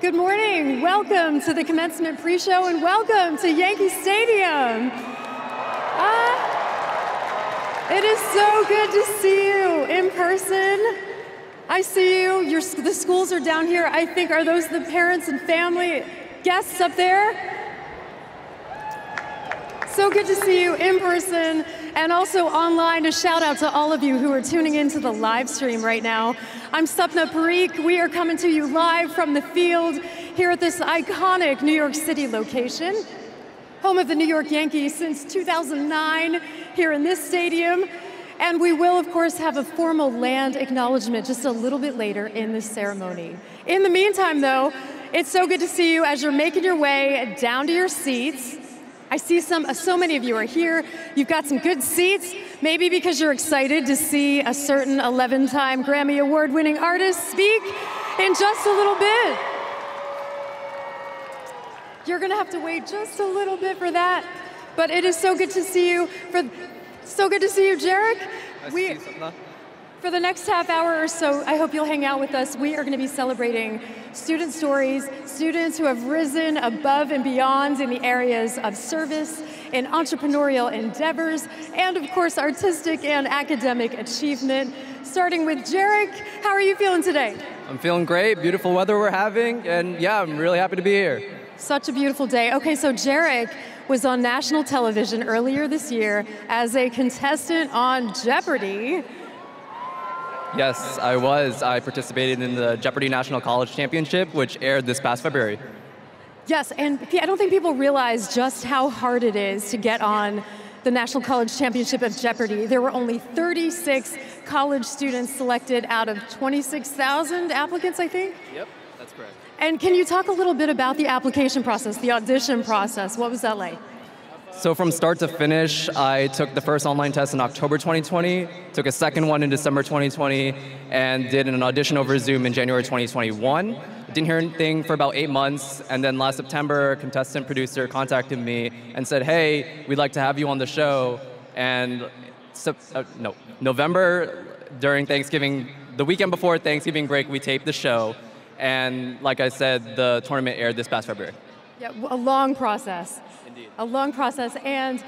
Good morning. Welcome to the commencement pre-show and welcome to Yankee Stadium. It is so good to see you in person. I see you. The schools are down here. I think, are those the parents and family guests up there? So good to see you in person and also online. A shout out to all of you who are tuning into the live stream right now. I'm Sapna Parikh. We are coming to you live from the field here at this iconic New York City location, home of the New York Yankees since 2009 here in this stadium. And we will, of course, have a formal land acknowledgement just a little bit later in the ceremony. In the meantime, though, it's so good to see you as you're making your way down to your seats. I see so many of you are here. You've got some good seats, maybe because you're excited to see a certain 11-time Grammy Award-winning artist speak in just a little bit. You're gonna have to wait just a little bit for that, but it is so good to see you. So good to see you, Jarek. Nice to see you, Sapna. For the next half hour or so, I hope you'll hang out with us. We are going to be celebrating student stories, students who have risen above and beyond in the areas of service, in entrepreneurial endeavors, and of course, artistic and academic achievement. Starting with Jarek, how are you feeling today? I'm feeling great, beautiful weather we're having, and yeah, I'm really happy to be here. Such a beautiful day. Okay, so Jarek was on national television earlier this year as a contestant on Jeopardy! Yes, I was. I participated in the Jeopardy! National College Championship, which aired this past February. Yes, and I don't think people realize just how hard it is to get on the National College Championship of Jeopardy! There were only 36 college students selected out of 26,000 applicants, I think? Yep, that's correct. And can you talk a little bit about the application process, the audition process? What was that like? So from start to finish, I took the first online test in October 2020, took a second one in December 2020, and did an audition over Zoom in January 2021. Didn't hear anything for about 8 months, and then last September, a contestant producer contacted me and said, hey, we'd like to have you on the show. And November, during Thanksgiving, the weekend before Thanksgiving break, we taped the show. And like I said, the tournament aired this past February. Yeah, a long process. Indeed. A long process, and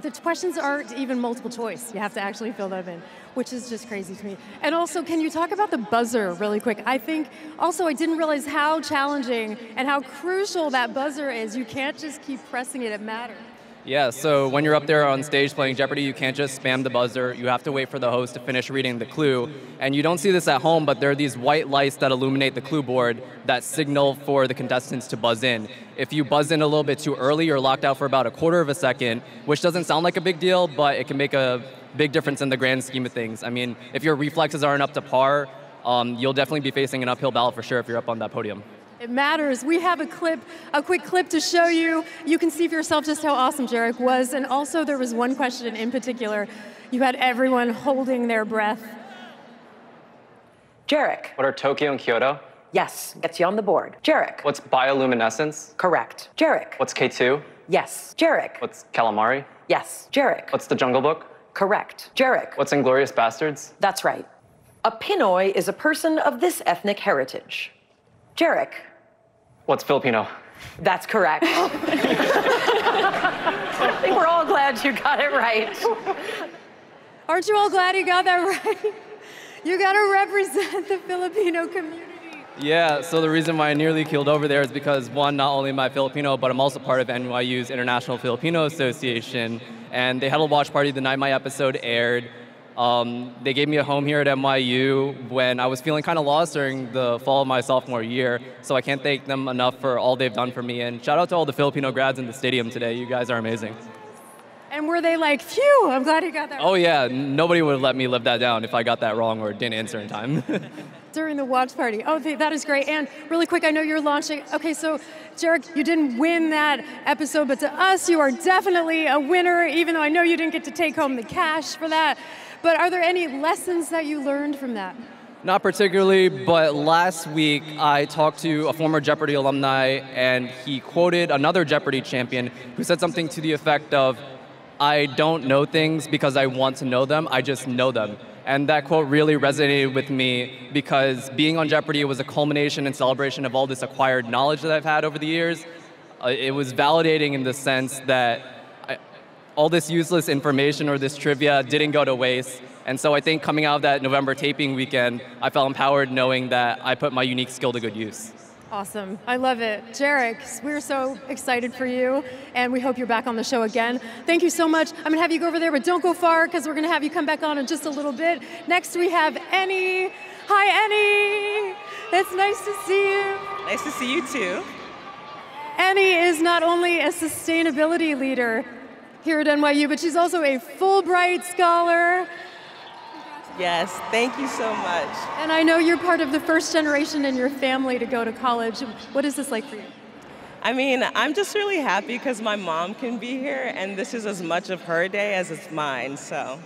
the questions aren't even multiple choice. You have to actually fill them in, which is just crazy to me. And also, can you talk about the buzzer really quick? I think, also, I didn't realize how challenging and how crucial that buzzer is. You can't just keep pressing it, it matters. Yeah, so when you're up there on stage playing Jeopardy, you can't just spam the buzzer. You have to wait for the host to finish reading the clue. And you don't see this at home, but there are these white lights that illuminate the clue board that signal for the contestants to buzz in. If you buzz in a little bit too early, you're locked out for about a quarter of a second, which doesn't sound like a big deal, but it can make a big difference in the grand scheme of things. I mean, if your reflexes aren't up to par, you'll definitely be facing an uphill battle for sure if you're up on that podium. It matters. We have a quick clip to show you. You can see for yourself just how awesome Jarek was. And also there was one question in particular. You had everyone holding their breath. Jarek. What are Tokyo and Kyoto? Yes, gets you on the board. Jarek. What's bioluminescence? Correct. Jarek. What's K2? Yes. Jarek. What's calamari? Yes. Jarek. What's the Jungle Book? Correct. Jarek. What's Inglourious Bastards? That's right. A Pinoy is a person of this ethnic heritage. Jarek. What's Filipino? That's correct. I think we're all glad you got it right. Aren't you all glad you got that right? You got to represent the Filipino community. Yeah, so the reason why I nearly keeled over there is because, one, not only am I Filipino, but I'm also part of NYU's International Filipino Association, and they had a watch party the night my episode aired. They gave me a home here at NYU when I was feeling kind of lost during the fall of my sophomore year, so I can't thank them enough for all they've done for me, and shout out to all the Filipino grads in the stadium today. You guys are amazing. And were they like, phew, I'm glad you got that right? Oh yeah, nobody would let me live that down if I got that wrong or didn't answer in time. During the watch party. Oh, that is great. And really quick, I know you're launching. Okay, so Jarek, you didn't win that episode, but to us, you are definitely a winner, even though I know you didn't get to take home the cash for that. But are there any lessons that you learned from that? Not particularly, but last week I talked to a former Jeopardy alumni, and he quoted another Jeopardy champion who said something to the effect of, I don't know things because I want to know them, I just know them. And that quote really resonated with me because being on Jeopardy was a culmination and celebration of all this acquired knowledge that I've had over the years. It was validating in the sense that all this useless information or this trivia didn't go to waste. And so I think coming out of that November taping weekend, I felt empowered knowing that I put my unique skill to good use. Awesome. I love it. Jarek, we're so excited for you, and we hope you're back on the show again. Thank you so much. I'm going to have you go over there, but don't go far, because we're going to have you come back on in just a little bit. Next, we have Annie. Hi, Annie. It's nice to see you. Nice to see you, too. Annie is not only a sustainability leader here at NYU, but she's also a Fulbright scholar. Yes, thank you so much. And I know you're part of the first generation in your family to go to college. What is this like for you? I mean, I'm just really happy because my mom can be here, and this is as much of her day as it's mine, so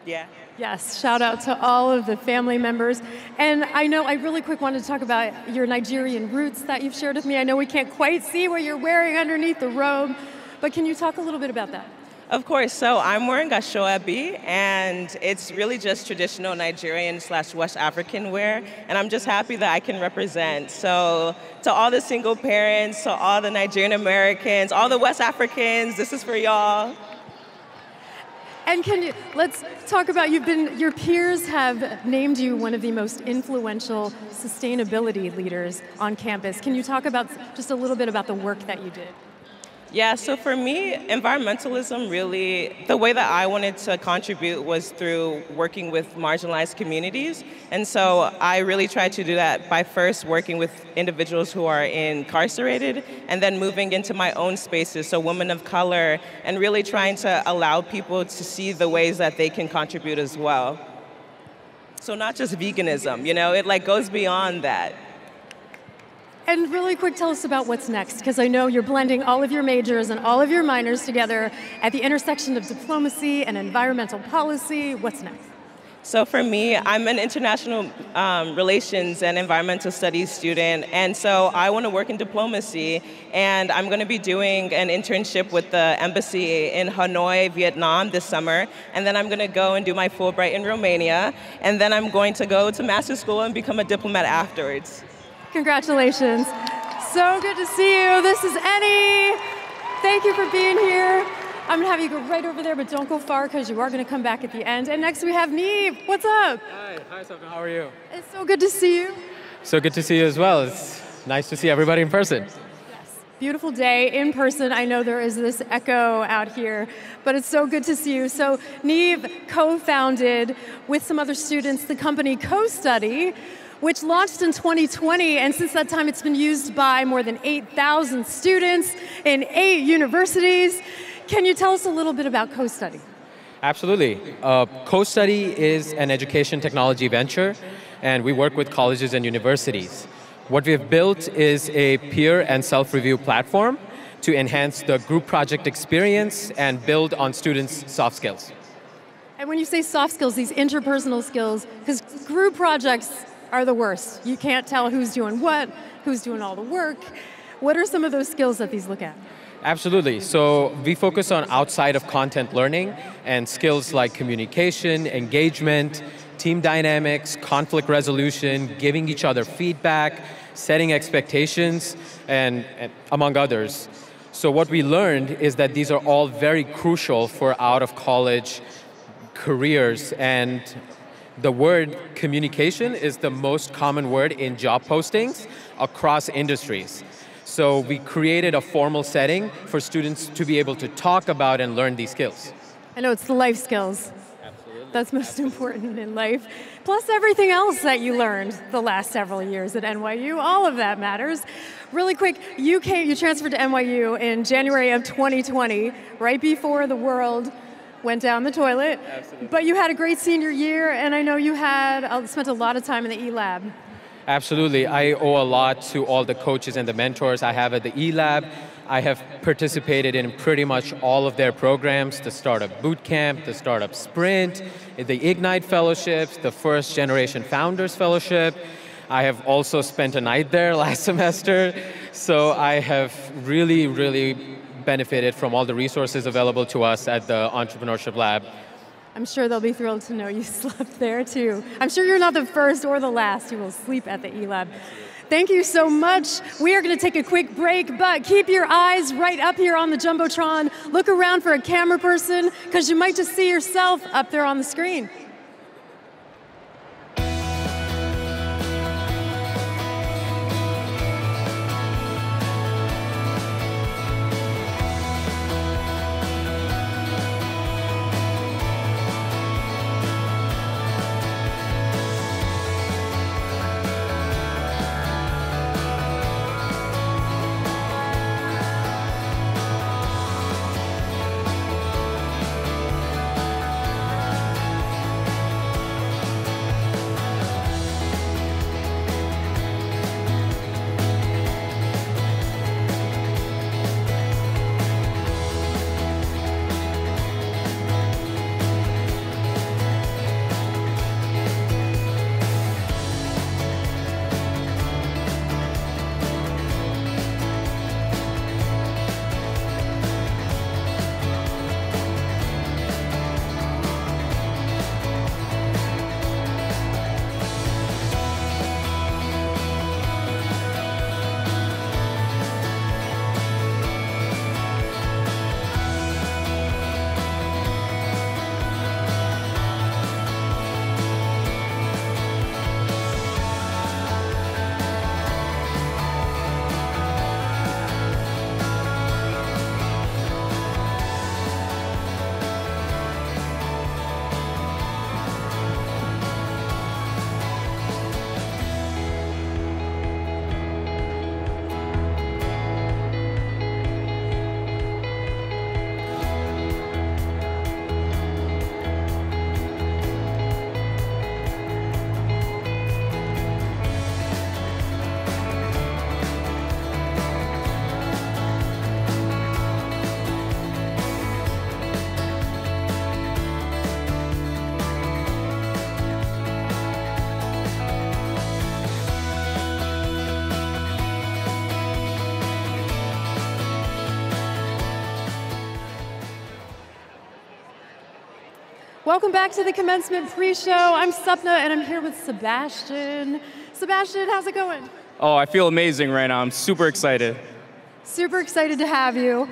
yeah. Yes, shout out to all of the family members. And I know I really quick wanted to talk about your Nigerian roots that you've shared with me. I know we can't quite see what you're wearing underneath the robe, but can you talk a little bit about that? Of course. So I'm wearing Ashoebi, and it's really just traditional Nigerian/West African wear, and I'm just happy that I can represent. So to all the single parents, to all the Nigerian Americans, all the West Africans, this is for y'all. And let's talk about, your peers have named you one of the most influential sustainability leaders on campus. Can you talk about just a little bit about the work that you did? Yeah, so for me, environmentalism really, the way that I wanted to contribute was through working with marginalized communities. And so I really tried to do that by first working with individuals who are incarcerated and then moving into my own spaces, so women of color, and really trying to allow people to see the ways that they can contribute as well. So not just veganism, it like goes beyond that. And really quick, tell us about what's next, because I know you're blending all of your majors and all of your minors together at the intersection of diplomacy and environmental policy. What's next? So for me, I'm an international relations and environmental studies student, and so I want to work in diplomacy, and I'm going to be doing an internship with the embassy in Hanoi, Vietnam this summer, and then I'm going to go and do my Fulbright in Romania, and then I'm going to go to master's school and become a diplomat afterwards. Congratulations. So good to see you. This is Annie. Thank you for being here. I'm going to have you go right over there, but don't go far because you are going to come back at the end. And next we have Neve. What's up? Hi, Sophia. How are you? It's so good to see you. So good to see you as well. It's nice to see everybody in person. Yes. Beautiful day in person. I know there is this echo out here, but it's so good to see you. So Neve co-founded with some other students the company Co-Study, which launched in 2020, and since that time it's been used by more than 8,000 students in 8 universities. Can you tell us a little bit about Co-Study? Absolutely. Co-Study is an education technology venture, and we work with colleges and universities. What we've built is a peer and self-review platform to enhance the group project experience and build on students' soft skills. And when you say soft skills, these interpersonal skills, because group projects are the worst. You can't tell who's doing what, who's doing all the work. What are some of those skills that these look at? Absolutely. So we focus on outside of content learning and skills like communication, engagement, team dynamics, conflict resolution, giving each other feedback, setting expectations, and among others. So what we learned is that these are all very crucial for out-of-college careers, and the word communication is the most common word in job postings across industries. So we created a formal setting for students to be able to talk about and learn these skills. I know it's the life skills. Absolutely. That's most important in life. Plus everything else that you learned the last several years at NYU, all of that matters. Really quick, you transferred to NYU in January of 2020, right before the world went down the toilet. Absolutely. But you had a great senior year, and I know you spent a lot of time in the E-Lab. Absolutely. I owe a lot to all the coaches and the mentors I have at the E-Lab. I have participated in pretty much all of their programs, the Startup Bootcamp, the Startup Sprint, the Ignite Fellowships, the First Generation Founders Fellowship. I have also spent a night there last semester. So I have really benefited from all the resources available to us at the Entrepreneurship Lab. I'm sure they'll be thrilled to know you slept there too. I'm sure you're not the first or the last who will sleep at the E-Lab. Thank you so much. We are going to take a quick break, but keep your eyes right up here on the Jumbotron. Look around for a camera person, because you might just see yourself up there on the screen. Welcome back to the commencement pre-show. I'm Sapna, and I'm here with Sebastian. Sebastian, how's it going? Oh, I feel amazing right now. I'm super excited. Super excited to have you.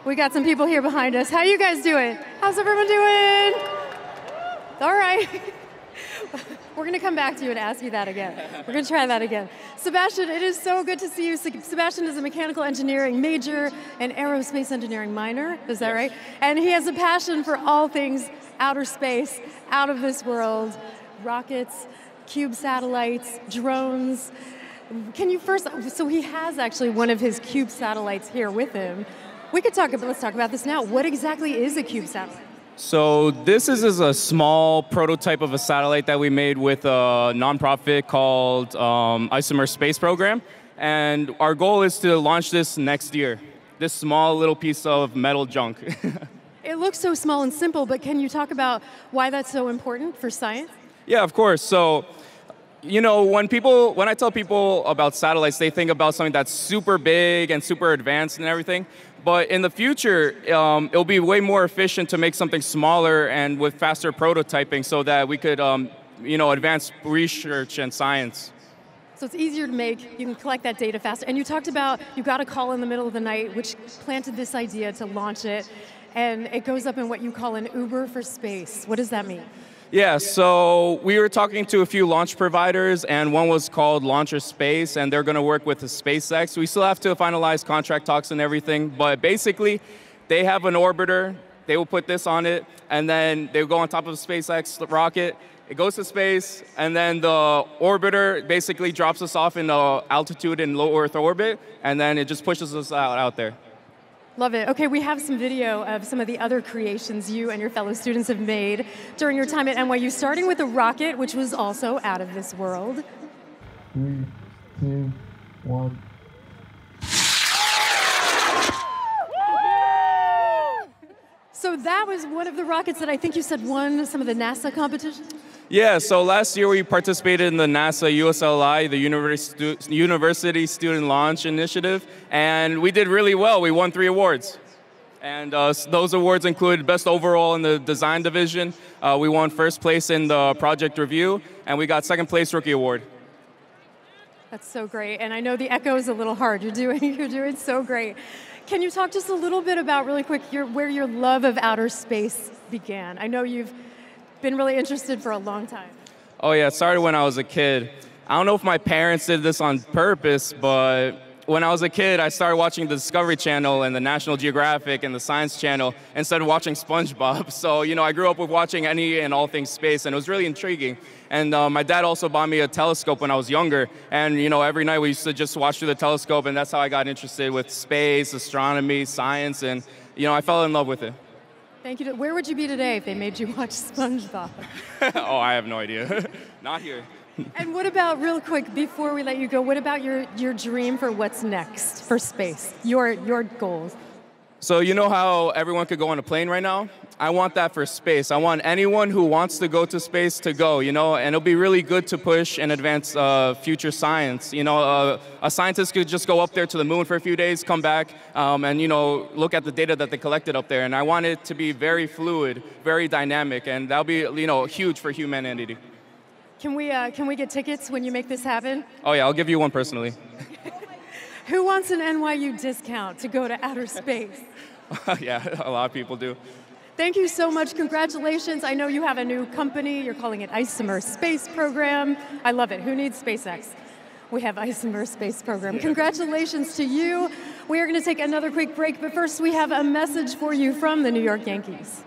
We got some people here behind us. How you guys doing? How's everyone doing? All right. We're going to come back to you and ask you that again. We're going to try that again. Sebastian, it is so good to see you. Sebastian is a mechanical engineering major and aerospace engineering minor. Is that right? And he has a passion for all things outer space, out of this world, rockets, cube satellites, drones. Can you first, so he has actually one of his cube satellites here with him. Let's talk about this now. What exactly is a cube satellite? So this is a small prototype of a satellite that we made with a nonprofit called Isomer Space Program. And our goal is to launch this next year, this small little piece of metal junk. It looks so small and simple, but can you talk about why that's so important for science? Yeah, of course. So, you know, when I tell people about satellites, they think about something that's super big and super advanced and everything. But in the future, it'll be way more efficient to make something smaller and with faster prototyping so that we could, advance research and science. So it's easier to make, you can collect that data faster. And you talked about, you got a call in the middle of the night, which planted this idea to launch it. And it goes up in what you call an Uber for space. What does that mean? Yeah, so we were talking to a few launch providers, and one was called Launcher Space, and they're going to work with the SpaceX. We still have to finalize contract talks and everything, but basically, they have an orbiter, they will put this on it, and then they'll go on top of the SpaceX rocket, it goes to space, and then the orbiter basically drops us off in altitude in low Earth orbit, and then it just pushes us out there. Love it. Okay, we have some video of some of the other creations you and your fellow students have made during your time at NYU, starting with a rocket, which was also out of this world. 3, 2, 1. So that was one of the rockets that I think you said won some of the NASA competitions? Yeah, so last year we participated in the NASA USLI, the University Student Launch Initiative, and we did really well. We won 3 awards. And those awards included Best Overall in the Design Division. We won first place in the Project Review, and we got second place Rookie Award. That's so great, and I know the echo is a little hard. You're doing so great. Can you talk just a little bit about, really quick, where your love of outer space began? I know you've been really interested for a long time. Oh yeah, it started when I was a kid. I don't know if my parents did this on purpose, but when I was a kid, I started watching the Discovery Channel and the National Geographic and the Science Channel instead of watching SpongeBob. So, I grew up with watching any and all things space, and it was really intriguing. And my dad also bought me a telescope when I was younger. And, every night we used to just watch through the telescope, and that's how I got interested with space, astronomy, science, and, I fell in love with it. Thank you. Where would you be today if they made you watch SpongeBob? Oh, I have no idea. Not here. And what about, real quick, before we let you go, what about your dream for what's next for space, your goals? So you know how everyone could go on a plane right now? I want that for space. I want anyone who wants to go to space to go, and it'll be really good to push and advance future science. A scientist could just go up there to the moon for a few days, come back, and, look at the data that they collected up there. And I want it to be very fluid, very dynamic, and that'll be, huge for humanity. Can we get tickets when you make this happen? Oh yeah, I'll give you one personally. Who wants an NYU discount to go to outer space? Yeah, a lot of people do. Thank you so much. Congratulations. I know you have a new company. You're calling it Isomer Space Program. I love it. Who needs SpaceX? We have Isomer Space Program. Congratulations to you. We are going to take another quick break, but first we have a message for you from the New York Yankees.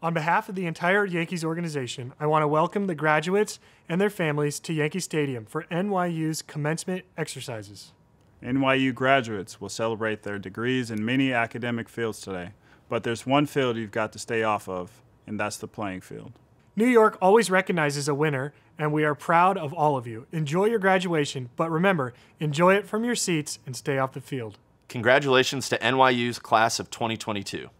On behalf of the entire Yankees organization, I want to welcome the graduates and their families to Yankee Stadium for NYU's commencement exercises. NYU graduates will celebrate their degrees in many academic fields today, but there's one field you've got to stay off of, and that's the playing field. New York always recognizes a winner, and we are proud of all of you. Enjoy your graduation, but remember, enjoy it from your seats and stay off the field. Congratulations to NYU's class of 2022.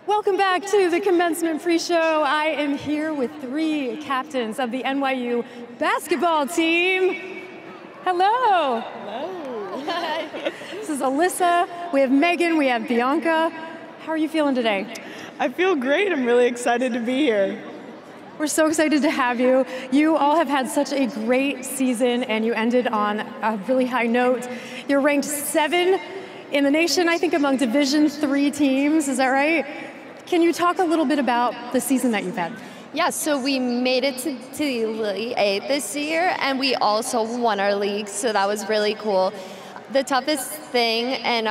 Welcome back to the commencement pre-show. I am here with 3 captains of the NYU basketball team. Hello. Hello. This is Alyssa, we have Megan, we have Bianca. How are you feeling today? I feel great. I'm really excited to be here. We're so excited to have you. You all have had such a great season, and you ended on a really high note. You're ranked 7 in the nation, I think, among Division III teams. Is that right? Can you talk a little bit about the season that you've had? Yeah, so we made it to the Elite 8 this year, and we also won our league, so that was really cool. The toughest thing, and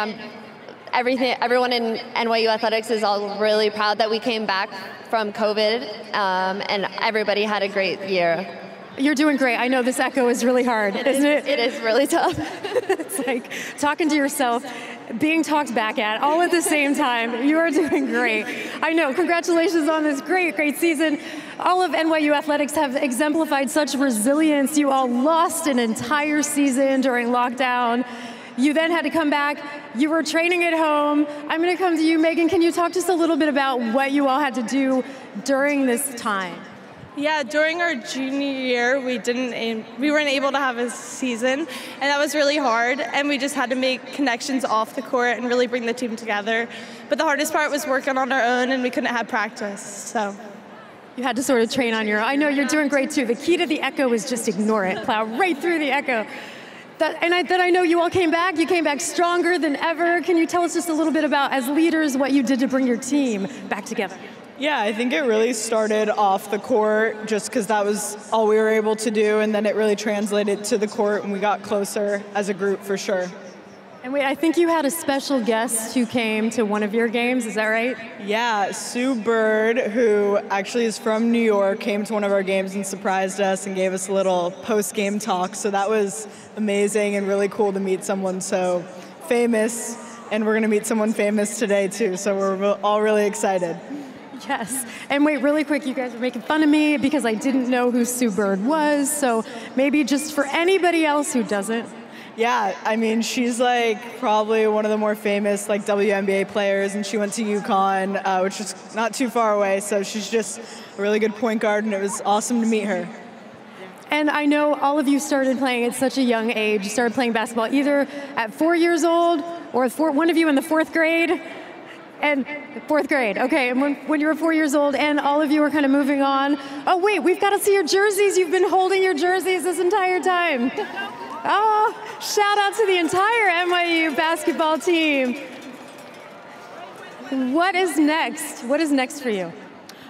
everyone in NYU Athletics is all really proud that we came back from COVID, and everybody had a great year. You're doing great. I know this echo is really hard, isn't it? It is really tough. It's like talking to yourself, being talked back at, all at the same time. You are doing great. I know. Congratulations on this great, great season. All of NYU athletics have exemplified such resilience. You all lost an entire season during lockdown. You then had to come back. You were training at home. I'm going to come to you, Megan. Can you talk just a little bit about what you all had to do during this time? Yeah, during our junior year, we weren't able to have a season, and that was really hard, and we just had to make connections off the court and really bring the team together. But the hardest part was working on our own, and we couldn't have practice, so. You had to sort of train on your own. I know you're doing great too. The key to the echo is just ignore it, plow right through the echo. Then I know you all came back. You came back stronger than ever. Can you tell us just a little bit about, as leaders, what you did to bring your team back together? Yeah, I think it really started off the court just because that was all we were able to do, and then it really translated to the court and we got closer as a group for sure. And wait, I think you had a special guest who came to one of your games, is that right? Yeah, Sue Bird, who actually is from New York, came to one of our games and surprised us and gave us a little post-game talk, so that was amazing and really cool to meet someone so famous, and we're going to meet someone famous today too, so we're all really excited. Yes. And wait, really quick, you guys are making fun of me because I didn't know who Sue Bird was, so maybe just for anybody else who doesn't. Yeah, I mean, she's like probably one of the more famous like WNBA players, and she went to UConn, which is not too far away, so she's just a really good point guard, and it was awesome to meet her. And I know all of you started playing at such a young age. You started playing basketball either at 4 years old or one of you in the 4th grade. And 4th grade, okay, and when you were 4 years old, and all of you were kind of moving on. Oh wait, we've got to see your jerseys. You've been holding your jerseys this entire time. Oh, shout out to the entire NYU basketball team. What is next? What is next for you?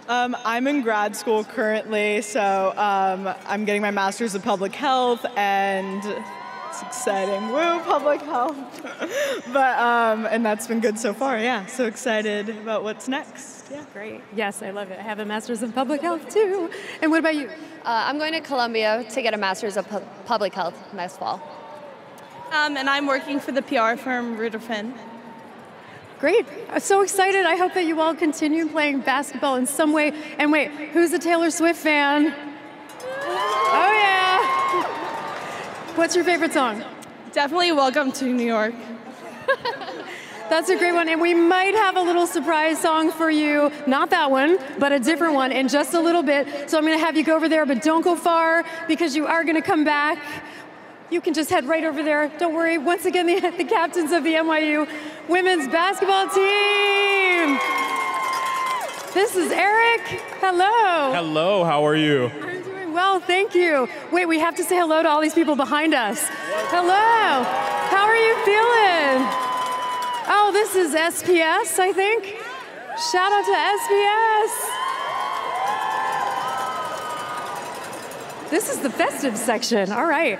I'm in grad school currently, so I'm getting my master's of public health, and it's exciting. Woo, public health. But, and that's been good so far, yeah. So excited about what's next. Yeah. Great. Yes, I love it. I have a master's in public health too. And what about you? I'm going to Columbia to get a master's of public health next fall. And I'm working for the PR firm Reuter Finn. Great. I'm so excited. I hope that you all continue playing basketball in some way. And wait, who's a Taylor Swift fan? Oh yeah. What's your favorite song? Definitely Welcome to New York. That's a great one, and we might have a little surprise song for you. Not that one, but a different one in just a little bit. So I'm going to have you go over there, but don't go far because you are going to come back. You can just head right over there. Don't worry. Once again, the captains of the NYU women's basketball team. This is Eric. Hello. Hello, how are you? I'm doing well, thank you. Wait, we have to say hello to all these people behind us. Hello. How are you feeling? Oh, this is SPS, I think. Shout out to SPS. This is the festive section. All right.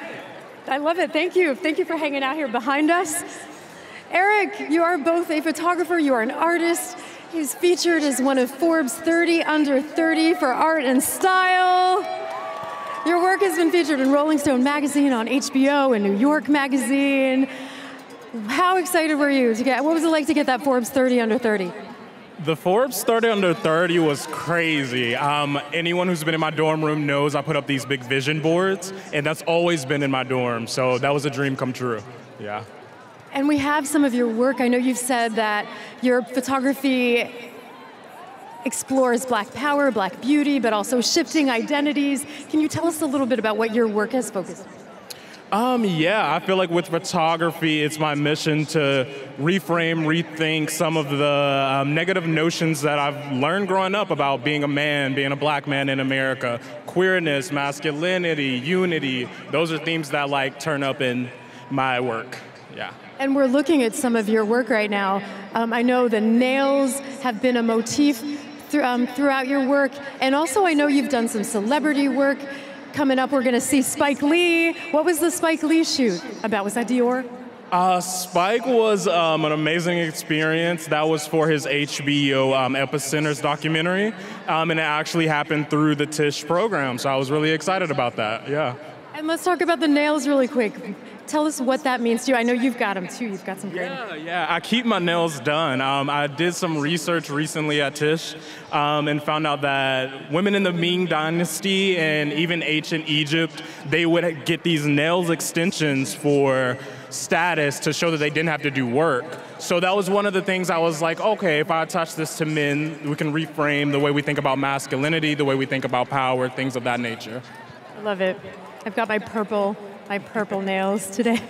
I love it. Thank you. Thank you for hanging out here behind us. Eric, you are both a photographer. You are an artist. He's featured as one of Forbes 30 Under 30 for art and style. Your work has been featured in Rolling Stone magazine, on HBO, and New York magazine. How excited were you to get, what was it like to get that Forbes 30 Under 30? The Forbes 30 Under 30 was crazy. Anyone who's been in my dorm room knows I put up these big vision boards, and that's always been in my dorm, so that was a dream come true, yeah. And we have some of your work. I know you've said that your photography explores Black power, Black beauty, but also shifting identities. Can you tell us a little bit about what your work has focused on? Yeah, I feel like with photography, it's my mission to reframe, rethink some of the negative notions that I've learned growing up about being a man, being a Black man in America. Queerness, masculinity, unity, those are themes that like turn up in my work, yeah. And we're looking at some of your work right now. I know the nails have been a motif throughout your work, and also I know you've done some celebrity work. Coming up, we're going to see Spike Lee. What was the Spike Lee shoot about? Was that Dior? Spike was an amazing experience. That was for his HBO Epicenters documentary, and it actually happened through the Tisch program, so I was really excited about that, yeah. And let's talk about the nails really quick. Tell us what that means to you. I know you've got them too. You've got some great. Yeah, I keep my nails done. I did some research recently at Tisch and found out that women in the Ming Dynasty and even ancient Egypt, they would get these nails extensions for status to show that they didn't have to do work. So that was one of the things I was like, okay, if I attach this to men, we can reframe the way we think about masculinity, the way we think about power, things of that nature. I love it. I've got my purple nails today.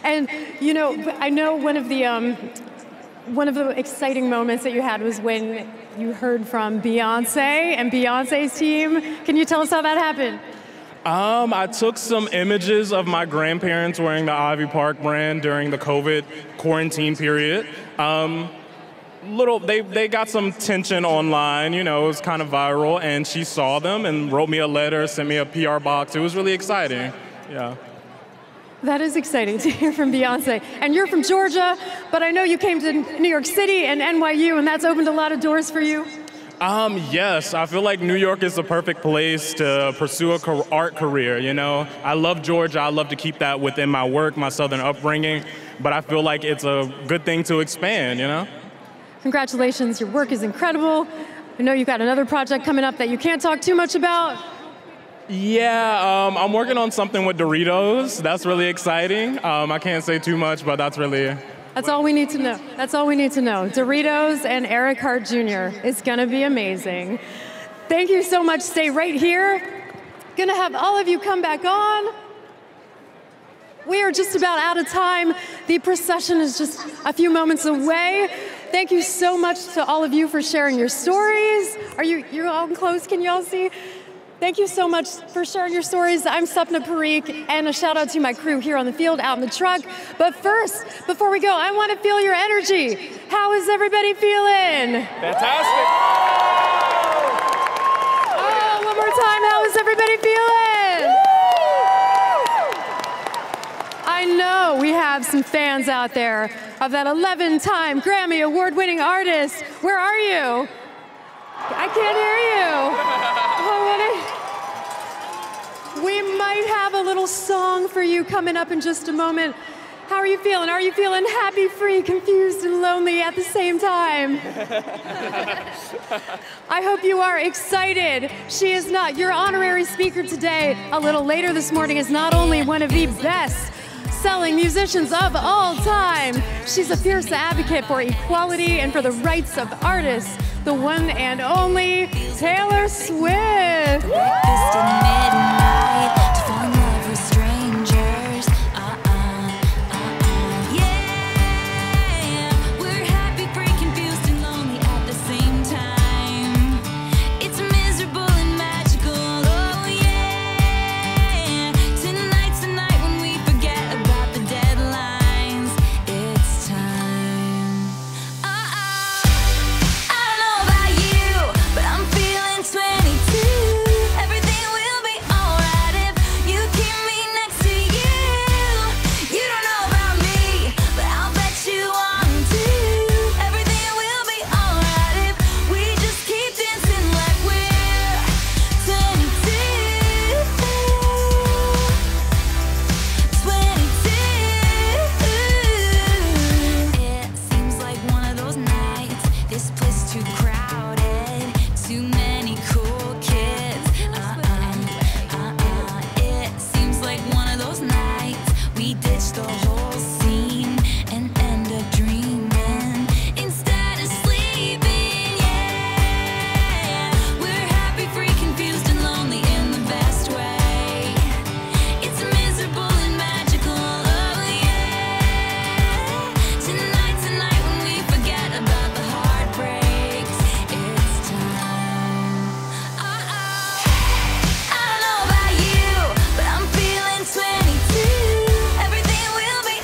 And you know, I know one of the exciting moments that you had was when you heard from Beyonce and Beyonce's team. Can you tell us how that happened? I took some images of my grandparents wearing the Ivy Park brand during the COVID quarantine period. They got some tension online, you know, it was kind of viral, and she saw them and wrote me a letter, sent me a PR box. It was really exciting, yeah. That is exciting to hear from Beyonce. And you're from Georgia, but I know you came to New York City and NYU, and that's opened a lot of doors for you. Yes, I feel like New York is the perfect place to pursue an art career, you know. I love Georgia, I love to keep that within my work, my Southern upbringing, but I feel like it's a good thing to expand, you know. Congratulations, your work is incredible. I know you've got another project coming up that you can't talk too much about. Yeah, I'm working on something with Doritos. That's really exciting. I can't say too much, but that's really... That's all we need to know. That's all we need to know. Doritos and Eric Hart Jr. It's gonna be amazing. Thank you so much. Stay right here. Gonna have all of you come back on. We are just about out of time. The procession is just a few moments away. Thank you so much to all of you for sharing your stories. You're all close? Can you all see? Thank you so much for sharing your stories. I'm Sapna Parikh, and a shout out to my crew here on the field, out in the truck. But first, before we go, I want to feel your energy. How is everybody feeling? Fantastic. Oh, one more time, how is everybody feeling? I know we have some fans out there of that 11-time Grammy Award-winning artist. Where are you? I can't hear you. We might have a little song for you coming up in just a moment. How are you feeling? Are you feeling happy, free, confused, and lonely at the same time? I hope you are excited. She is not. Your honorary speaker today, a little later this morning, is not only one of the best-selling musicians of all time, she's a fierce advocate for equality and for the rights of artists. The one and only Taylor Swift. Everything will be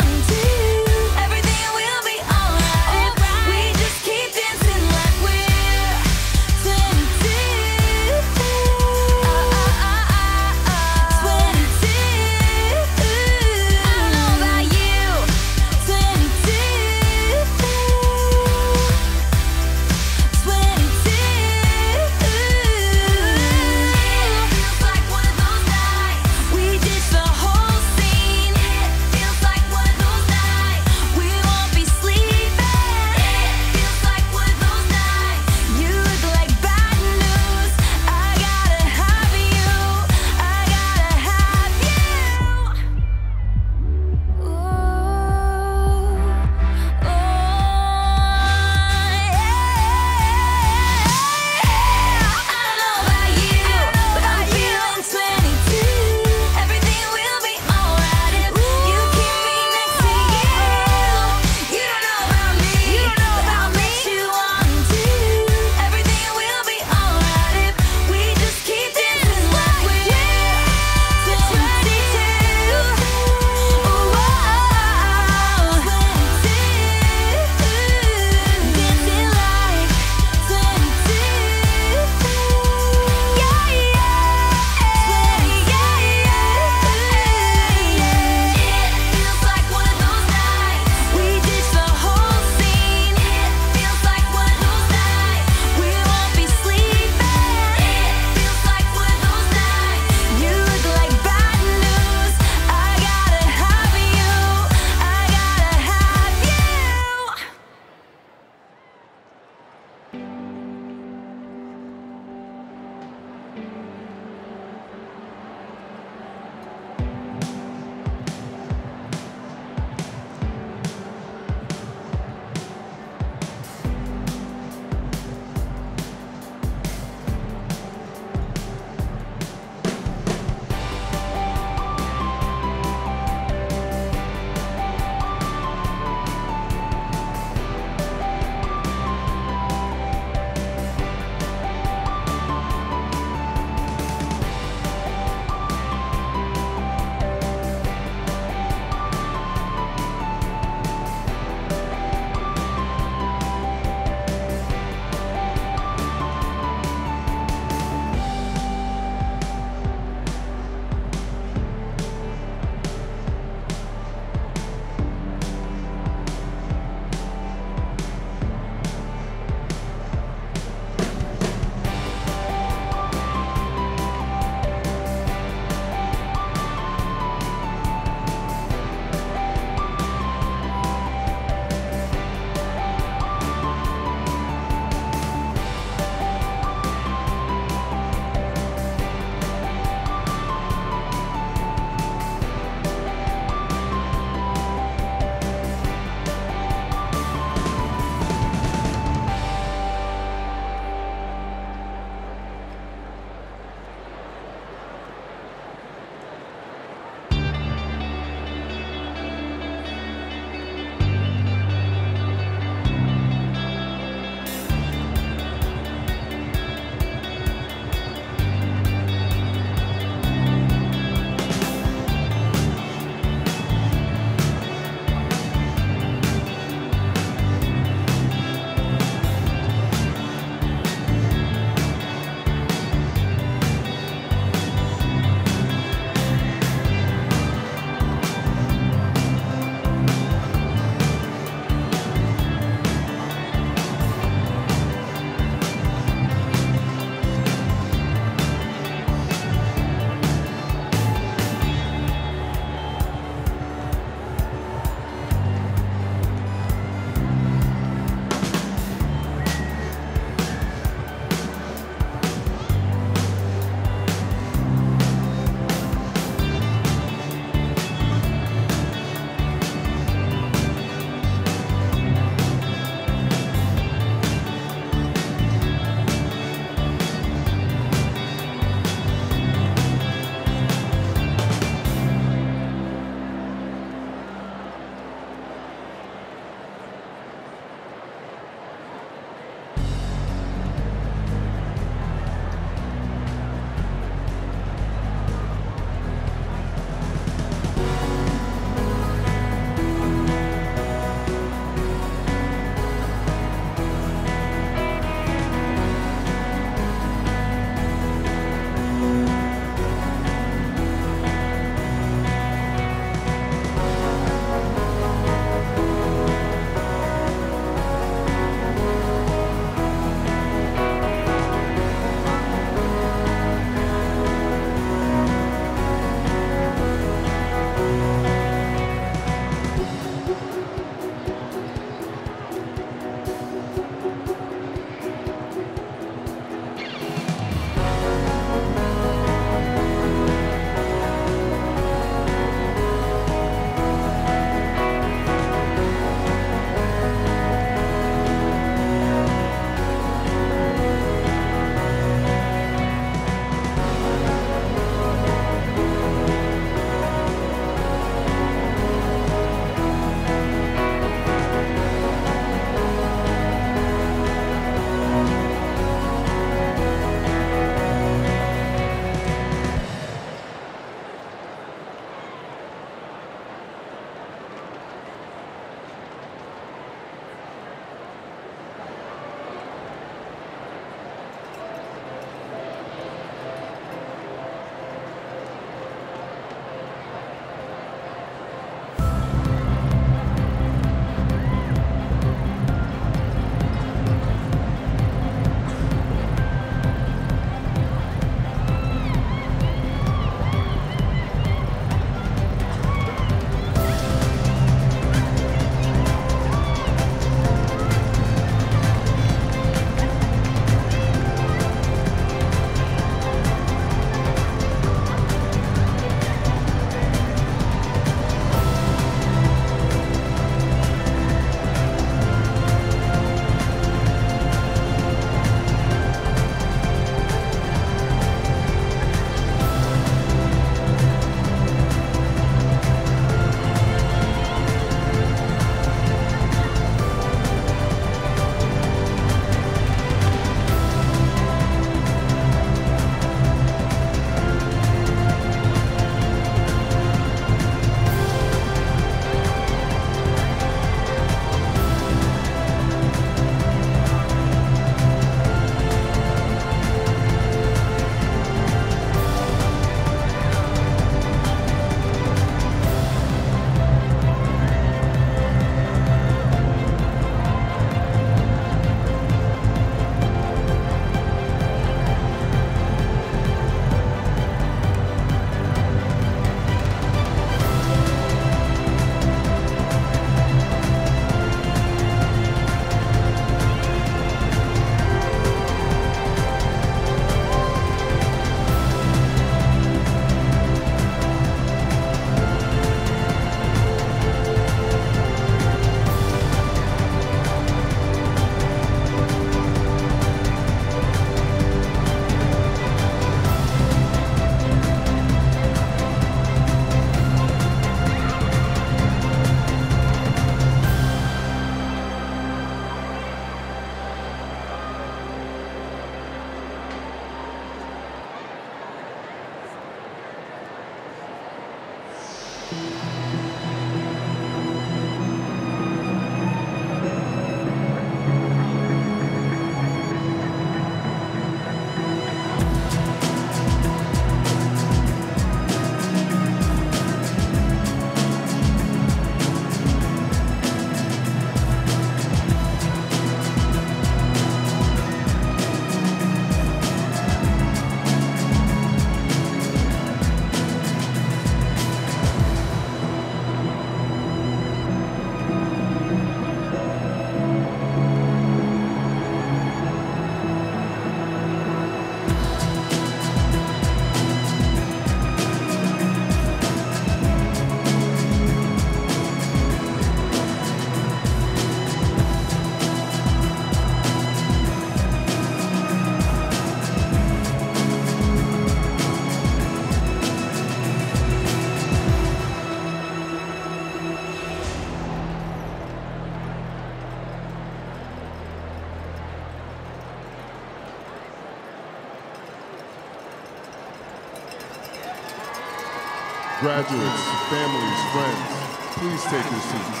Graduates, families, friends, please take your seats.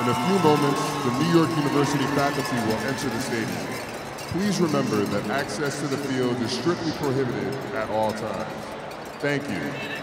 In a few moments, the New York University faculty will enter the stadium. Please remember that access to the field is strictly prohibited at all times. Thank you.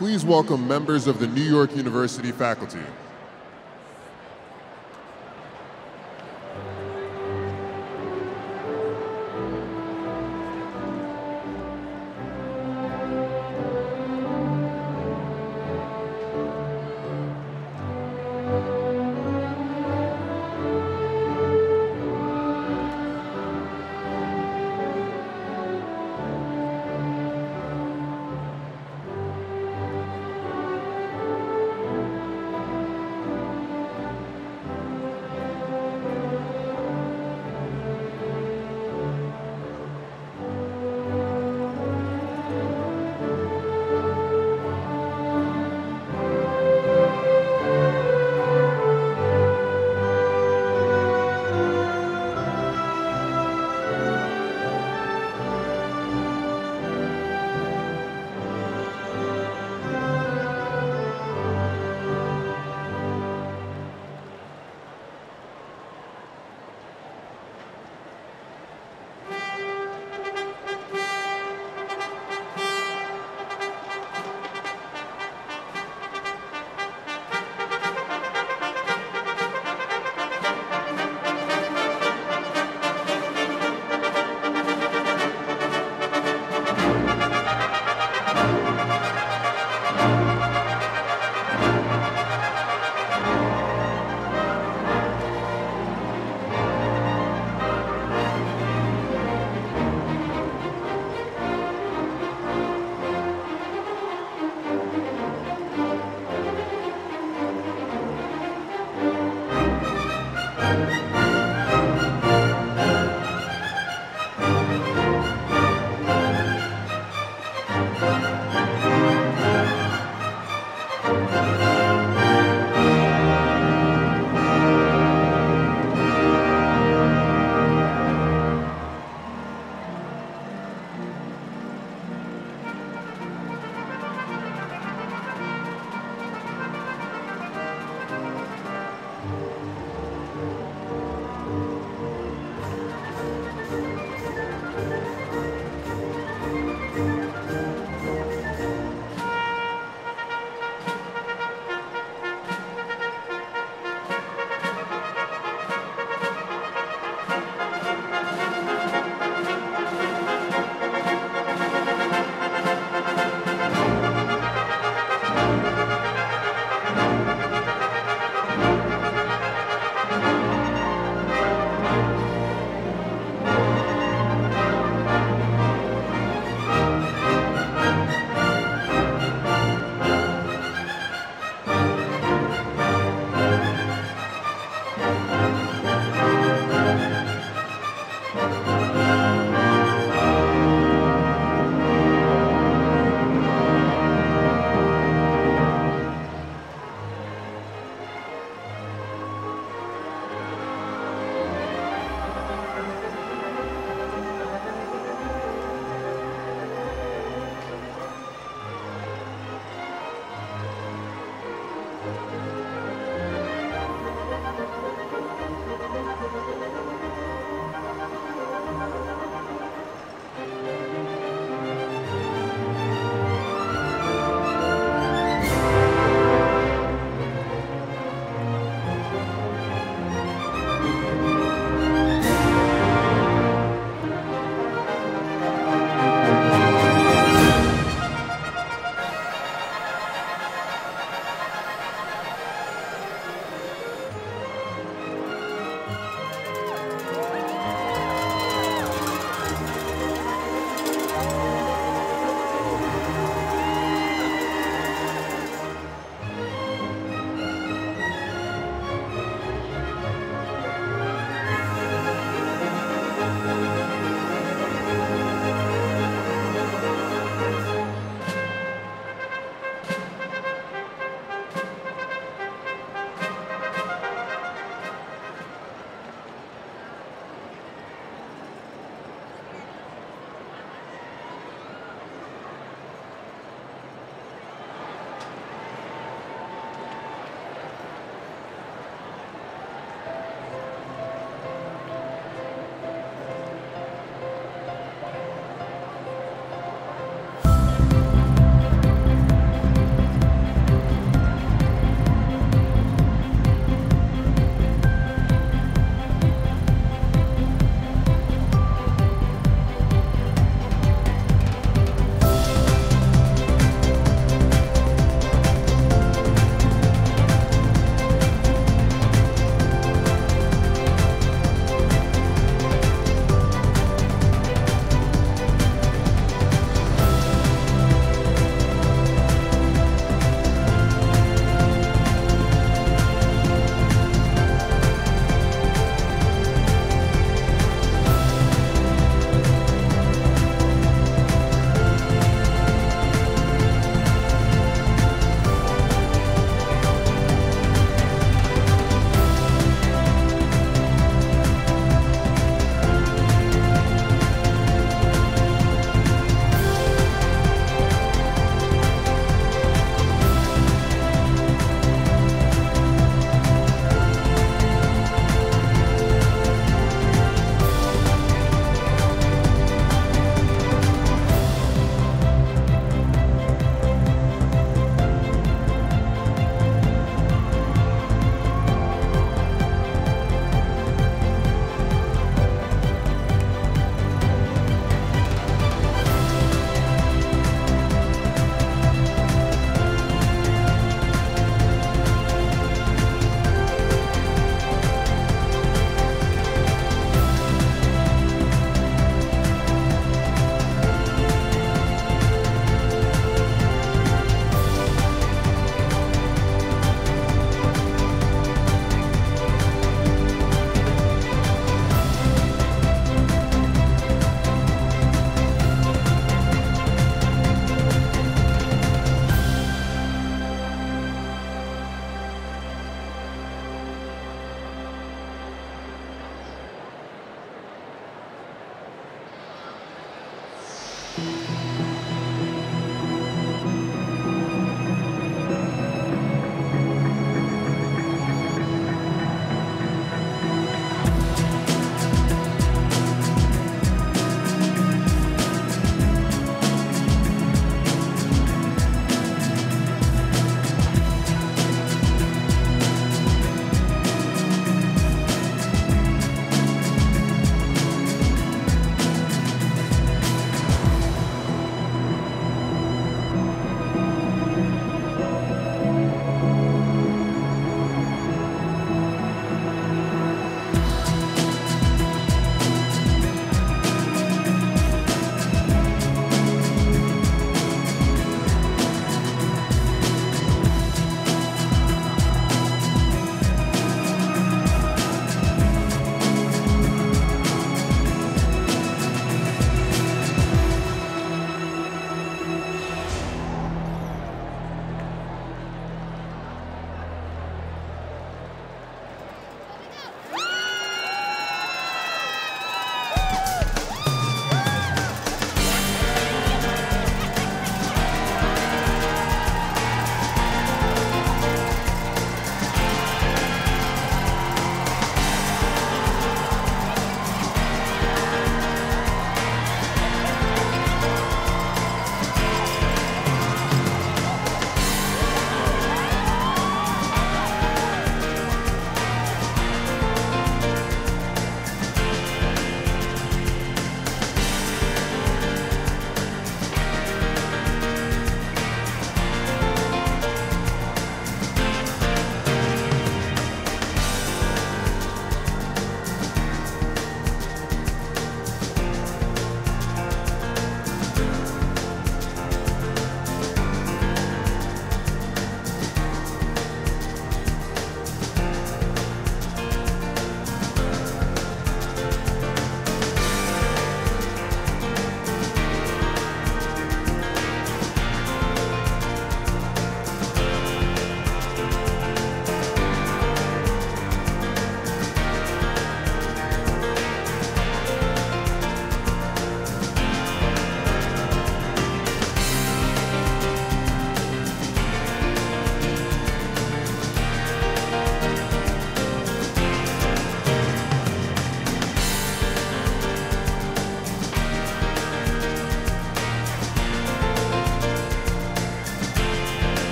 Please welcome members of the New York University faculty.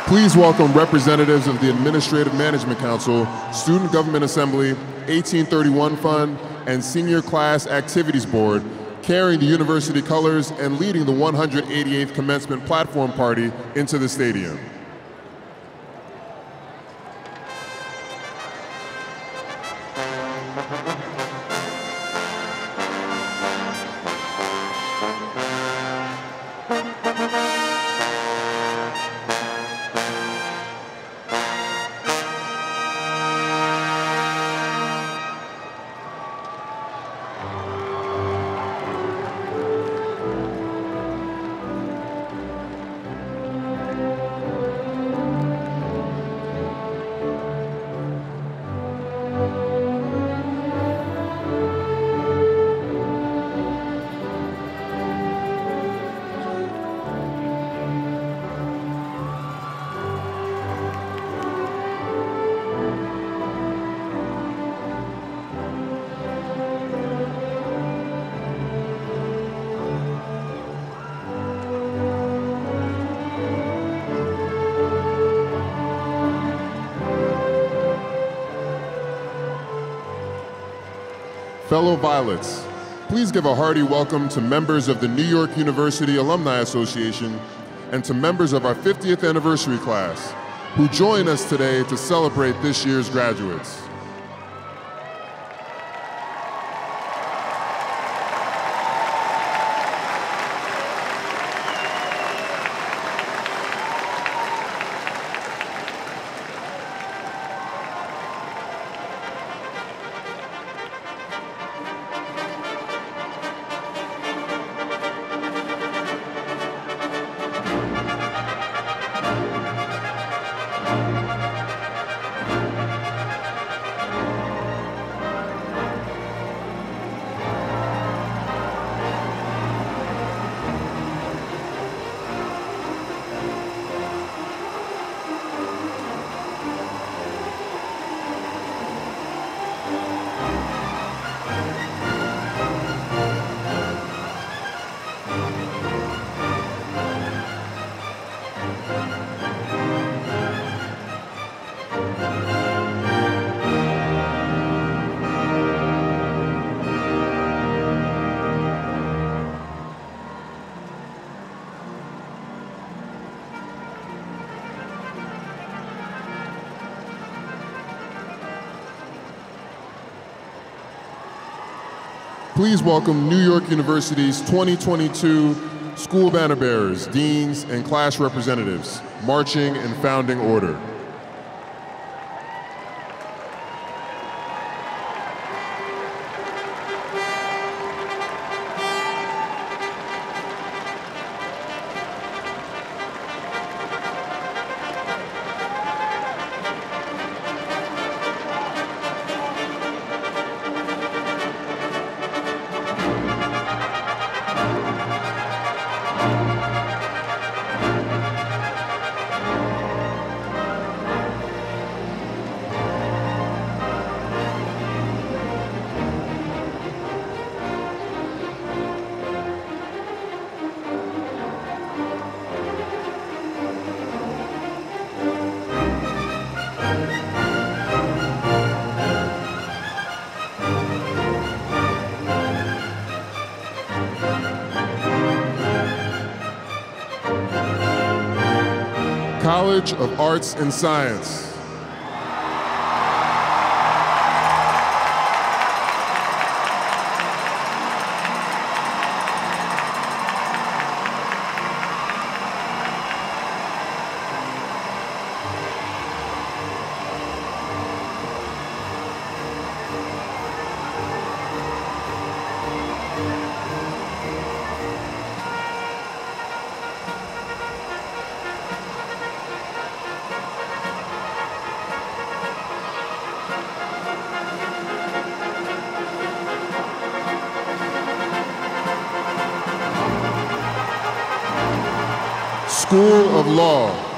Please welcome representatives of the Administrative Management Council, Student Government Assembly, 1831 Fund, and Senior Class Activities Board, carrying the university colors and leading the 188th Commencement Platform Party into the stadium. Fellow Violets, please give a hearty welcome to members of the New York University Alumni Association and to members of our 50th anniversary class who join us today to celebrate this year's graduates. Please welcome New York University's 2022 school banner bearers, deans, and class representatives, marching in founding order. College of Arts and Science. School of Law.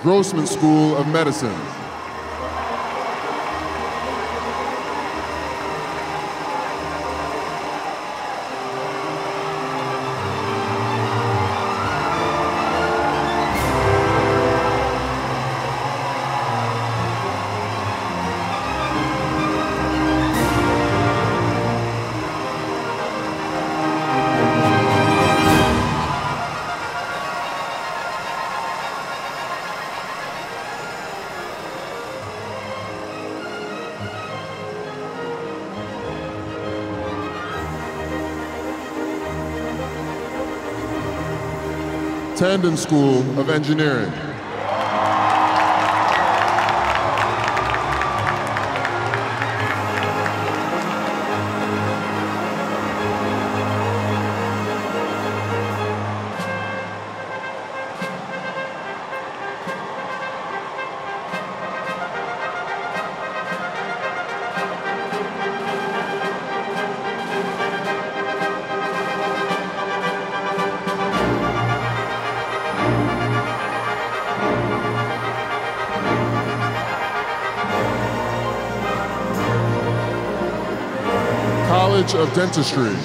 Grossman School of Medicine. Tandon School of Engineering. College of Dentistry.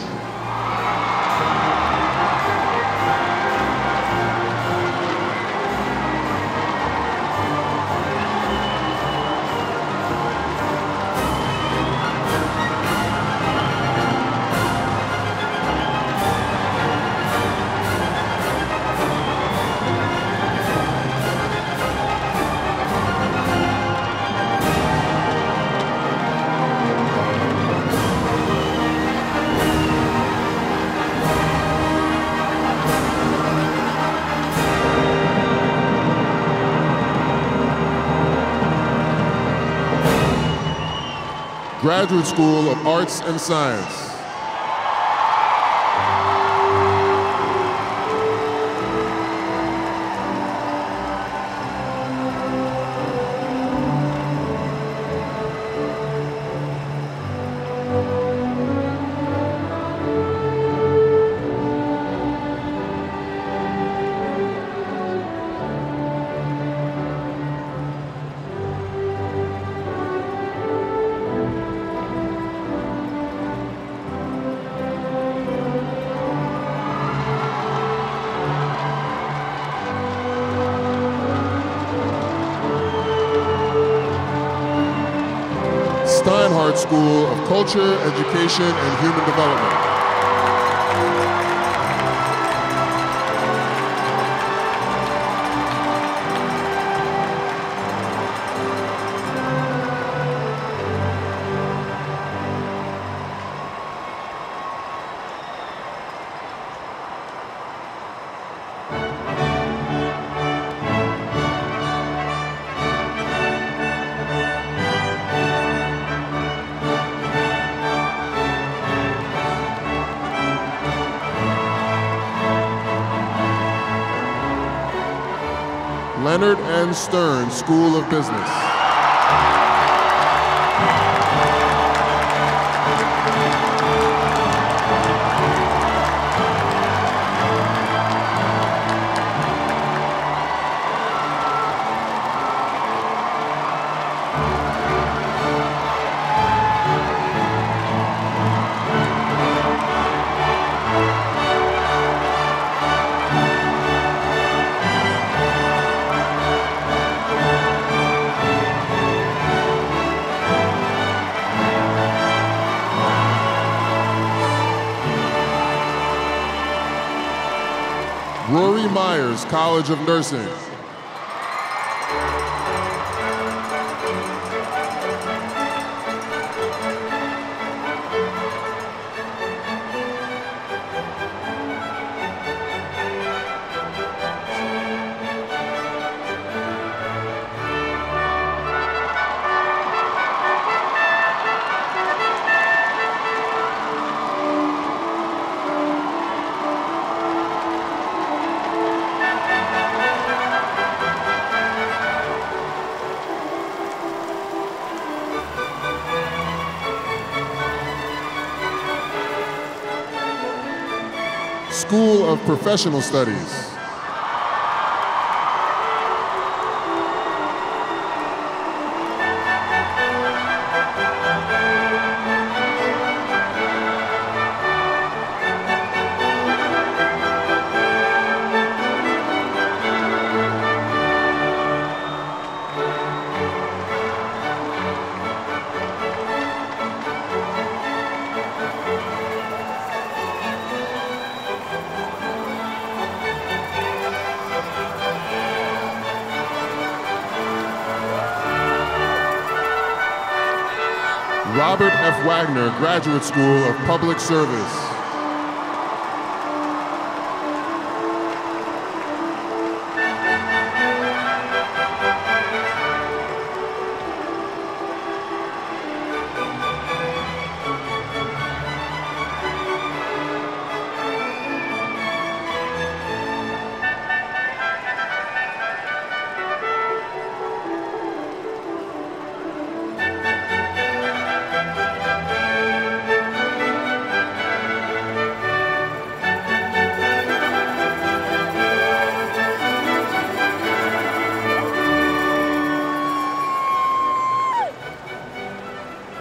Graduate School of Arts and Science. Steinhardt School of Culture, Education, and Human Development. Leonard N. Stern School of Business. Rory Myers College of Nursing. School of Professional Studies. Robert F. Wagner Graduate School of Public Service.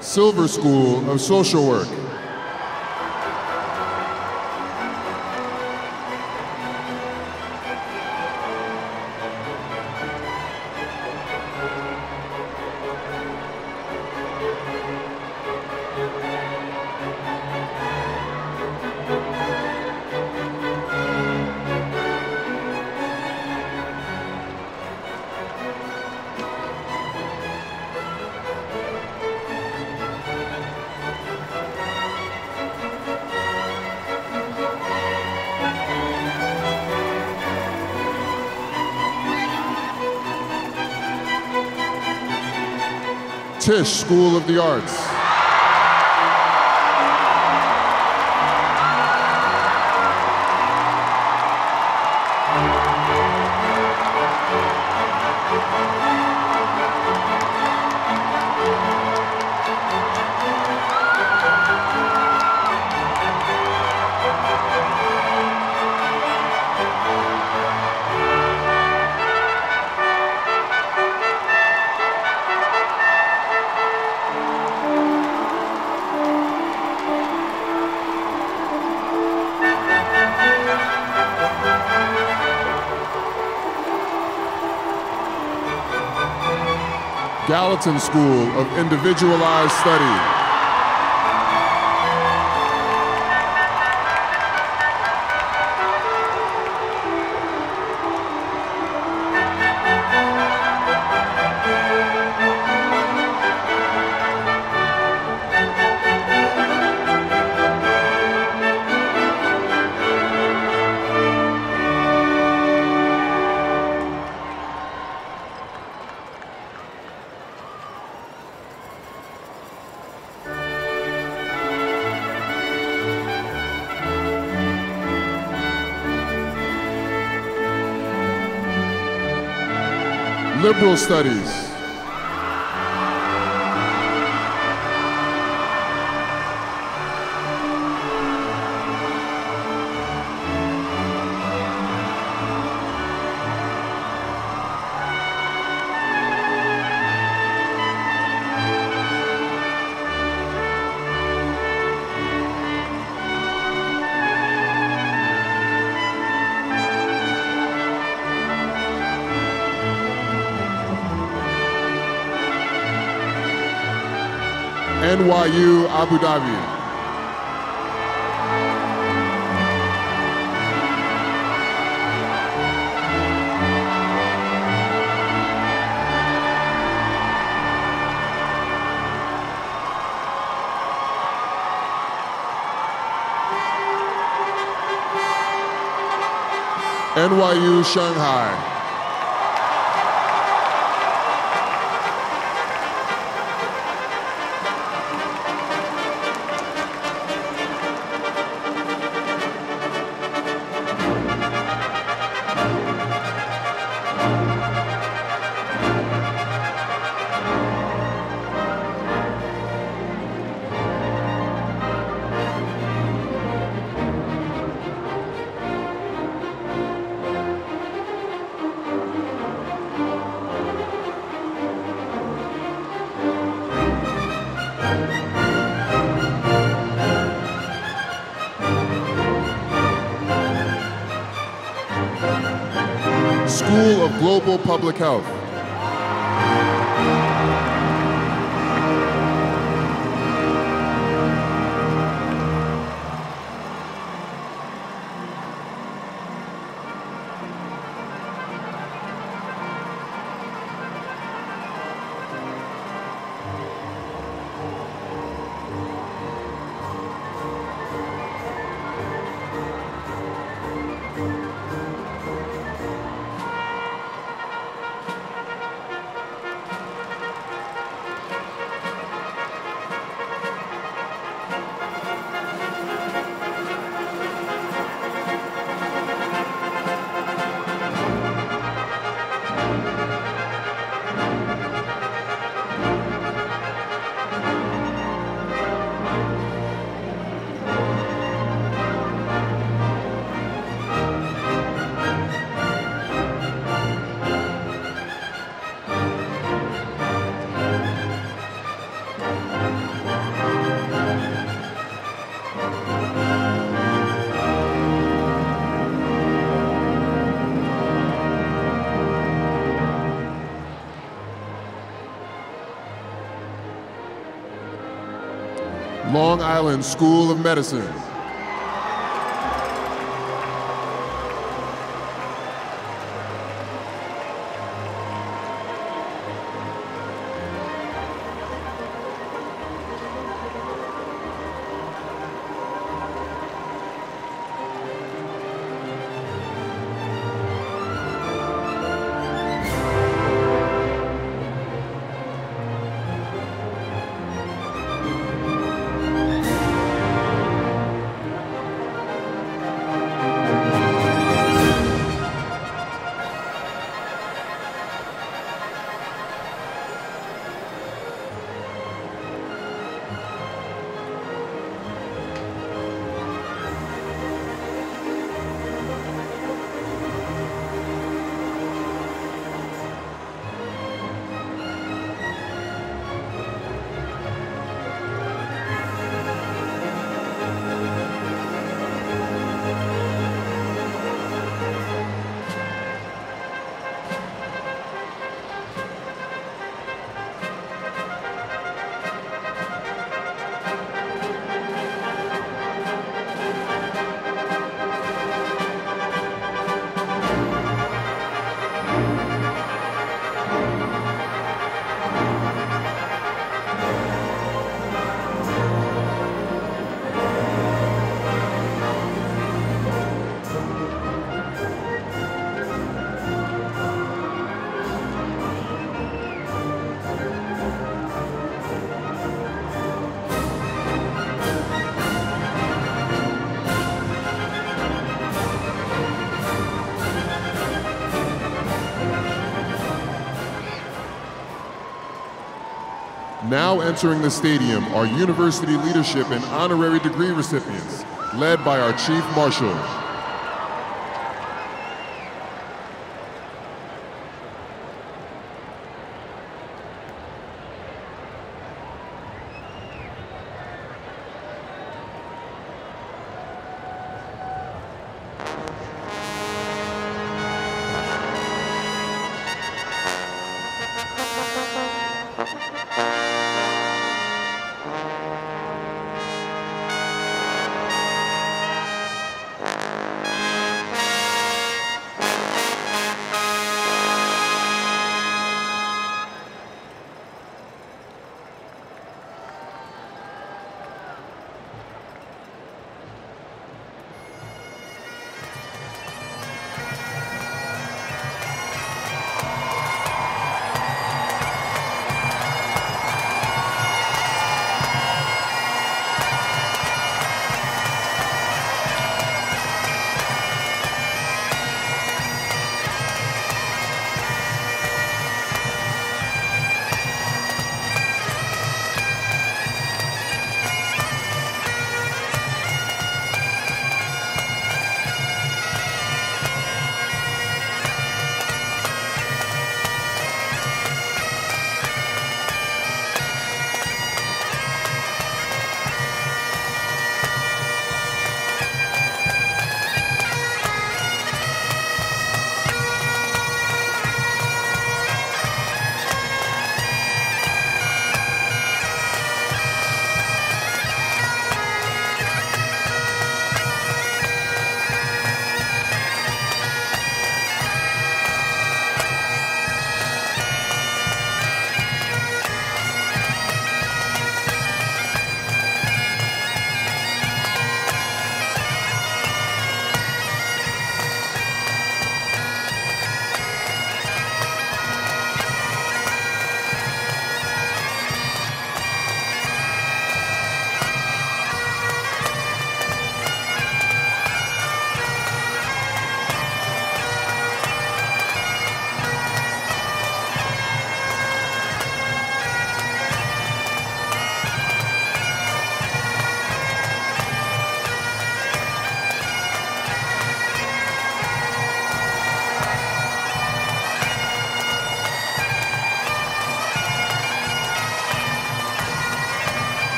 Silver School of Social Work. Tisch School of the Arts. Gallatin School of Individualized Study. Liberal Studies. NYU Abu Dhabi. NYU Shanghai. School of Global Public Health. Long Island School of Medicine. Now entering the stadium are university leadership and honorary degree recipients, led by our Chief Marshal.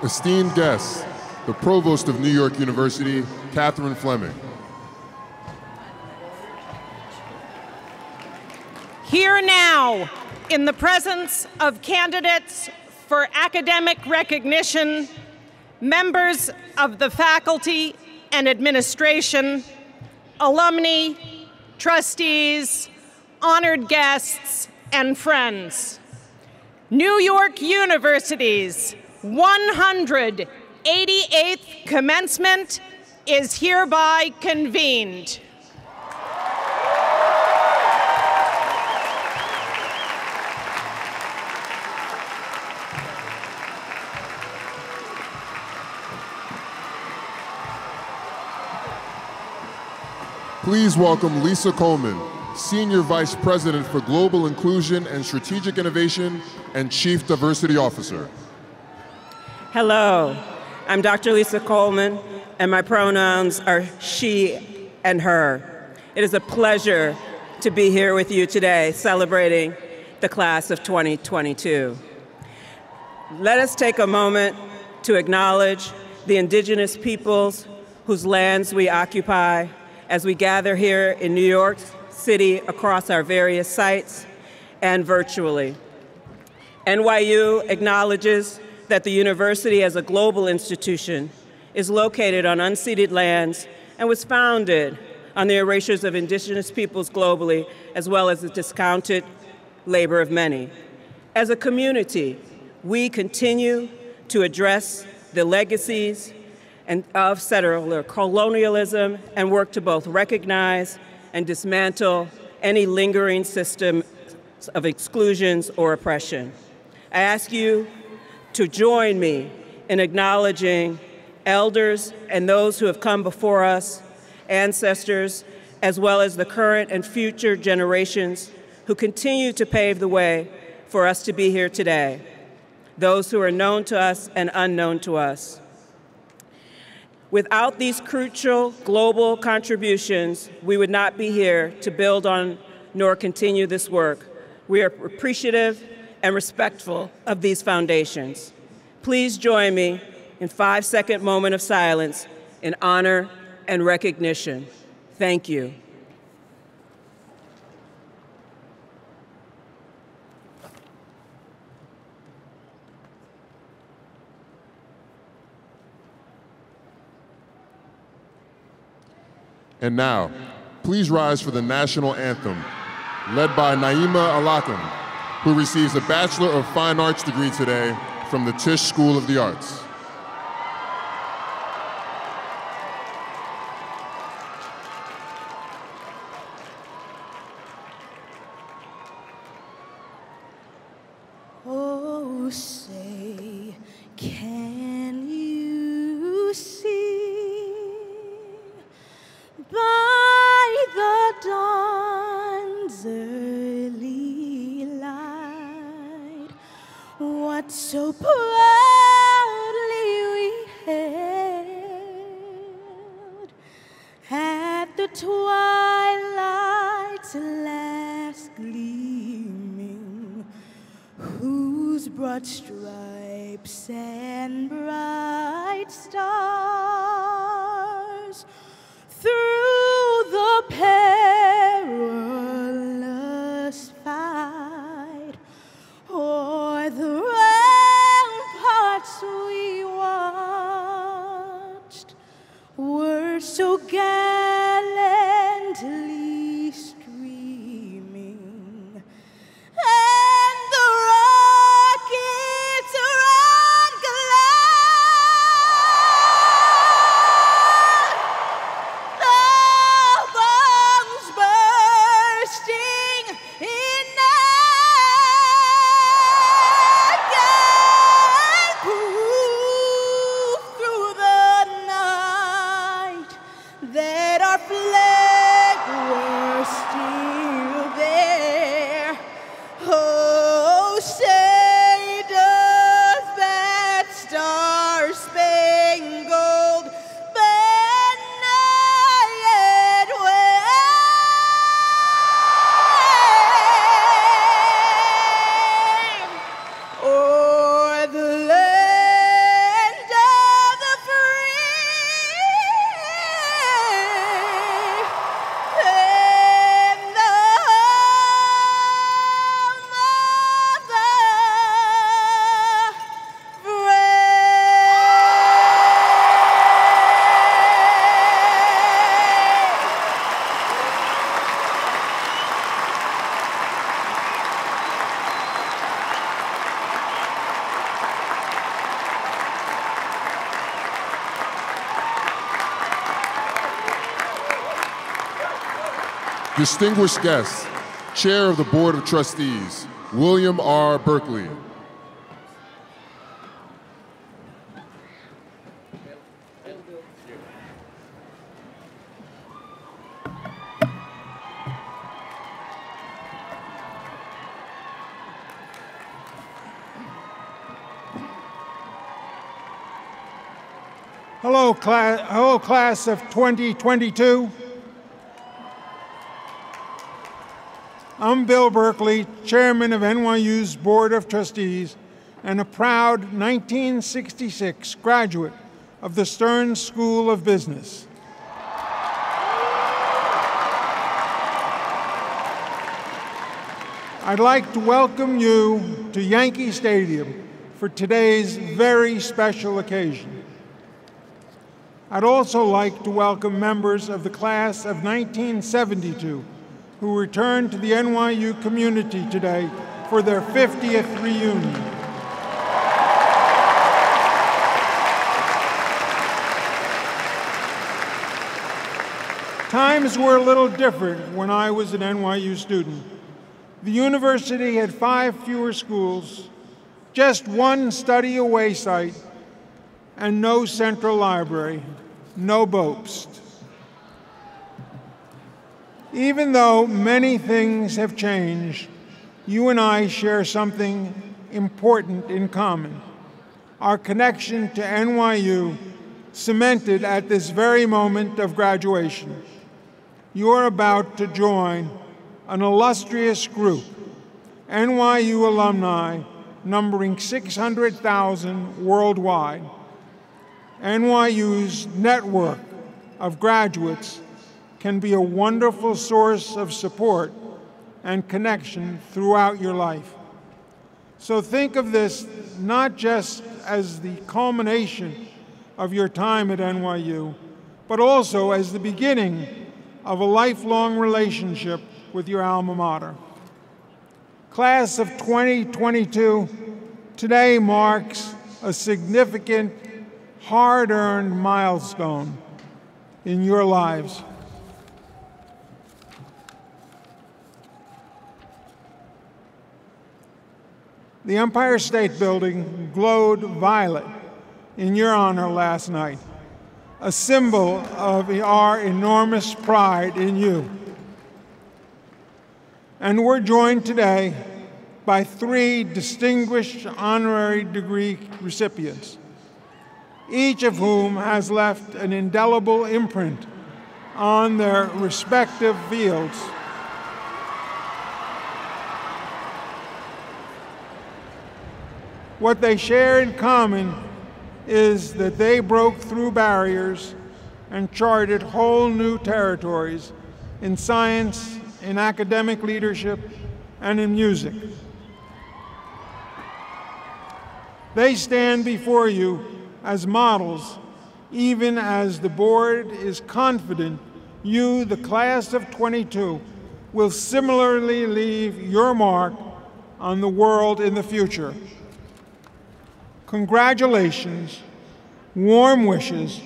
Esteemed guests, the Provost of New York University, Catherine Fleming. Here now, in the presence of candidates for academic recognition, members of the faculty and administration, alumni, trustees, honored guests, and friends. New York University's 188th commencement is hereby convened. Please welcome Lisa Coleman, Senior Vice President for Global Inclusion and Strategic Innovation and Chief Diversity Officer. Hello, I'm Dr. Lisa Coleman, and my pronouns are she and her. It is a pleasure to be here with you today celebrating the class of 2022. Let us take a moment to acknowledge the indigenous peoples whose lands we occupy as we gather here in New York City across our various sites and virtually. NYU acknowledges that the university as a global institution is located on unceded lands and was founded on the erasures of indigenous peoples globally, as well as the discounted labor of many. As a community, we continue to address the legacies of settler colonialism and work to both recognize and dismantle any lingering systems of exclusions or oppression. I ask you to join me in acknowledging elders and those who have come before us, ancestors, as well as the current and future generations who continue to pave the way for us to be here today, those who are known to us and unknown to us. Without these crucial global contributions, we would not be here to build on nor continue this work. We are appreciative and respectful of these foundations. Please join me in a 5-second moment of silence in honor and recognition. Thank you. And now, please rise for the national anthem, led by Naima Alakan, who receives a Bachelor of Fine Arts degree today from the Tisch School of the Arts. Oh, say, can you see by the dawn's early light what so proudly we hailed at the twilight's last gleaming, whose broad stripes and bright stars through the perilous fight o'er the ramparts we watched were so gallantly streaming, and the rockets red glare, the bombs bursting in naked proof through the night that our flag was still there. Oh, say does that star-spangled banner yet wave o'er the land Distinguished guests, Chair of the Board of Trustees, William R. Berkeley. Hello, class of 2022. I'm Bill Berkeley, Chairman of NYU's Board of Trustees and a proud 1966 graduate of the Stern School of Business. I'd like to welcome you to Yankee Stadium for today's very special occasion. I'd also like to welcome members of the class of 1972 who returned to the NYU community today for their 50th reunion. Times were a little different when I was an NYU student. The university had 5 fewer schools, just 1 study away site, and no central library, no boast. Even though many things have changed, you and I share something important in common: our connection to NYU, cemented at this very moment of graduation. You are about to join an illustrious group, NYU alumni numbering 600,000 worldwide. NYU's network of graduates can be a wonderful source of support and connection throughout your life. So think of this not just as the culmination of your time at NYU, but also as the beginning of a lifelong relationship with your alma mater. Class of 2022, today marks a significant, hard-earned milestone in your lives. The Empire State Building glowed violet in your honor last night, a symbol of our enormous pride in you. And we're joined today by 3 distinguished honorary degree recipients, each of whom has left an indelible imprint on their respective fields. What they share in common is that they broke through barriers and charted whole new territories in science, in academic leadership, and in music. They stand before you as models, even as the board is confident you, the class of 22, will similarly leave your mark on the world in the future. Congratulations, warm wishes,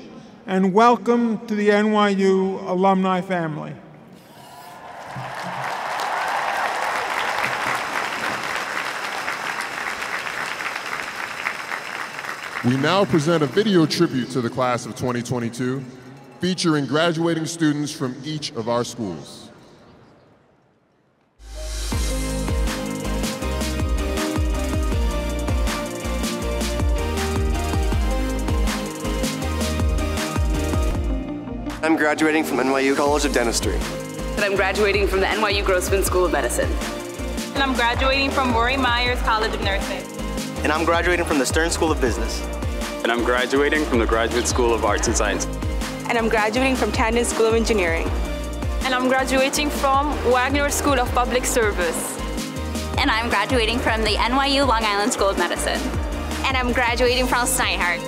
and welcome to the NYU alumni family. We now present a video tribute to the class of 2022, featuring graduating students from each of our schools. I'm graduating from NYU College of Dentistry. And I'm graduating from the NYU Grossman School of Medicine. And I'm graduating from Rory Myers College of Nursing. And I'm graduating from the Stern School of Business. And I'm graduating from the Graduate School of Arts and Science. And I'm graduating from Tandon School of Engineering. And I'm graduating from Wagner School of Public Service. And I'm graduating from the NYU Long Island School of Medicine. And I'm graduating from Steinhardt.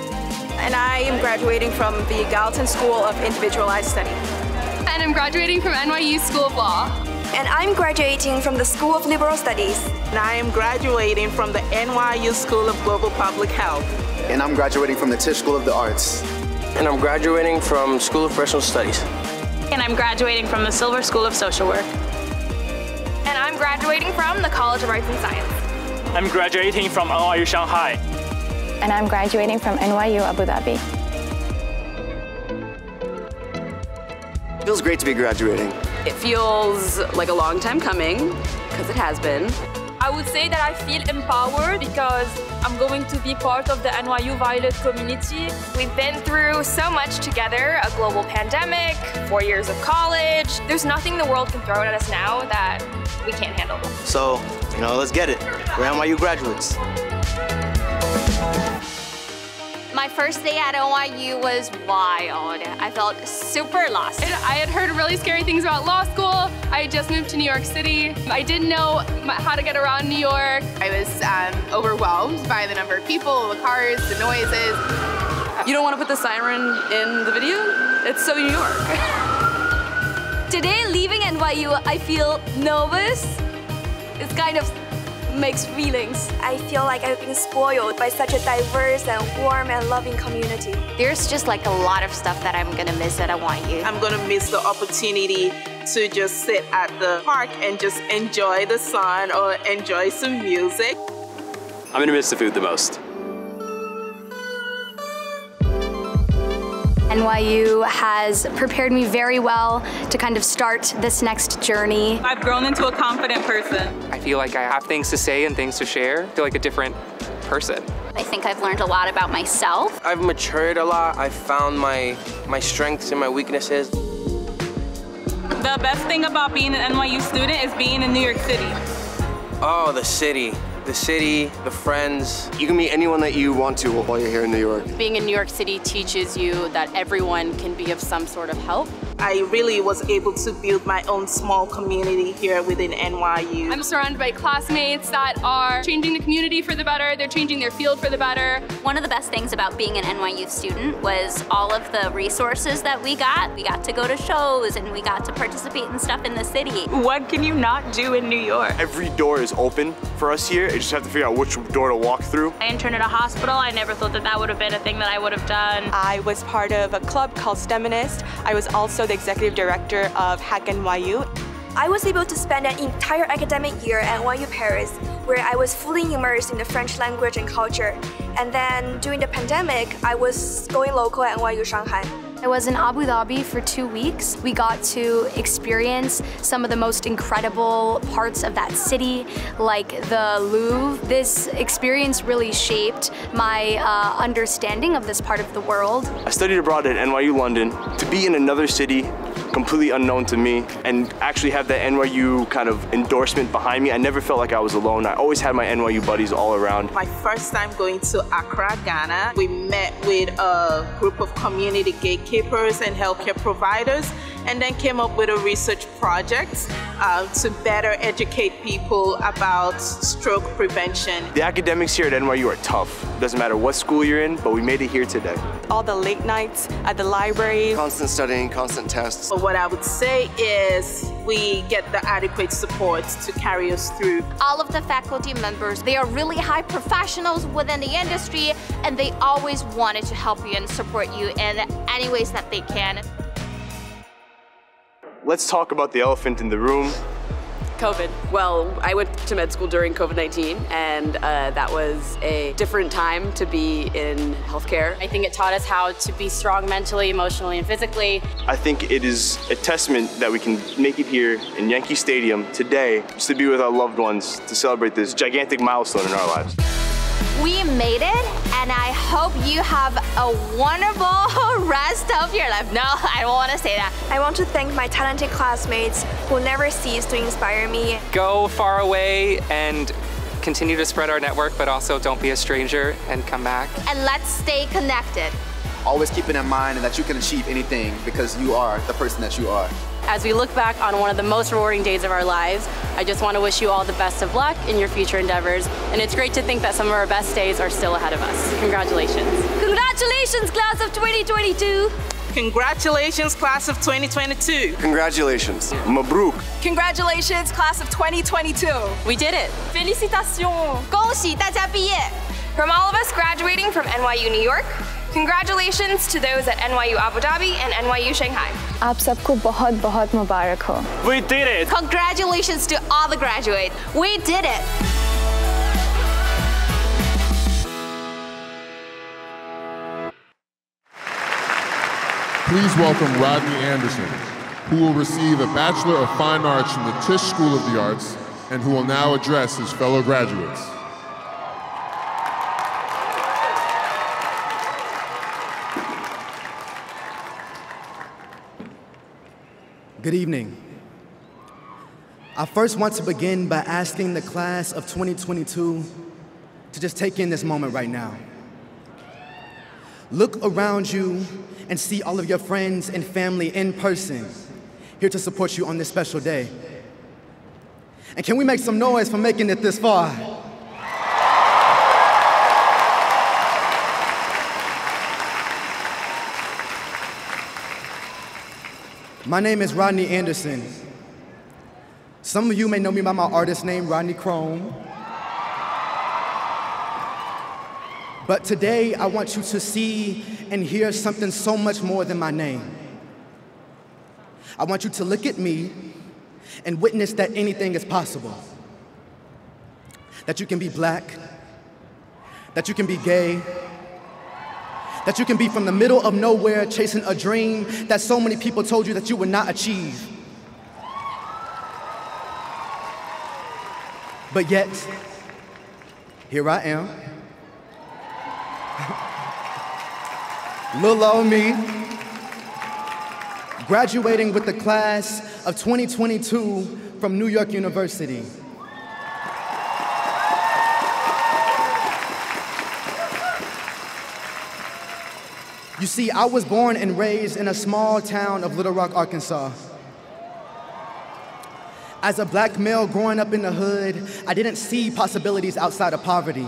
And I am graduating from the Gallatin School of Individualized Study. And I'm graduating from NYU School of Law. And I'm graduating from the School of Liberal Studies. And I am graduating from the NYU School of Global Public Health. And I'm graduating from the Tisch School of the Arts. And I'm graduating from School of Professional Studies. And I'm graduating from the Silver School of Social Work. And I'm graduating from the College of Arts and Science. I'm graduating from NYU Shanghai. And I'm graduating from NYU Abu Dhabi. It feels great to be graduating. It feels like a long time coming, because it has been. I would say that I feel empowered because I'm going to be part of the NYU Violet community. We've been through so much together, a global pandemic, 4 years of college. There's nothing the world can throw at us now that we can't handle. So, let's get it. We're NYU graduates. My first day at NYU was wild. I felt super lost. I had heard really scary things about law school. I had just moved to New York City. I didn't know how to get around New York. I was overwhelmed by the number of people, the cars, the noises. You don't want to put the siren in the video? It's so New York. Today, leaving NYU, I feel nervous. It's kind of mixed feelings. I feel like I've been spoiled by such a diverse and warm and loving community. There's just like a lot of stuff that I'm gonna miss at NYU. I'm gonna miss the opportunity to just sit at the park and just enjoy the sun or enjoy some music. I'm gonna miss the food the most. NYU has prepared me very well to kind of start this next journey. I've grown into a confident person. I feel like I have things to say and things to share. I feel like a different person. I think I've learned a lot about myself. I've matured a lot. I've found my strengths and my weaknesses. The best thing about being an NYU student is being in New York City. Oh, the city. The city, the friends. You can meet anyone that you want to while you're here in New York. Being in New York City teaches you that everyone can be of some sort of help. I really was able to build my own small community here within NYU. I'm surrounded by classmates that are changing the community for the better. They're changing their field for the better. One of the best things about being an NYU student was all of the resources that we got. We got to go to shows and we got to participate in stuff in the city. What can you not do in New York? Every door is open for us here. You just have to figure out which door to walk through. I interned at a hospital. I never thought that would have been a thing that I would have done. I was part of a club called STEMinist. I was also the executive director of Hack NYU. I was able to spend an entire academic year at NYU Paris, where I was fully immersed in the French language and culture. And then during the pandemic, I was going local at NYU Shanghai. I was in Abu Dhabi for 2 weeks. We got to experience some of the most incredible parts of that city, like the Louvre. This experience really shaped my understanding of this part of the world. I studied abroad at NYU London. To be in another city completely unknown to me and actually have that NYU kind of endorsement behind me, I never felt like I was alone. I always had my NYU buddies all around. My first time going to Accra, Ghana, we met with a group of community gatekeepers and healthcare providers, and then came up with a research project to better educate people about stroke prevention. The academics here at NYU are tough. Doesn't matter what school you're in, but we made it here today. All the late nights at the library. Constant studying, constant tests. But what I would say is we get the adequate support to carry us through. All of the faculty members, they are really high professionals within the industry, and they always wanted to help you and support you in any ways that they can. Let's talk about the elephant in the room. COVID. Well, I went to med school during COVID-19, and that was a different time to be in healthcare. I think it taught us how to be strong mentally, emotionally, and physically. I think it is a testament that we can make it here in Yankee Stadium today, just to be with our loved ones, to celebrate this gigantic milestone in our lives. We made it, and I hope you have a wonderful rest of your life. No, I don't want to say that. I want to thank my talented classmates who never cease to inspire me. Go far away and continue to spread our network, but also don't be a stranger and come back. And let's stay connected. Always keep it in mind that you can achieve anything because you are the person that you are. As we look back on one of the most rewarding days of our lives, I just want to wish you all the best of luck in your future endeavors. And it's great to think that some of our best days are still ahead of us. Congratulations. Congratulations, class of 2022. Congratulations, class of 2022. Congratulations. Mabruk. Congratulations, class of 2022. We did it. Félicitations. 恭喜大家毕业. From all of us graduating from NYU New York, Congratulations to those at NYU Abu Dhabi and NYU Shanghai. आप सबको बहुत बहुत मुबारक हो. We did it! Congratulations to all the graduates. We did it! Please welcome Rodney Anderson, who will receive a Bachelor of Fine Arts from the Tisch School of the Arts and who will now address his fellow graduates. Good evening. I first want to begin by asking the class of 2022 to just take in this moment right now. Look around you and see all of your friends and family in person, here to support you on this special day. And can we make some noise for making it this far? My name is Rodney Anderson. Some of you may know me by my artist name, Rodney Chrome. But today, I want you to see and hear something so much more than my name. I want you to look at me and witness that anything is possible. That you can be black, that you can be gay, that you can be from the middle of nowhere chasing a dream that so many people told you that you would not achieve. But yet, here I am. Little old me, graduating with the class of 2022 from New York University. You see, I was born and raised in a small town of Little Rock, Arkansas. As a black male growing up in the hood, I didn't see possibilities outside of poverty.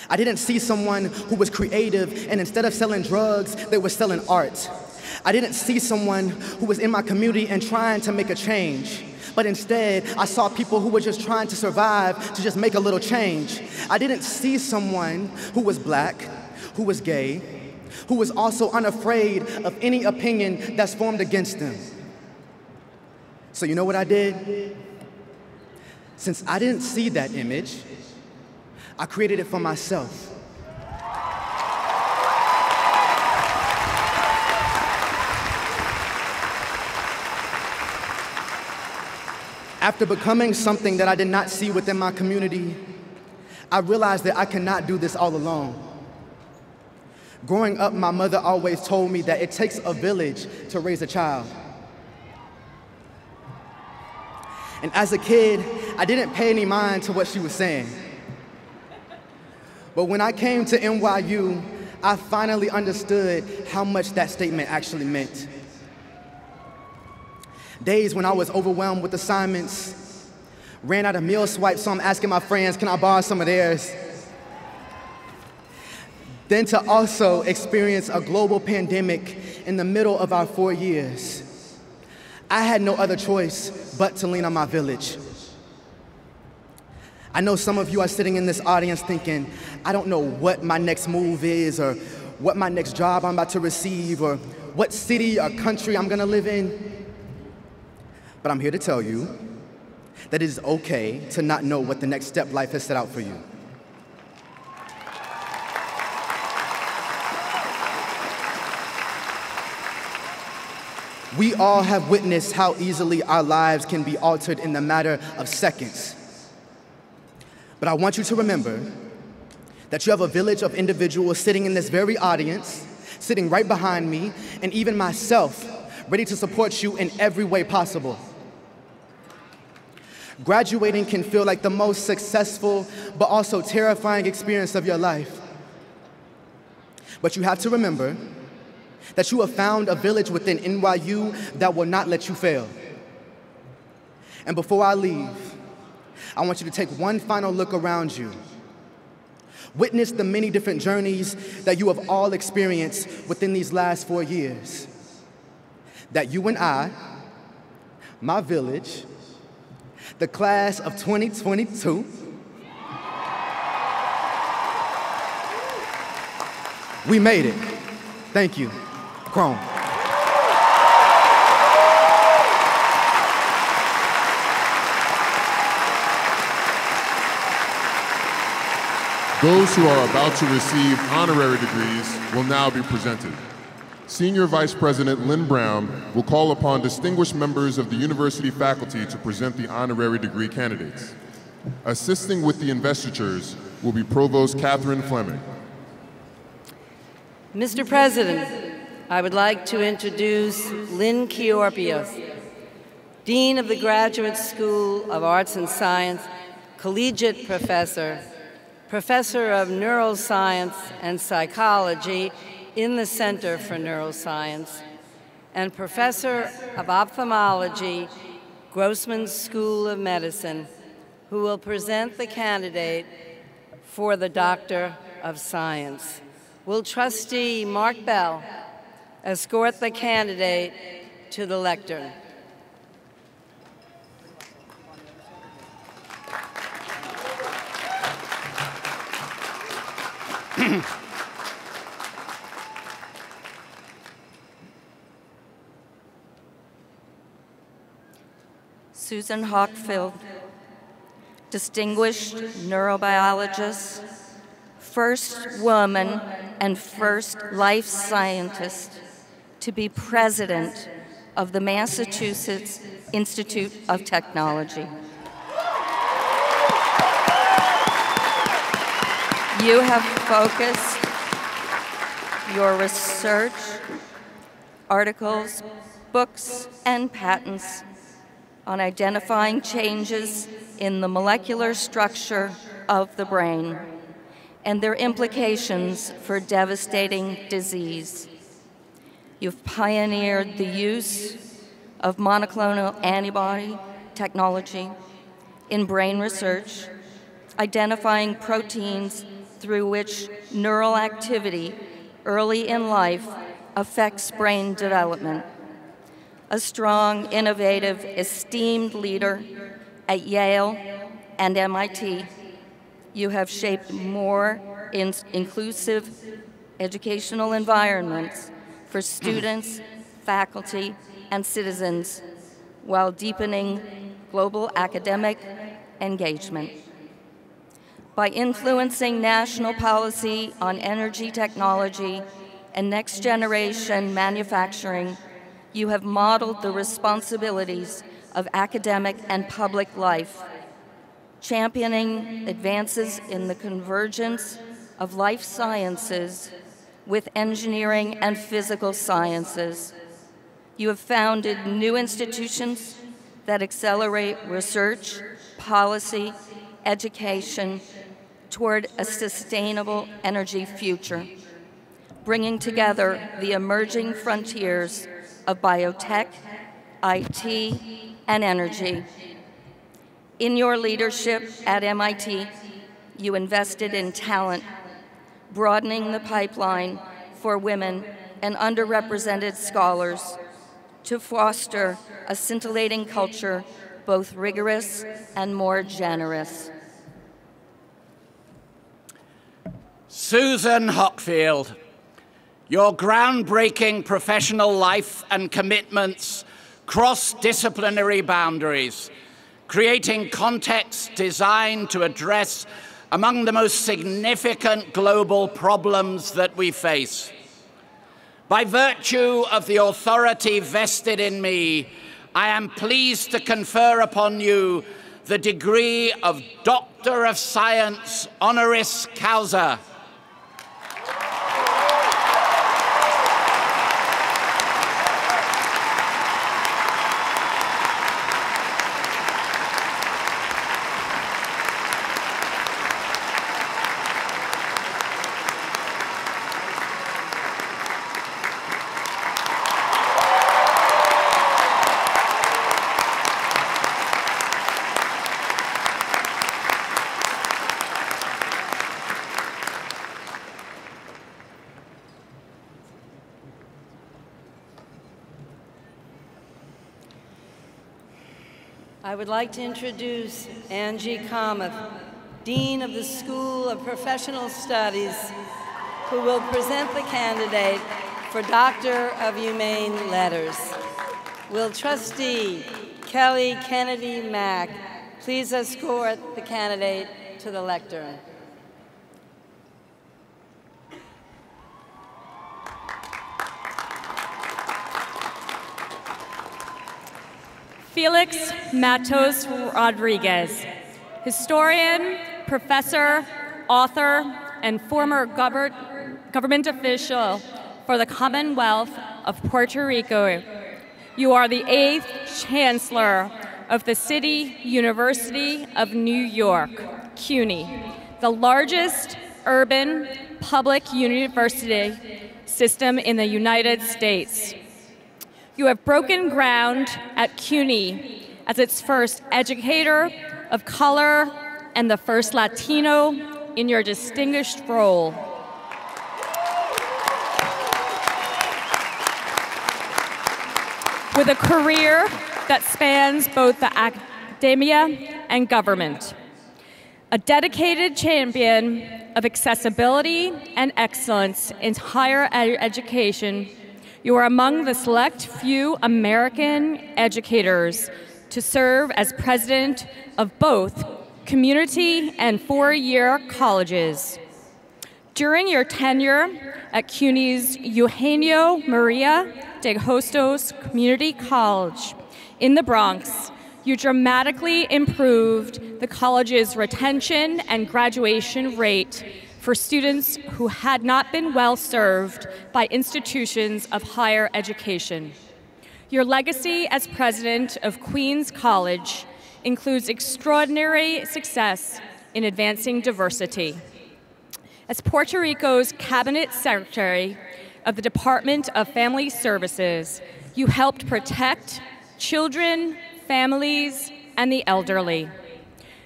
I didn't see someone who was creative and instead of selling drugs, they were selling art. I didn't see someone who was in my community and trying to make a change. But instead, I saw people who were just trying to survive, to just make a little change. I didn't see someone who was black, who was gay, who was also unafraid of any opinion that's formed against them. So you know what I did? Since I didn't see that image, I created it for myself. After becoming something that I did not see within my community, I realized that I cannot do this all alone. Growing up, my mother always told me that it takes a village to raise a child. And as a kid, I didn't pay any mind to what she was saying. But when I came to NYU, I finally understood how much that statement actually meant. Days when I was overwhelmed with assignments, ran out of meal swipes, so I'm asking my friends, can I borrow some of theirs? Then to also experience a global pandemic in the middle of our 4 years. I had no other choice but to lean on my village. I know some of you are sitting in this audience thinking, I don't know what my next move is or what my next job I'm about to receive or what city or country I'm gonna live in. But I'm here to tell you that it is okay to not know what the next step life has set out for you. We all have witnessed how easily our lives can be altered in the matter of seconds. But I want you to remember that you have a village of individuals sitting in this very audience, sitting right behind me, and even myself, ready to support you in every way possible. Graduating can feel like the most successful, but also terrifying experience of your life. But you have to remember that you have found a village within NYU that will not let you fail. And before I leave, I want you to take one final look around you. Witness the many different journeys that you have all experienced within these last 4 years. That you and I, my village, the class of 2022, We made it. Thank you. Chrome. Those who are about to receive honorary degrees will now be presented. Senior Vice President Lynn Brown will call upon distinguished members of the university faculty to present the honorary degree candidates. Assisting with the investitures will be Provost Catherine Fleming. Mr. President, I would like to introduce Lynn Kiorpios, Dean of the Graduate School of Arts and Science, Collegiate Professor, Professor of Neuroscience and Psychology in the Center for Neuroscience, and Professor of Ophthalmology, Grossman School of Medicine, who will present the candidate for the Doctor of Science. Will Trustee Mark Bell escort the candidate to the lectern? Susan Hockfield, distinguished neurobiologist, first woman and first life scientist to be president of the Massachusetts Institute of Technology. You have focused your research, articles, books, and patents on identifying changes in the molecular structure of the brain and their implications for devastating disease. You've pioneered the use of monoclonal antibody technology in brain research, identifying proteins through which neural activity early in life affects brain development. A strong, innovative, esteemed leader at Yale and MIT, you have shaped more inclusive educational environments for students, faculty, and citizens while deepening global academic engagement. By influencing national policy on energy technology and next-generation manufacturing, you have modeled the responsibilities of academic and public life, championing advances in the convergence of life sciences with engineering and physical sciences. You have founded new institutions that accelerate research, policy, education toward a sustainable energy future, bringing together the emerging frontiers of biotech, IT, and energy. In your leadership at MIT, you invested in talent, broadening the pipeline for women and underrepresented scholars to foster a scintillating culture, both rigorous and more generous. Susan Hockfield, your groundbreaking professional life and commitments cross disciplinary boundaries, creating contexts designed to address among the most significant global problems that we face. By virtue of the authority vested in me, I am pleased to confer upon you the degree of Doctor of Science honoris causa. I would like to introduce Angie Kamath, Dean of the School of Professional Studies. who will present the candidate for Doctor of Humane Letters. Will Trustee Kelly Kennedy Mack please escort the candidate to the lectern? Felix Matos Rodriguez, historian, professor, author, and former government official for the Commonwealth of Puerto Rico. You are the 8th Chancellor of the City University of New York, CUNY, the largest urban public university system in the United States. You have broken ground at CUNY as its first educator of color and the first Latino in your distinguished role. With a career that spans both the academia and government. A dedicated champion of accessibility and excellence in higher education, you are among the select few American educators to serve as president of both community and four-year colleges. During your tenure at CUNY's Eugenio Maria de Hostos Community College in the Bronx, you dramatically improved the college's retention and graduation rate for students who had not been well served by institutions of higher education. Your legacy as president of Queens College includes extraordinary success in advancing diversity. As Puerto Rico's Cabinet Secretary of the Department of Family Services, you helped protect children, families, and the elderly.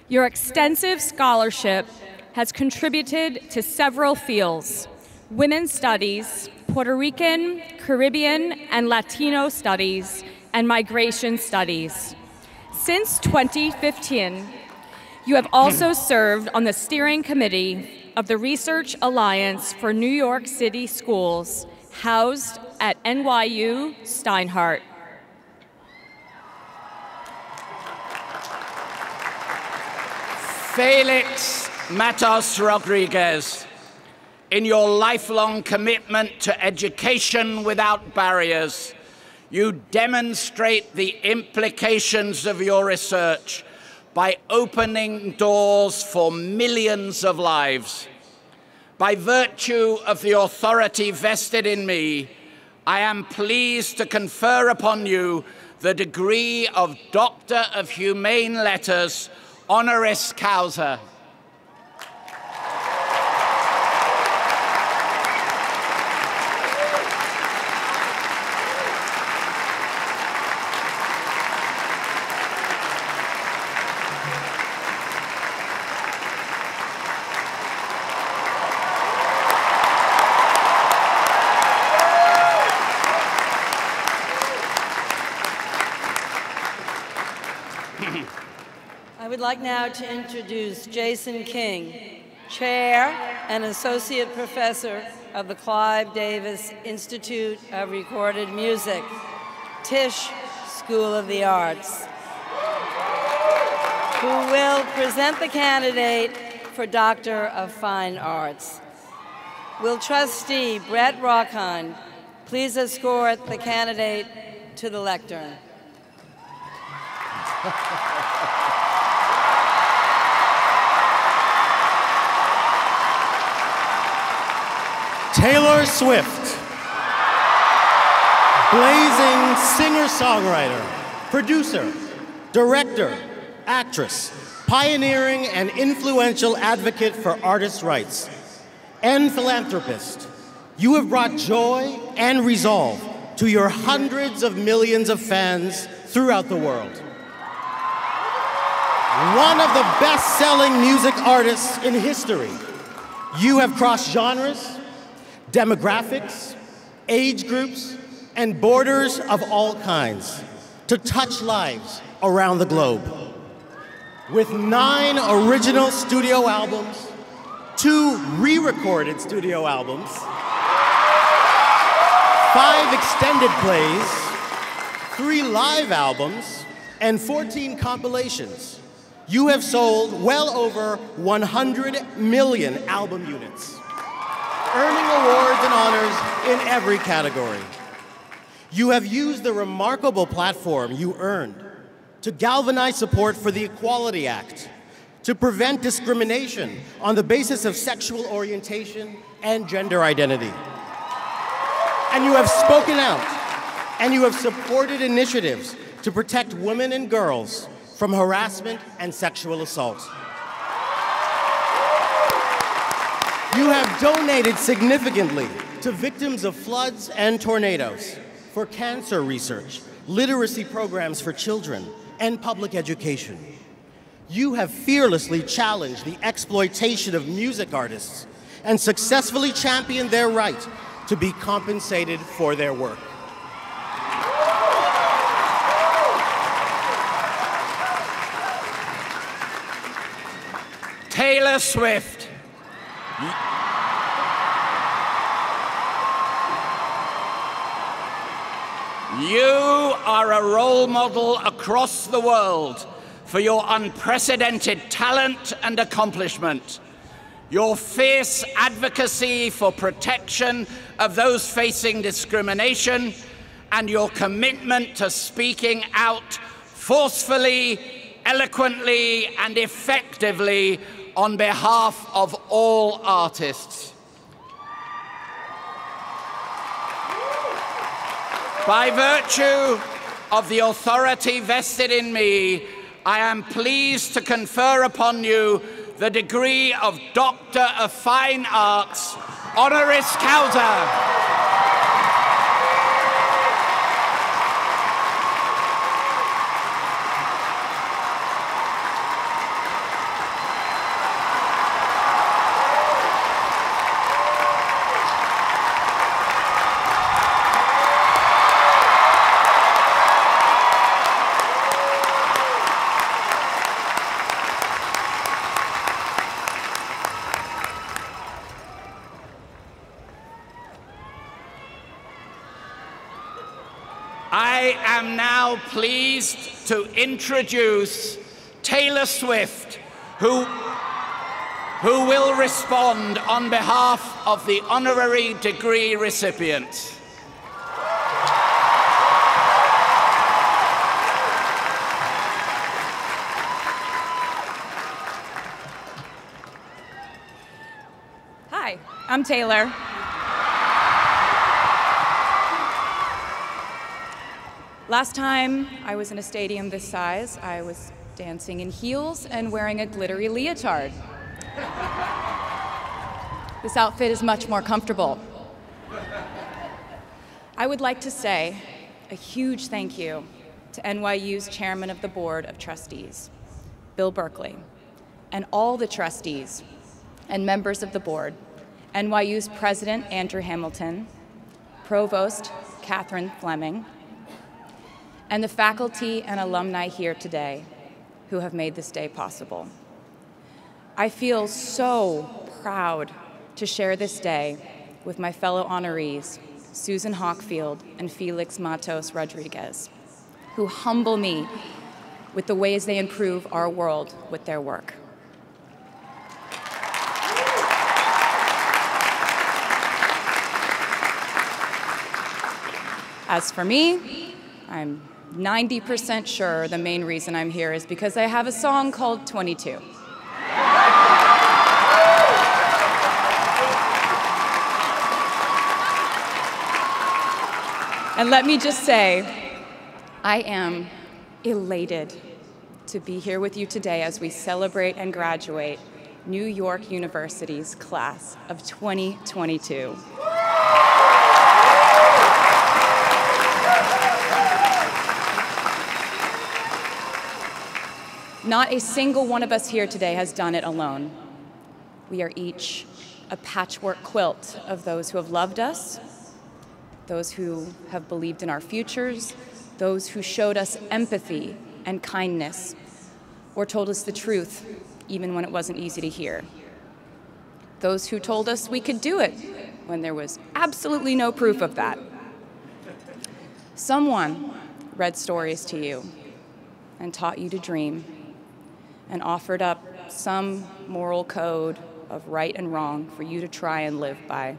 Your extensive scholarship has contributed to several fields: women's studies, Puerto Rican, Caribbean, and Latino studies, and migration studies. Since 2015, you have also served on the steering committee of the Research Alliance for New York City Schools, housed at NYU Steinhardt. Felix Matos Rodriguez, in your lifelong commitment to education without barriers, you demonstrate the implications of your research by opening doors for millions of lives. By virtue of the authority vested in me, I am pleased to confer upon you the degree of Doctor of Humane Letters, honoris causa. I would like now to introduce Jason King, Chair and Associate Professor of the Clive Davis Institute of Recorded Music, Tisch School of the Arts, who will present the candidate for Doctor of Fine Arts. Will Trustee Brett Rockon please escort the candidate to the lectern? Taylor Swift, blazing singer-songwriter, producer, director, actress, pioneering and influential advocate for artists' rights, and philanthropist, you have brought joy and resolve to your hundreds of millions of fans throughout the world. One of the best-selling music artists in history, you have crossed genres, demographics, age groups, and borders of all kinds to touch lives around the globe. With 9 original studio albums, 2 re-recorded studio albums, 5 extended plays, 3 live albums, and 14 compilations. You have sold well over 100 million album units, earning awards and honors in every category. You have used the remarkable platform you earned to galvanize support for the Equality Act, to prevent discrimination on the basis of sexual orientation and gender identity. And you have spoken out, and you have supported initiatives to protect women and girls from harassment and sexual assault. You have donated significantly to victims of floods and tornadoes, for cancer research, literacy programs for children, and public education. You have fearlessly challenged the exploitation of music artists and successfully championed their right to be compensated for their work. Taylor Swift. You are a role model across the world for your unprecedented talent and accomplishment, your fierce advocacy for protection of those facing discrimination, and your commitment to speaking out forcefully, eloquently, and effectively on behalf of all artists. By virtue of the authority vested in me, I am pleased to confer upon you the degree of Doctor of Fine Arts, honoris causa. I am now pleased to introduce Taylor Swift, who will respond on behalf of the honorary degree recipients. Hi, I'm Taylor. Last time I was in a stadium this size, I was dancing in heels and wearing a glittery leotard. This outfit is much more comfortable. I would like to say a huge thank you to NYU's Chairman of the Board of Trustees, Bill Berkeley, and all the trustees and members of the board, NYU's President Andrew Hamilton, Provost Catherine Fleming, and the faculty and alumni here today who have made this day possible. I feel so proud to share this day with my fellow honorees, Susan Hockfield and Felix Matos Rodriguez, who humble me with the ways they improve our world with their work. As for me, I'm 90% sure the main reason I'm here is because I have a song called 22. And let me just say, I am elated to be here with you today as we celebrate and graduate New York University's class of 2022. Not a single one of us here today has done it alone. We are each a patchwork quilt of those who have loved us, those who have believed in our futures, those who showed us empathy and kindness, or told us the truth, even when it wasn't easy to hear. those who told us we could do it when there was absolutely no proof of that. Someone read stories to you and taught you to dream and offered up some moral code of right and wrong for you to try and live by.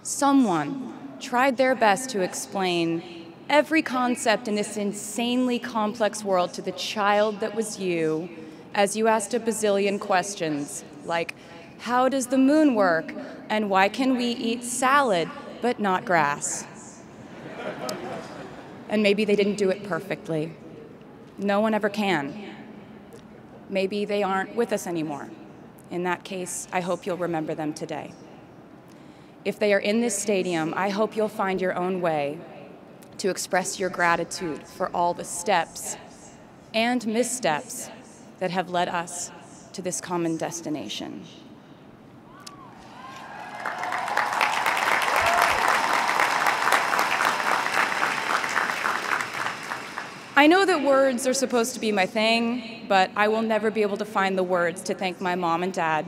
Someone tried their best to explain every concept in this insanely complex world to the child that was you as you asked a bazillion questions like, how does the moon work? And why can we eat salad but not grass? And maybe they didn't do it perfectly. No one ever can. Maybe they aren't with us anymore. In that case, I hope you'll remember them today. If they are in this stadium, I hope you'll find your own way to express your gratitude for all the steps and missteps that have led us to this common destination. I know that words are supposed to be my thing, but I will never be able to find the words to thank my mom and dad,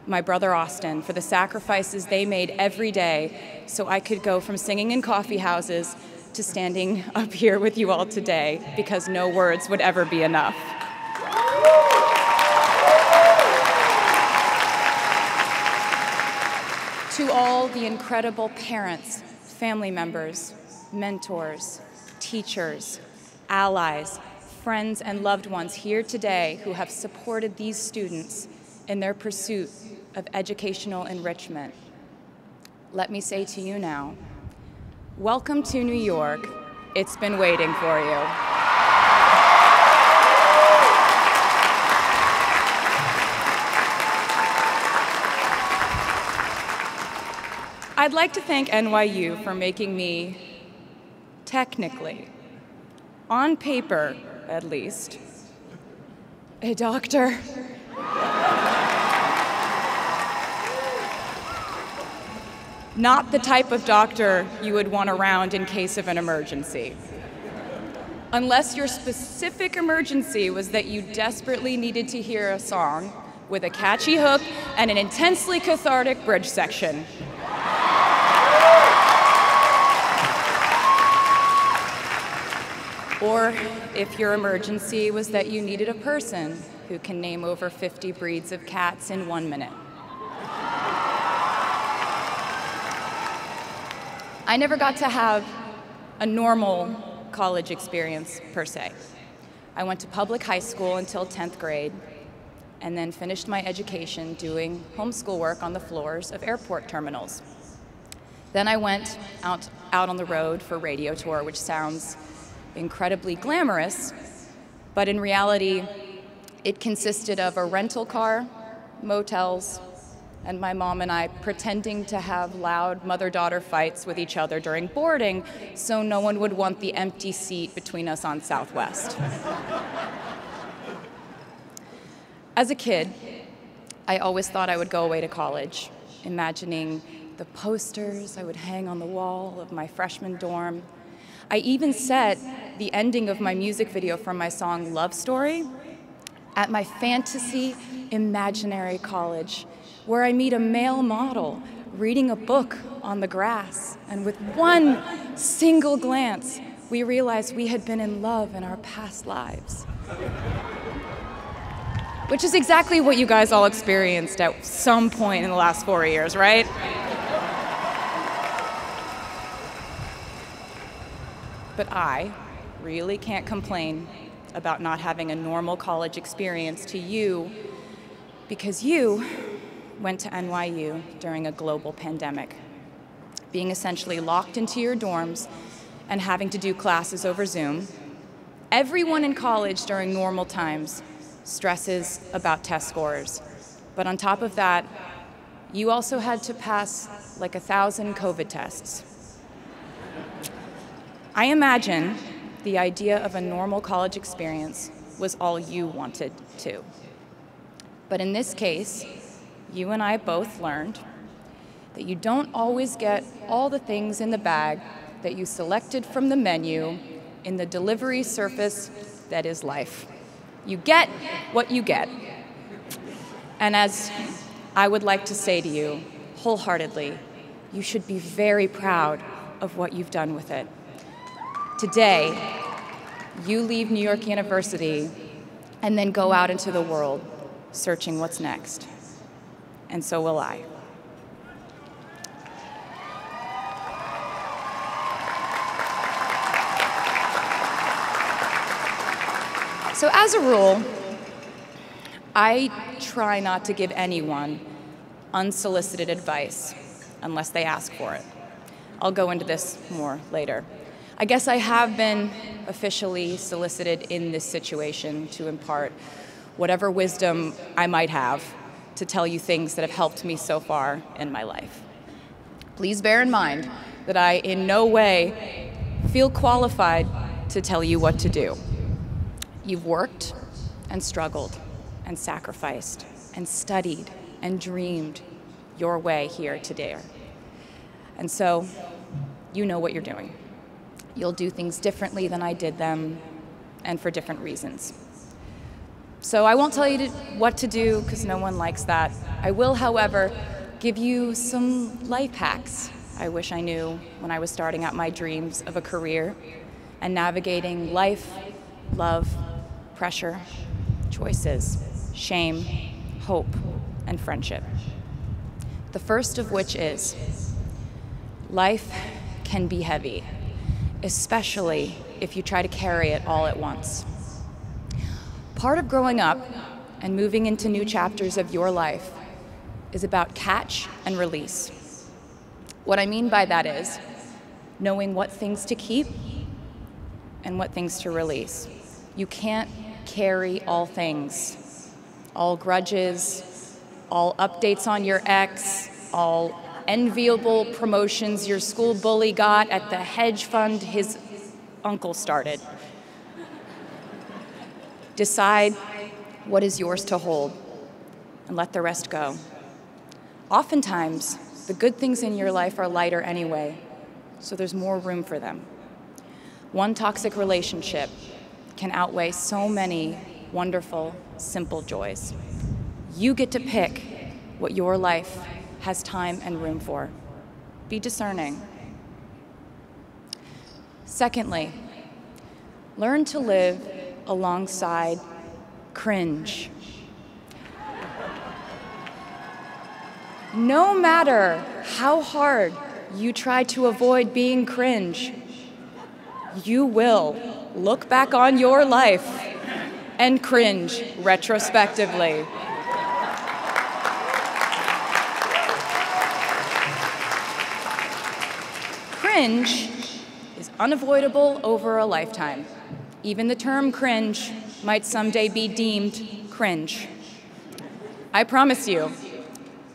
my brother Austin, for the sacrifices they made every day so I could go from singing in coffee houses to standing up here with you all today, because no words would ever be enough. To all the incredible parents, family members, mentors, teachers, allies, friends, and loved ones here today who have supported these students in their pursuit of educational enrichment, let me say to you now, welcome to New York. It's been waiting for you. I'd like to thank NYU for making me, technically, on paper at least, a doctor. Not the type of doctor you would want around in case of an emergency. Unless your specific emergency was that you desperately needed to hear a song with a catchy hook and an intensely cathartic bridge section. Or if your emergency was that you needed a person who can name over 50 breeds of cats in 1 minute. I never got to have a normal college experience, per se. I went to public high school until 10th grade, and then finished my education doing homeschool work on the floors of airport terminals. Then I went out on the road for radio tour, which sounds incredibly glamorous, but in reality, it consisted of a rental car, motels, and my mom and I pretending to have loud mother-daughter fights with each other during boarding so no one would want the empty seat between us on Southwest. As a kid, I always thought I would go away to college, imagining the posters I would hang on the wall of my freshman dorm. I even set the ending of my music video from my song Love Story at my fantasy imaginary college, where I meet a male model reading a book on the grass, and with one single glance, we realized we had been in love in our past lives. Which is exactly what you guys all experienced at some point in the last 4 years, right? But I really can't complain about not having a normal college experience to you, because you went to NYU during a global pandemic, being essentially locked into your dorms and having to do classes over Zoom. Everyone in college during normal times stresses about test scores. But on top of that, you also had to pass like 1,000 COVID tests. I imagine the idea of a normal college experience was all you wanted too. But in this case, you and I both learned that you don't always get all the things in the bag that you selected from the menu in the delivery service that is life. You get what you get. And as I would like to say to you, wholeheartedly, you should be very proud of what you've done with it. Today, you leave New York University and then go out into the world searching what's next. And so will I. So as a rule, I try not to give anyone unsolicited advice unless they ask for it. I'll go into this more later. I guess I have been officially solicited in this situation to impart whatever wisdom I might have to tell you things that have helped me so far in my life. Please bear in mind that I in no way feel qualified to tell you what to do. You've worked and struggled and sacrificed and studied and dreamed your way here today. And so you know what you're doing. You'll do things differently than I did them and for different reasons. So I won't tell you what to do because no one likes that. I will, however, give you some life hacks I wish I knew when I was starting out my dreams of a career and navigating life, love, pressure, choices, shame, hope, and friendship. The first of which is, life can be heavy, especially if you try to carry it all at once. Part of growing up and moving into new chapters of your life is about catch and release. What I mean by that is knowing what things to keep and what things to release. You can't carry all things, all grudges, all updates on your ex, all enviable promotions your school bully got at the hedge fund his uncle started. Decide what is yours to hold and let the rest go. Oftentimes, the good things in your life are lighter anyway, so there's more room for them. One toxic relationship can outweigh so many wonderful, simple joys. You get to pick what your life has time and room for. Be discerning. Secondly, learn to live alongside cringe. No matter how hard you try to avoid being cringe, you will look back on your life and cringe retrospectively. Cringe is unavoidable over a lifetime. Even the term cringe might someday be deemed cringe. I promise you,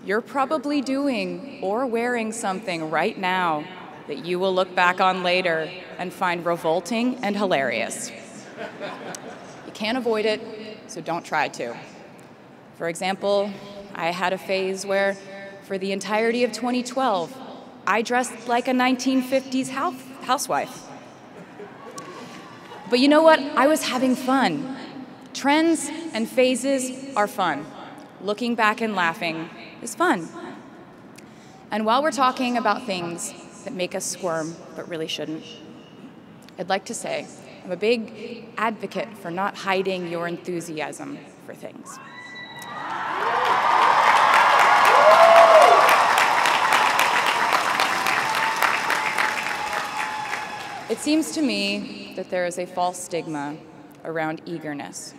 you're probably doing or wearing something right now that you will look back on later and find revolting and hilarious. You can't avoid it, so don't try to. For example, I had a phase where, for the entirety of 2012, I dressed like a 1950s housewife. But you know what? I was having fun. Trends and phases are fun. Looking back and laughing is fun. And while we're talking about things that make us squirm, but really shouldn't, I'd like to say I'm a big advocate for not hiding your enthusiasm for things. It seems to me that there is a false stigma around eagerness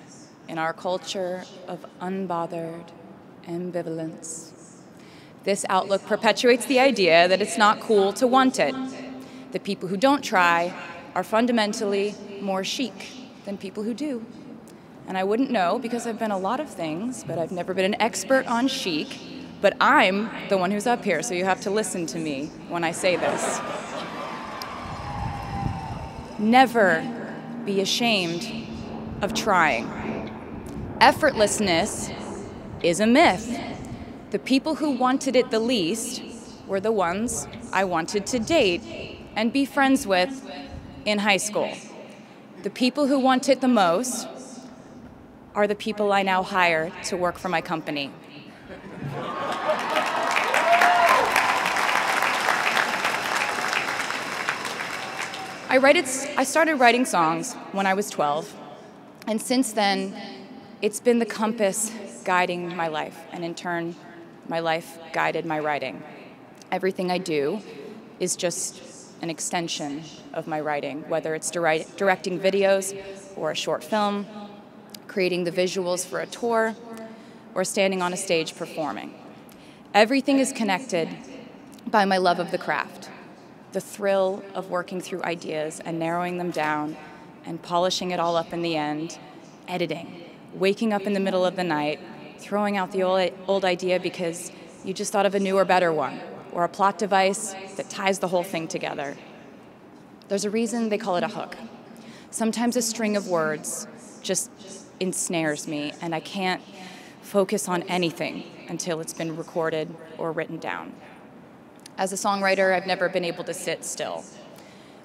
in our culture of unbothered ambivalence. This outlook perpetuates the idea that it's not cool to want it, that people who don't try are fundamentally more chic than people who do. And I wouldn't know because I've been a lot of things, but I've never been an expert on chic, but I'm the one who's up here, so you have to listen to me when I say this. Never be ashamed of trying. Effortlessness is a myth. The people who wanted it the least were the ones I wanted to date and be friends with in high school. The people who want it the most are the people I now hire to work for my company. I started writing songs when I was 12, and since then, it's been the compass guiding my life, and in turn, my life guided my writing. Everything I do is just an extension of my writing, whether it's directing videos or a short film, creating the visuals for a tour, or standing on a stage performing. Everything is connected by my love of the craft, the thrill of working through ideas and narrowing them down and polishing it all up in the end, editing, waking up in the middle of the night, throwing out the old idea because you just thought of a newer, better one, or a plot device that ties the whole thing together. There's a reason they call it a hook. Sometimes a string of words just ensnares me, and I can't focus on anything until it's been recorded or written down. As a songwriter, I've never been able to sit still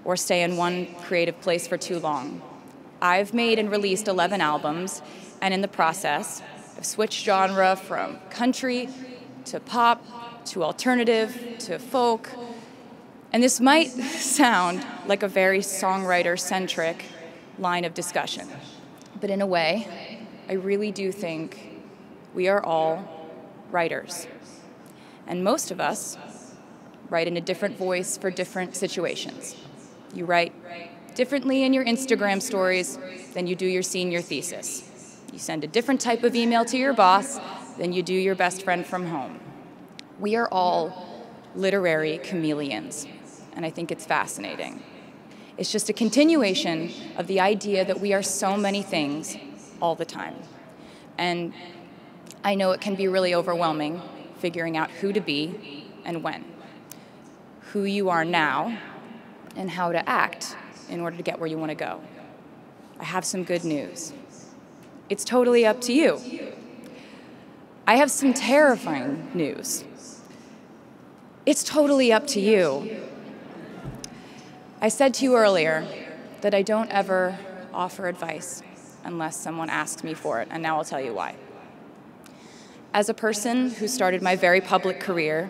or stay in one creative place for too long. I've made and released 11 albums, and in the process, I've switched genre from country to pop to alternative to folk. And this might sound like a very songwriter-centric line of discussion, but in a way, I really do think we are all writers. And most of us write in a different voice for different situations. You write differently in your Instagram stories than you do your senior thesis. You send a different type of email to your boss than you do your best friend from home. We are all literary chameleons, and I think it's fascinating. It's just a continuation of the idea that we are so many things all the time. And I know it can be really overwhelming figuring out who to be and when, who you are now, and how to act in order to get where you want to go. I have some good news. It's totally up to you. I have some terrifying news. It's totally up to you. I said to you earlier that I don't ever offer advice unless someone asks me for it, and now I'll tell you why. As a person who started my very public career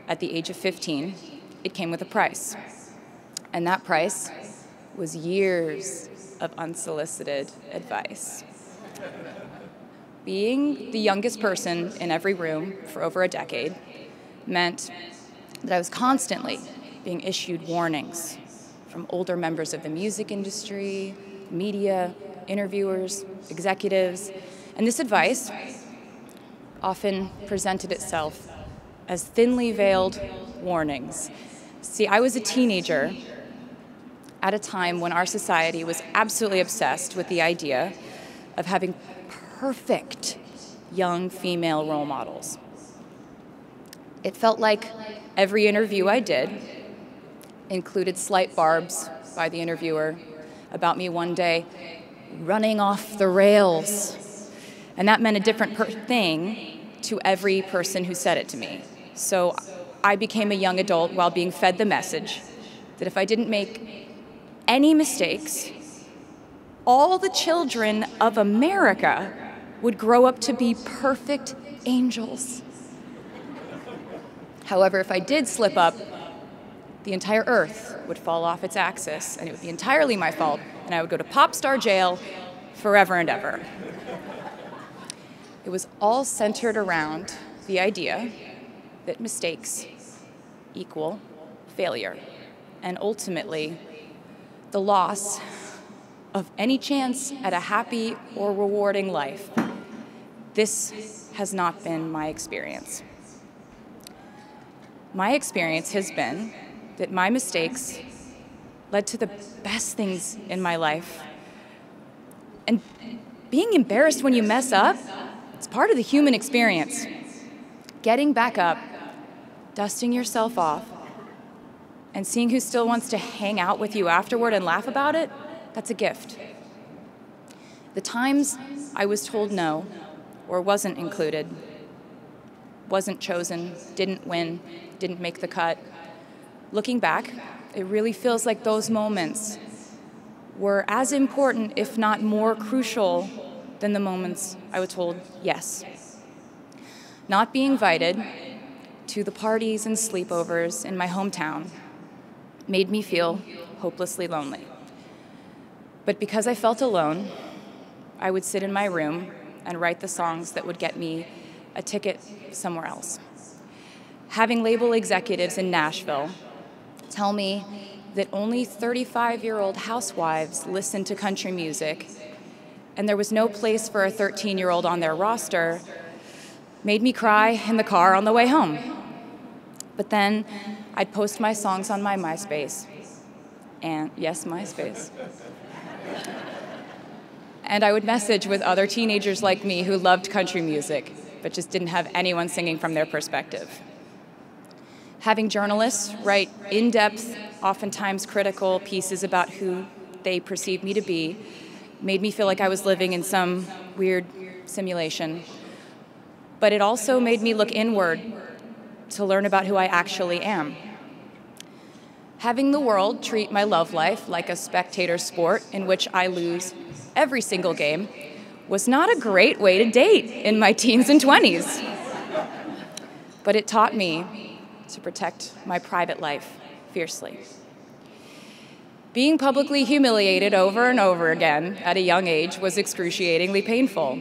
at the age of 15, it came with a price. And that price was years of unsolicited advice. Being the youngest person in every room for over a decade meant that I was constantly being issued warnings from older members of the music industry, media, interviewers, executives, and this advice often presented itself as thinly veiled warnings. See, I was a teenager at a time when our society was absolutely obsessed with the idea of having perfect young female role models. It felt like every interview I did included slight barbs by the interviewer about me one day running off the rails. And that meant a different thing to every person who said it to me. So I became a young adult while being fed the message that if I didn't make any mistakes, all the children of America would grow up to be perfect angels. However, if I did slip up, the entire earth would fall off its axis, and it would be entirely my fault, and I would go to pop star jail forever and ever. It was all centered around the idea that mistakes equal failure, and ultimately the loss of any chance at a happy or rewarding life. This has not been my experience. My experience has been that my mistakes led to the best things in my life. And being embarrassed when you mess up, it's part of the human experience. Getting back up, dusting yourself off, and seeing who still wants to hang out with you afterward and laugh about it, that's a gift. The times I was told no, or wasn't included, wasn't chosen, didn't win, didn't make the cut, looking back, it really feels like those moments were as important, if not more crucial, than the moments I was told yes. Not being invited to the parties and sleepovers in my hometown made me feel hopelessly lonely. But because I felt alone, I would sit in my room and write the songs that would get me a ticket somewhere else. Having label executives in Nashville tell me that only 35-year-old housewives listen to country music, and there was no place for a 13-year-old on their roster, made me cry in the car on the way home. But then I'd post my songs on my MySpace, and yes, MySpace. And I would message with other teenagers like me who loved country music, but just didn't have anyone singing from their perspective. Having journalists write in-depth, oftentimes critical pieces about who they perceived me to be made me feel like I was living in some weird simulation. But it also made me look inward to learn about who I actually am. Having the world treat my love life like a spectator sport in which I lose every single game was not a great way to date in my teens and 20s. But it taught me to protect my private life fiercely. Being publicly humiliated over and over again at a young age was excruciatingly painful,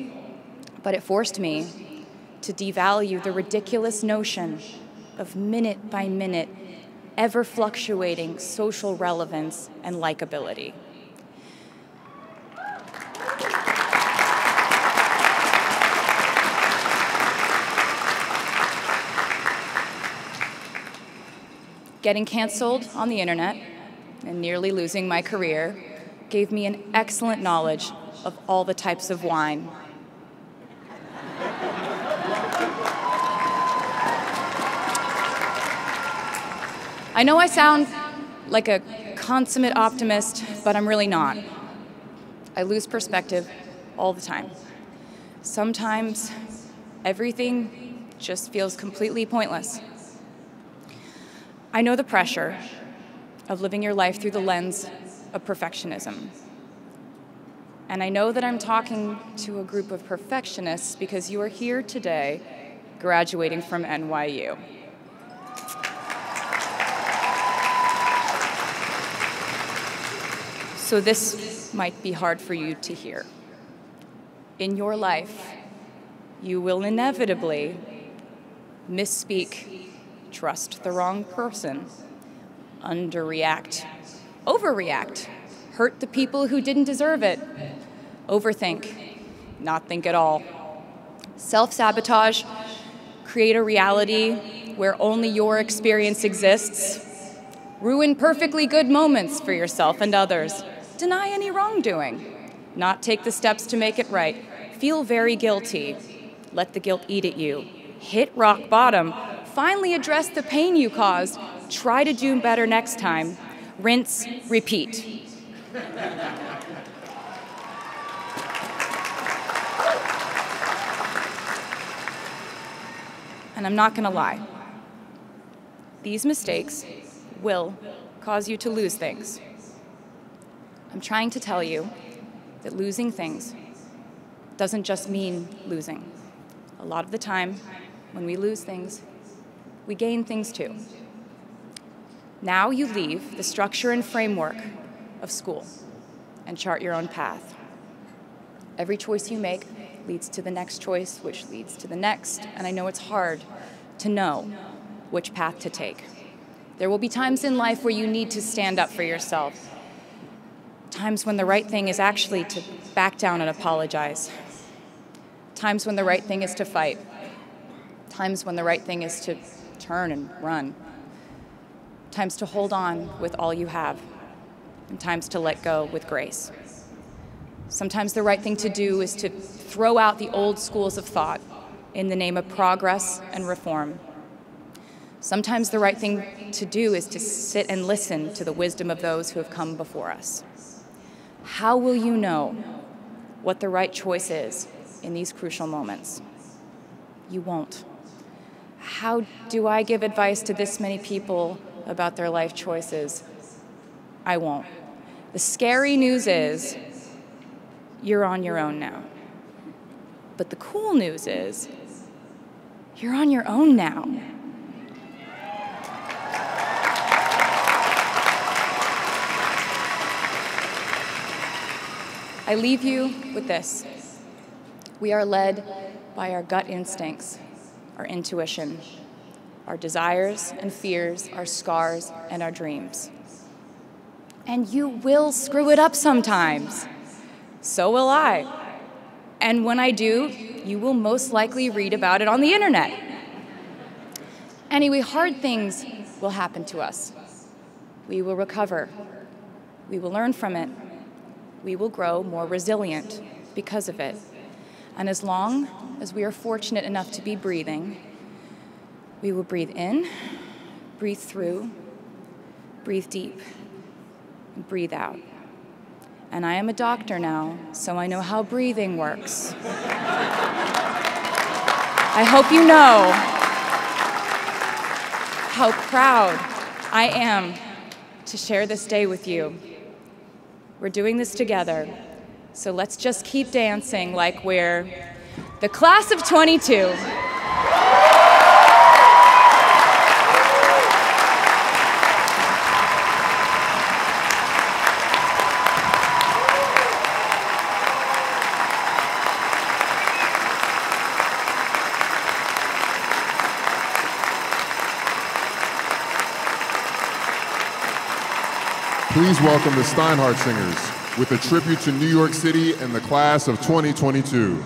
but it forced me to devalue the ridiculous notion of minute-by-minute, ever-fluctuating social relevance and likability. Getting canceled on the internet and nearly losing my career gave me an excellent knowledge of all the types of wine. I know I sound like a consummate optimist, but I'm really not. I lose perspective all the time. Sometimes everything just feels completely pointless. I know the pressure of living your life through the lens of perfectionism. And I know that I'm talking to a group of perfectionists because you are here today graduating from NYU. So this might be hard for you to hear. In your life, you will inevitably misspeak, trust the wrong person, underreact, overreact, hurt the people who didn't deserve it, overthink, not think at all, self-sabotage, create a reality where only your experience exists, ruin perfectly good moments for yourself and others, deny any wrongdoing, not take the steps to make it right, feel very guilty, let the guilt eat at you, hit rock bottom, finally address the pain you caused, try to do better next time, rinse, repeat. And I'm not gonna lie, these mistakes will cause you to lose things. I'm trying to tell you that losing things doesn't just mean losing. A lot of the time, when we lose things, we gain things too. Now you leave the structure and framework of school and chart your own path. Every choice you make leads to the next choice, which leads to the next, and I know it's hard to know which path to take. There will be times in life where you need to stand up for yourself. Times when the right thing is actually to back down and apologize. Times when the right thing is to fight. Times when the right thing is to turn and run. Times to hold on with all you have. And times to let go with grace. Sometimes the right thing to do is to throw out the old schools of thought in the name of progress and reform. Sometimes the right thing to do is to sit and listen to the wisdom of those who have come before us. How will you know what the right choice is in these crucial moments? You won't. How do I give advice to this many people about their life choices? I won't. The scary news is you're on your own now. But the cool news is you're on your own now. I leave you with this. We are led by our gut instincts, our intuition, our desires and fears, our scars and our dreams. And you will screw it up sometimes. So will I. And when I do, you will most likely read about it on the internet. Anyway, hard things will happen to us. We will recover. We will learn from it. We will grow more resilient because of it. And as long as we are fortunate enough to be breathing, we will breathe in, breathe through, breathe deep, and breathe out. And I am a doctor now, so I know how breathing works. I hope you know how proud I am to share this day with you. We're doing this together, so let's just keep dancing like we're the class of 22. Please welcome the Steinhardt Singers with a tribute to New York City and the class of 2022.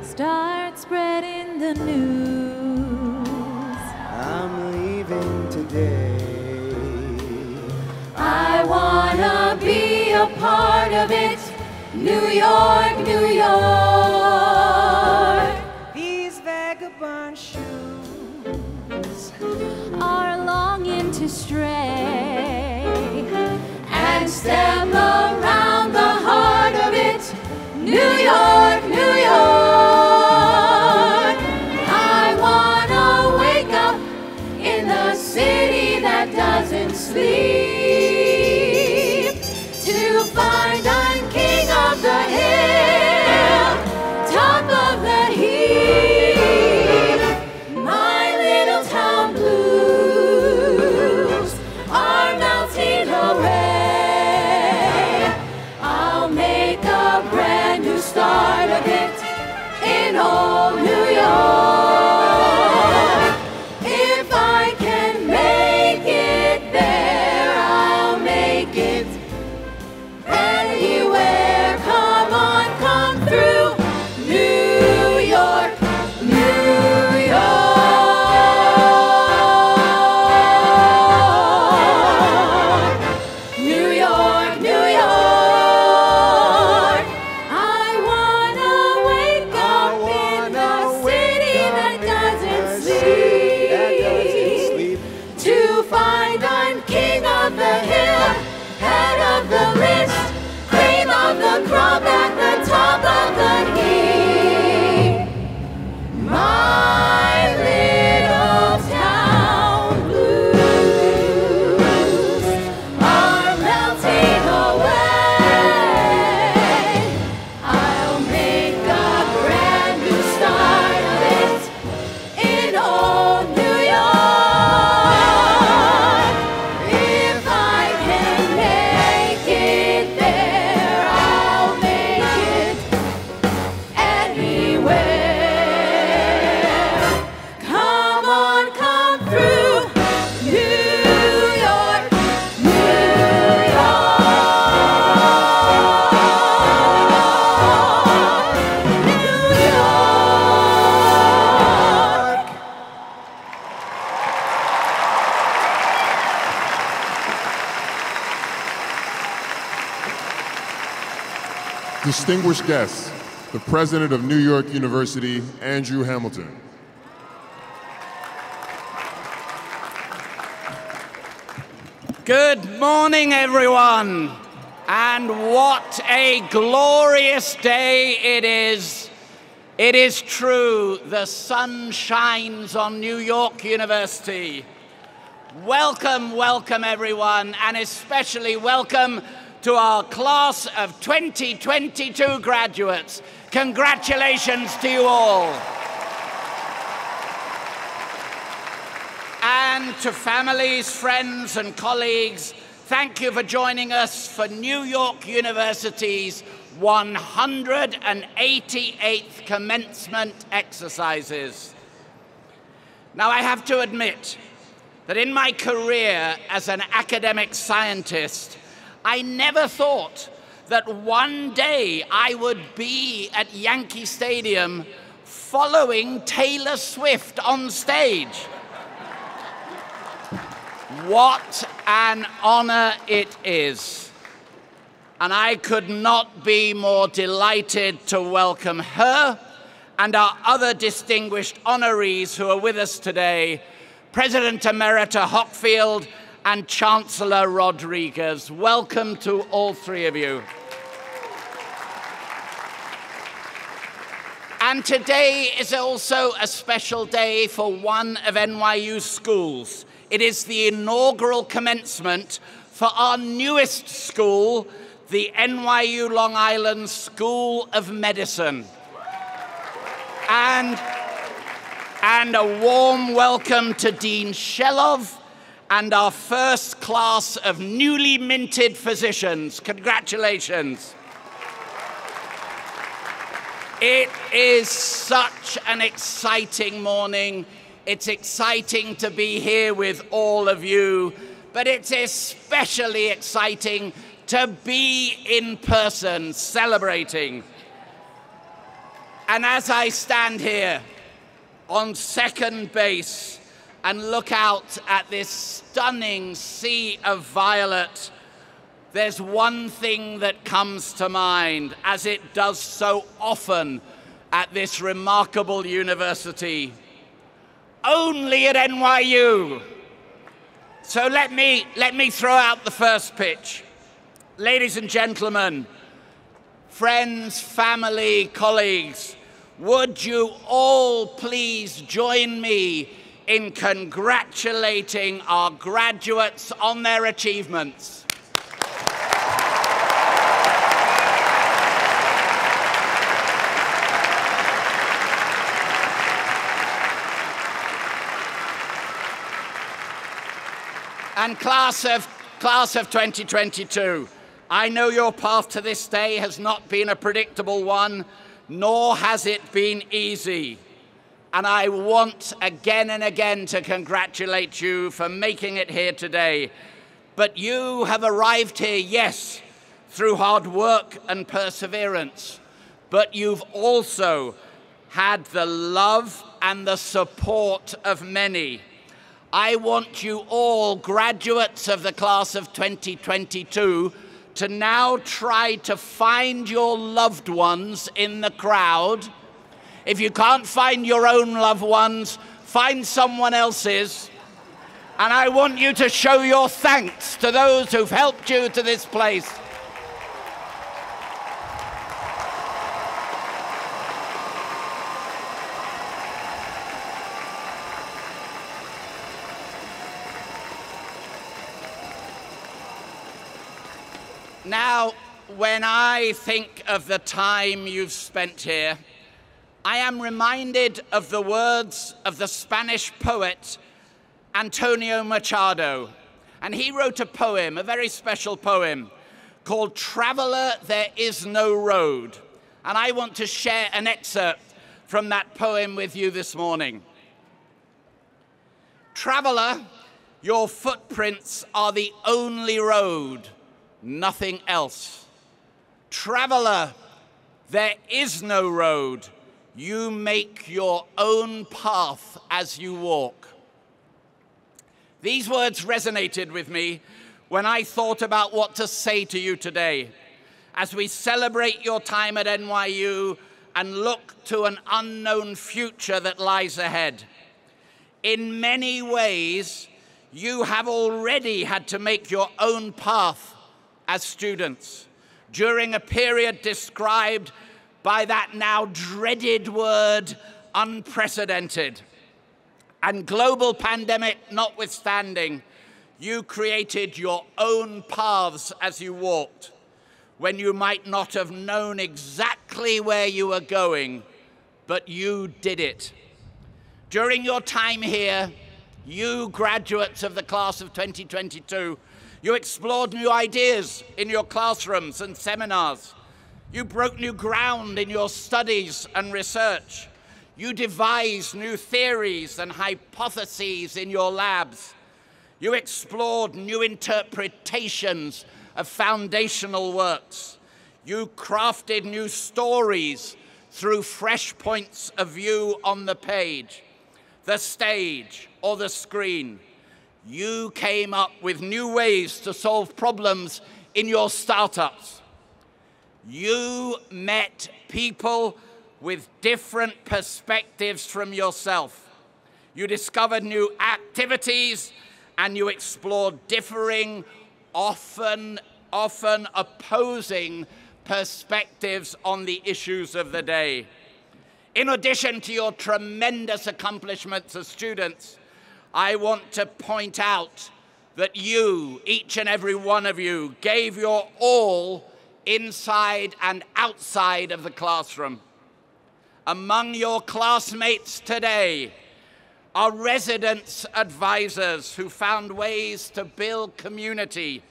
Start spreading the news. I'm leaving today. I wanna be a part of it. New York, New York. These vagabond shoes are longing to stray and step around the heart of it. New York, New York. I wanna wake up in the city that doesn't sleep, to find I'm king of the hill, top of the heap. My little town blues are melting away. I'll make a brand new start of it in old New York. If I can make it there, I'll make it anywhere. Come on, come through. New York, New York. New York, New York. I wanna wake up in the city that doesn't sleep, to find I'm king of the hill, head of the list, cream of the crop at the top of the heap. My little town blues are melting away. I'll make a brand new start of it in old New York. If I can make it there, I'll make it anywhere. Come on, come through. New York, New York. New York. Distinguished guests, the President of New York University, Andrew Hamilton. Good morning, everyone. And what a glorious day it is. It is true, the sun shines on New York University. Welcome, welcome, everyone, and especially welcome to our class of 2022 graduates. Congratulations to you all. And to families, friends, and colleagues, thank you for joining us for New York University's 188th commencement exercises. Now, I have to admit that in my career as an academic scientist, I never thought that one day I would be at Yankee Stadium following Taylor Swift on stage. What an honor it is. And I could not be more delighted to welcome her and our other distinguished honorees who are with us today, President Emerita Hockfield and Chancellor Rodriguez. Welcome to all three of you. And today is also a special day for one of NYU's schools. It is the inaugural commencement for our newest school, the NYU Long Island School of Medicine. And a warm welcome to Dean Shelov and our first class of newly minted physicians. Congratulations. It is such an exciting morning. It's exciting to be here with all of you, but it's especially exciting to be in person celebrating. And as I stand here on second base and look out at this stunning sea of violet, there's one thing that comes to mind, as it does so often at this remarkable university. Only at NYU. So let me throw out the first pitch. Ladies and gentlemen, friends, family, colleagues, would you all please join me in congratulating our graduates on their achievements? And class of 2022, I know your path to this day has not been a predictable one, nor has it been easy. And I want again and again to congratulate you for making it here today. But you have arrived here, yes, through hard work and perseverance, but you've also had the love and the support of many. I want you all, graduates of the class of 2022, to now try to find your loved ones in the crowd. If you can't find your own loved ones, find someone else's. And I want you to show your thanks to those who've helped you to this place. Now, when I think of the time you've spent here, I am reminded of the words of the Spanish poet Antonio Machado. And he wrote a poem, a very special poem, called "Traveler, There Is No Road." And I want to share an excerpt from that poem with you this morning. Traveler, your footprints are the only road, nothing else. Traveler, there is no road. You make your own path as you walk. These words resonated with me when I thought about what to say to you today as we celebrate your time at NYU and look to an unknown future that lies ahead. In many ways, you have already had to make your own path as students during a period described by that now dreaded word, unprecedented. And global pandemic notwithstanding, You created your own paths as you walked, when you might not have known exactly where you were going, but you did it. During your time here, you graduates of the class of 2022, you explored new ideas in your classrooms and seminars. You broke new ground in your studies and research. You devised new theories and hypotheses in your labs. You explored new interpretations of foundational works. You crafted new stories through fresh points of view on the page, the stage, or the screen. You came up with new ways to solve problems in your startups. You met people with different perspectives from yourself. You discovered new activities and you explored differing, often opposing perspectives on the issues of the day. In addition to your tremendous accomplishments as students, I want to point out that you, each and every one of you, gave your all inside and outside of the classroom. Among your classmates today are residence advisors who found ways to build community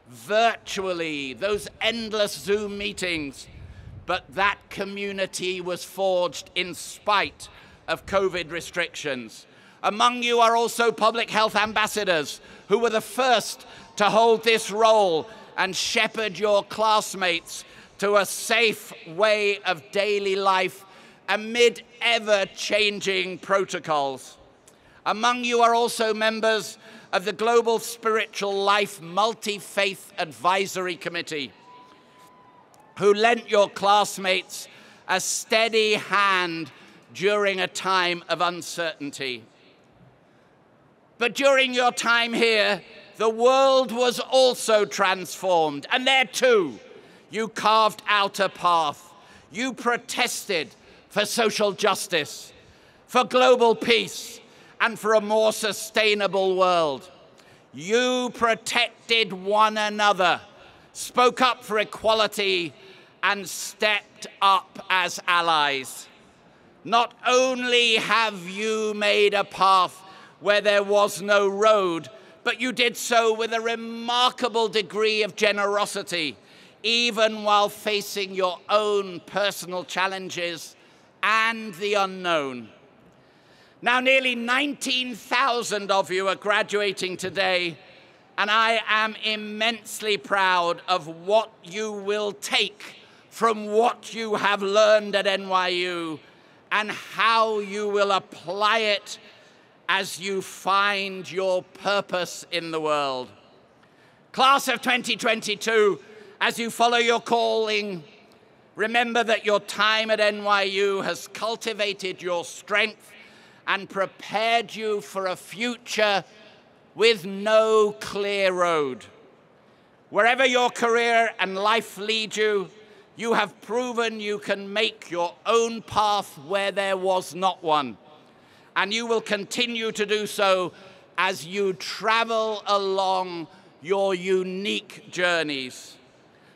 virtually, those endless Zoom meetings, but that community was forged in spite of COVID restrictions. Among you are also public health ambassadors who were the first to hold this role and shepherd your classmates to a safe way of daily life amid ever-changing protocols. Among you are also members of the Global Spiritual Life Multi-Faith Advisory Committee, who lent your classmates a steady hand during a time of uncertainty. But during your time here, the world was also transformed, and there too, you carved out a path. You protested for social justice, for global peace, and for a more sustainable world. You protected one another, spoke up for equality, and stepped up as allies. Not only have you made a path where there was no road, but you did so with a remarkable degree of generosity, even while facing your own personal challenges and the unknown. Now, nearly 19,000 of you are graduating today, and I am immensely proud of what you will take from what you have learned at NYU and how you will apply it as you find your purpose in the world. Class of 2022, as you follow your calling, remember that your time at NYU has cultivated your strength and prepared you for a future with no clear road. Wherever your career and life lead you, you have proven you can make your own path where there was not one. And you will continue to do so as you travel along your unique journeys.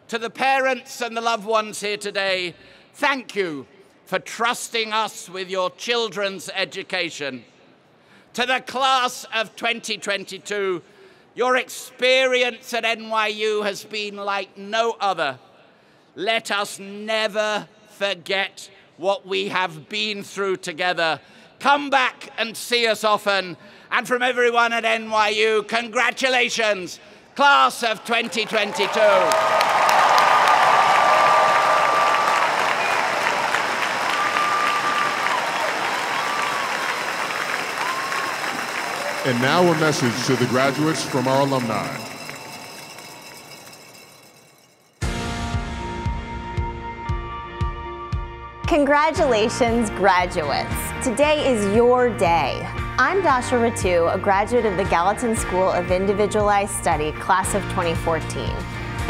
To the parents and the loved ones here today, thank you for trusting us with your children's education. To the class of 2022, your experience at NYU has been like no other. Let us never forget what we have been through together. Come back and see us often. And from everyone at NYU, congratulations, class of 2022. And now a message to the graduates from our alumni. Congratulations, graduates. Today is your day. I'm Dasha Ratu, a graduate of the Gallatin School of Individualized Study, class of 2014,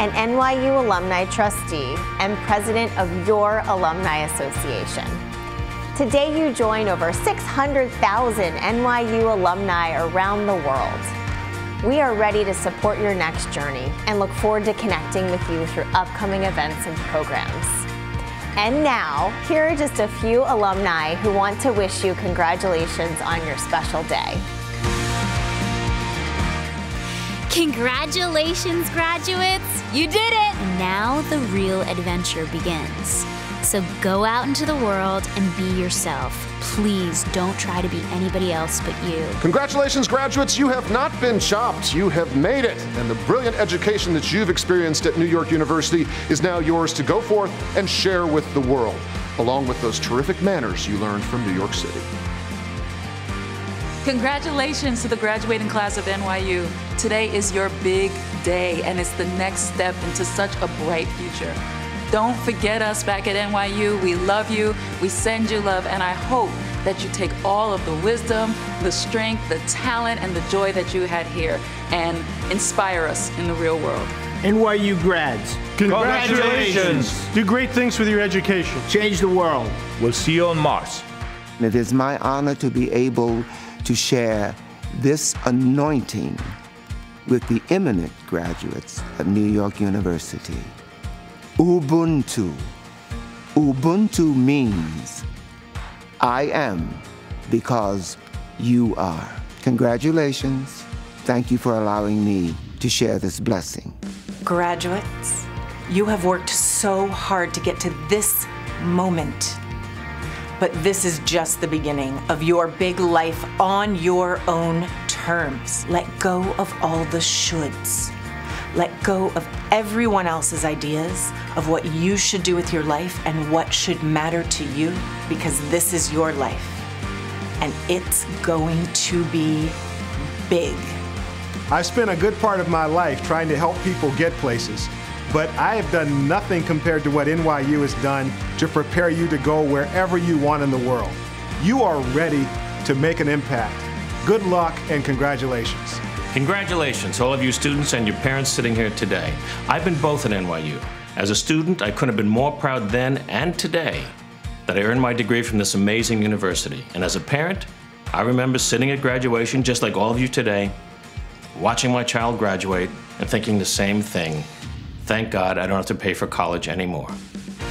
an NYU alumni trustee and president of your Alumni Association. Today you join over 600,000 NYU alumni around the world. We are ready to support your next journey and look forward to connecting with you through upcoming events and programs. And now, here are just a few alumni who want to wish you congratulations on your special day. Congratulations, graduates! You did it! Now the real adventure begins. So go out into the world and be yourself. Please don't try to be anybody else but you. Congratulations, graduates. You have not been chopped. You have made it. And the brilliant education that you've experienced at New York University is now yours to go forth and share with the world, along with those terrific manners you learned from New York City. Congratulations to the graduating class of NYU. Today is your big day, and it's the next step into such a bright future. Don't forget us back at NYU. We love you, we send you love, and I hope that you take all of the wisdom, the strength, the talent, and the joy that you had here and inspire us in the real world. NYU grads, Congratulations. Do great things with your education. Change the world. We'll see you on Mars. It is my honor to be able to share this anointing with the eminent graduates of New York University. Ubuntu. Ubuntu means I am because you are. Congratulations. Thank you for allowing me to share this blessing. Graduates, you have worked so hard to get to this moment. But this is just the beginning of your big life on your own terms. Let go of all the shoulds. Let go of everyone else's ideas of what you should do with your life and what should matter to you, because this is your life. And it's going to be big. I spent a good part of my life trying to help people get places, but I have done nothing compared to what NYU has done to prepare you to go wherever you want in the world. You are ready to make an impact. Good luck and congratulations. Congratulations, all of you students and your parents sitting here today. I've been both at NYU. As a student, I couldn't have been more proud then and today that I earned my degree from this amazing university. And as a parent, I remember sitting at graduation, just like all of you today, watching my child graduate and thinking the same thing. Thank God I don't have to pay for college anymore.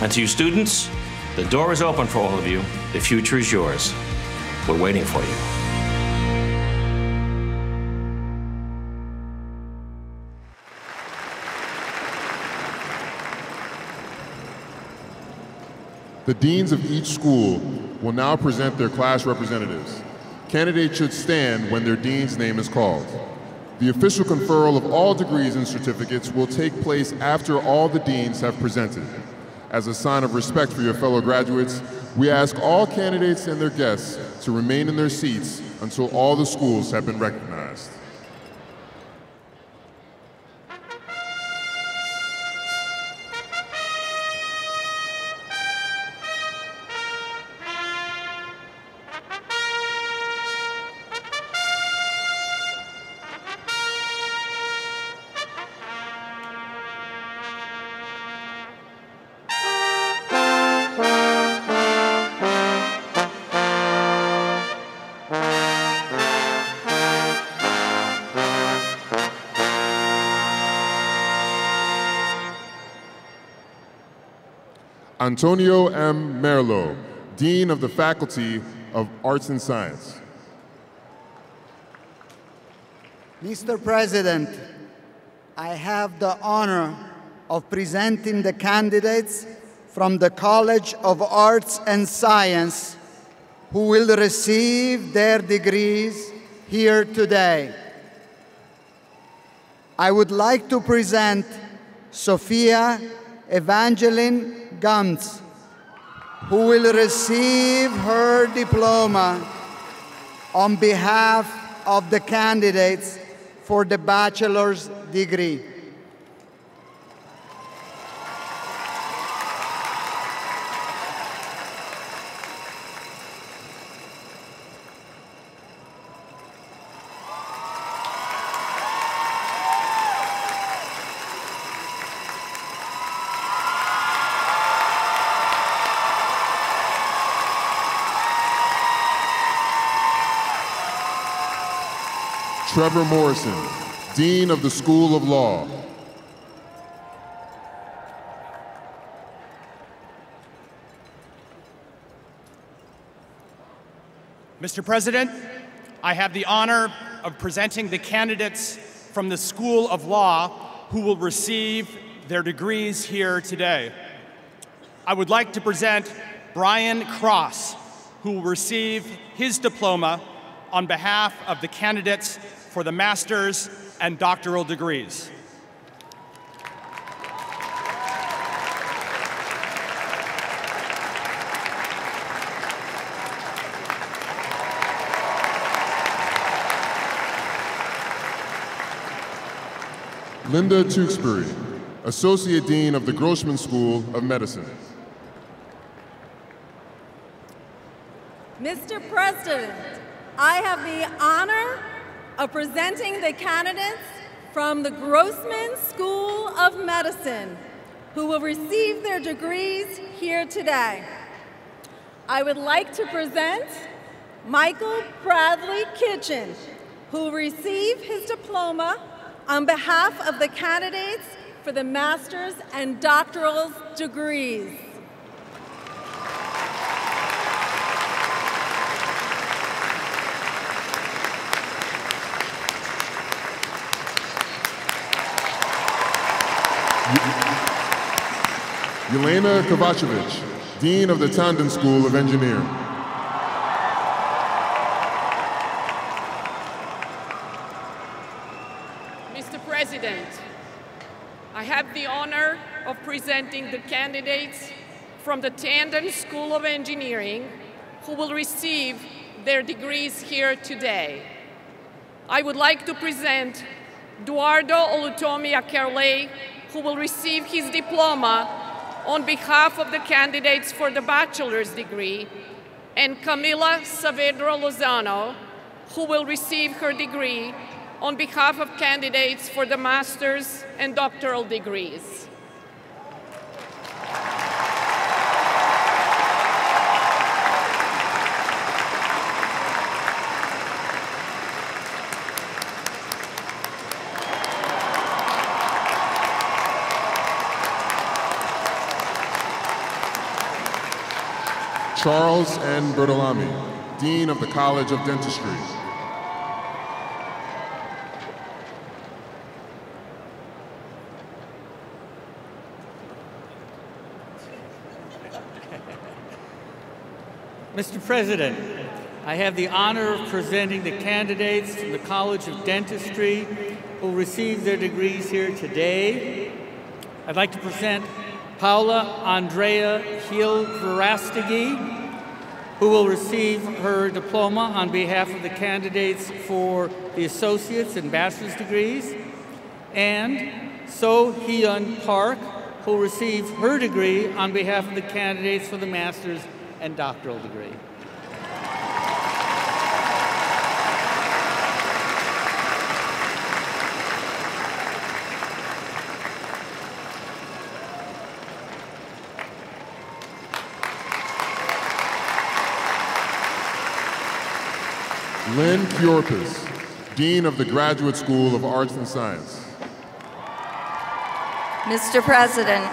And to you students, the door is open for all of you. The future is yours. We're waiting for you. The deans of each school will now present their class representatives. Candidates should stand when their dean's name is called. The official conferral of all degrees and certificates will take place after all the deans have presented. As a sign of respect for your fellow graduates, we ask all candidates and their guests to remain in their seats until all the schools have been recognized. Antonio M. Merlo, Dean of the Faculty of Arts and Science. Mr. President, I have the honor of presenting the candidates from the College of Arts and Science who will receive their degrees here today. I would like to present Sophia Evangeline Gantz, who will receive her diploma on behalf of the candidates for the bachelor's degree. Trevor Morrison, Dean of the School of Law. Mr. President, I have the honor of presenting the candidates from the School of Law who will receive their degrees here today. I would like to present Brian Cross, who will receive his diploma on behalf of the candidates for the master's and doctoral degrees. Linda Tewksbury, Associate Dean of the Grossman School of Medicine. Mr. President, I have the honor of presenting the candidates from the Grossman School of Medicine who will receive their degrees here today. I would like to present Michael Bradley Kitchen, who will receive his diploma on behalf of the candidates for the master's and doctoral degrees. Yelena Kovacevic, Dean of the Tandon School of Engineering. Mr. President, I have the honor of presenting the candidates from the Tandon School of Engineering who will receive their degrees here today. I would like to present Eduardo Olutomi Akerle, who will receive his diploma on behalf of the candidates for the bachelor's degree, and Camila Saavedra Lozano, who will receive her degree on behalf of candidates for the master's and doctoral degrees. Charles N. Bertolami, Dean of the College of Dentistry. Mr. President, I have the honor of presenting the candidates from the College of Dentistry who will receive their degrees here today. I'd like to present Paula Andrea Hill-Verastegui, who will receive her diploma on behalf of the candidates for the associate's and bachelor's degrees, and So Hyun Park, who will receive her degree on behalf of the candidates for the master's and doctoral degree. Lynn Kyorpis, Dean of the Graduate School of Arts and Science. Mr. President,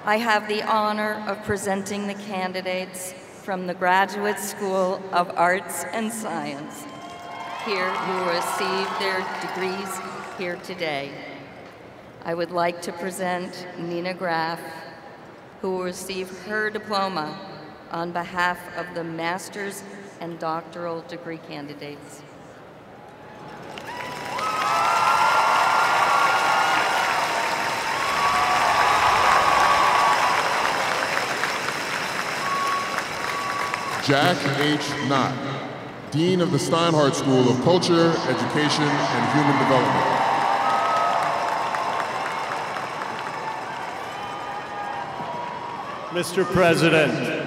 I have the honor of presenting the candidates from the Graduate School of Arts and Science here who will receive their degrees here today. I would like to present Nina Graff, who will receive her diploma on behalf of the master's and doctoral degree candidates. Jack H. Knott, Dean of the Steinhardt School of Culture, Education, and Human Development. Mr. President,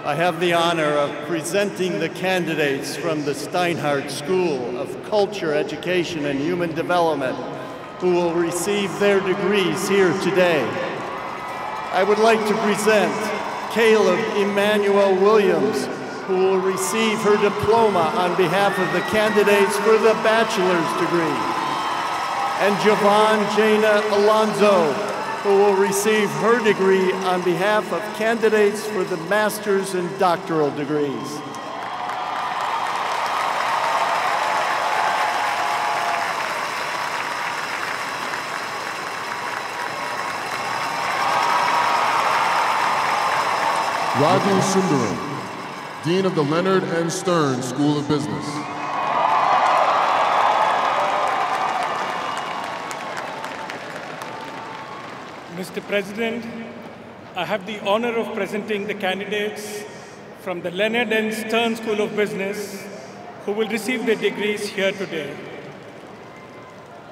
I have the honor of presenting the candidates from the Steinhardt School of Culture, Education, and Human Development who will receive their degrees here today. I would like to present Caleb Emmanuel Williams, who will receive her diploma on behalf of the candidates for the bachelor's degree. and Javon Jana Alonzo, who will receive her degree on behalf of candidates for the master's and doctoral degrees. Raju Sundaram, Dean of the Leonard N. Stern School of Business. Mr. President, I have the honor of presenting the candidates from the Leonard N. Stern School of Business who will receive their degrees here today.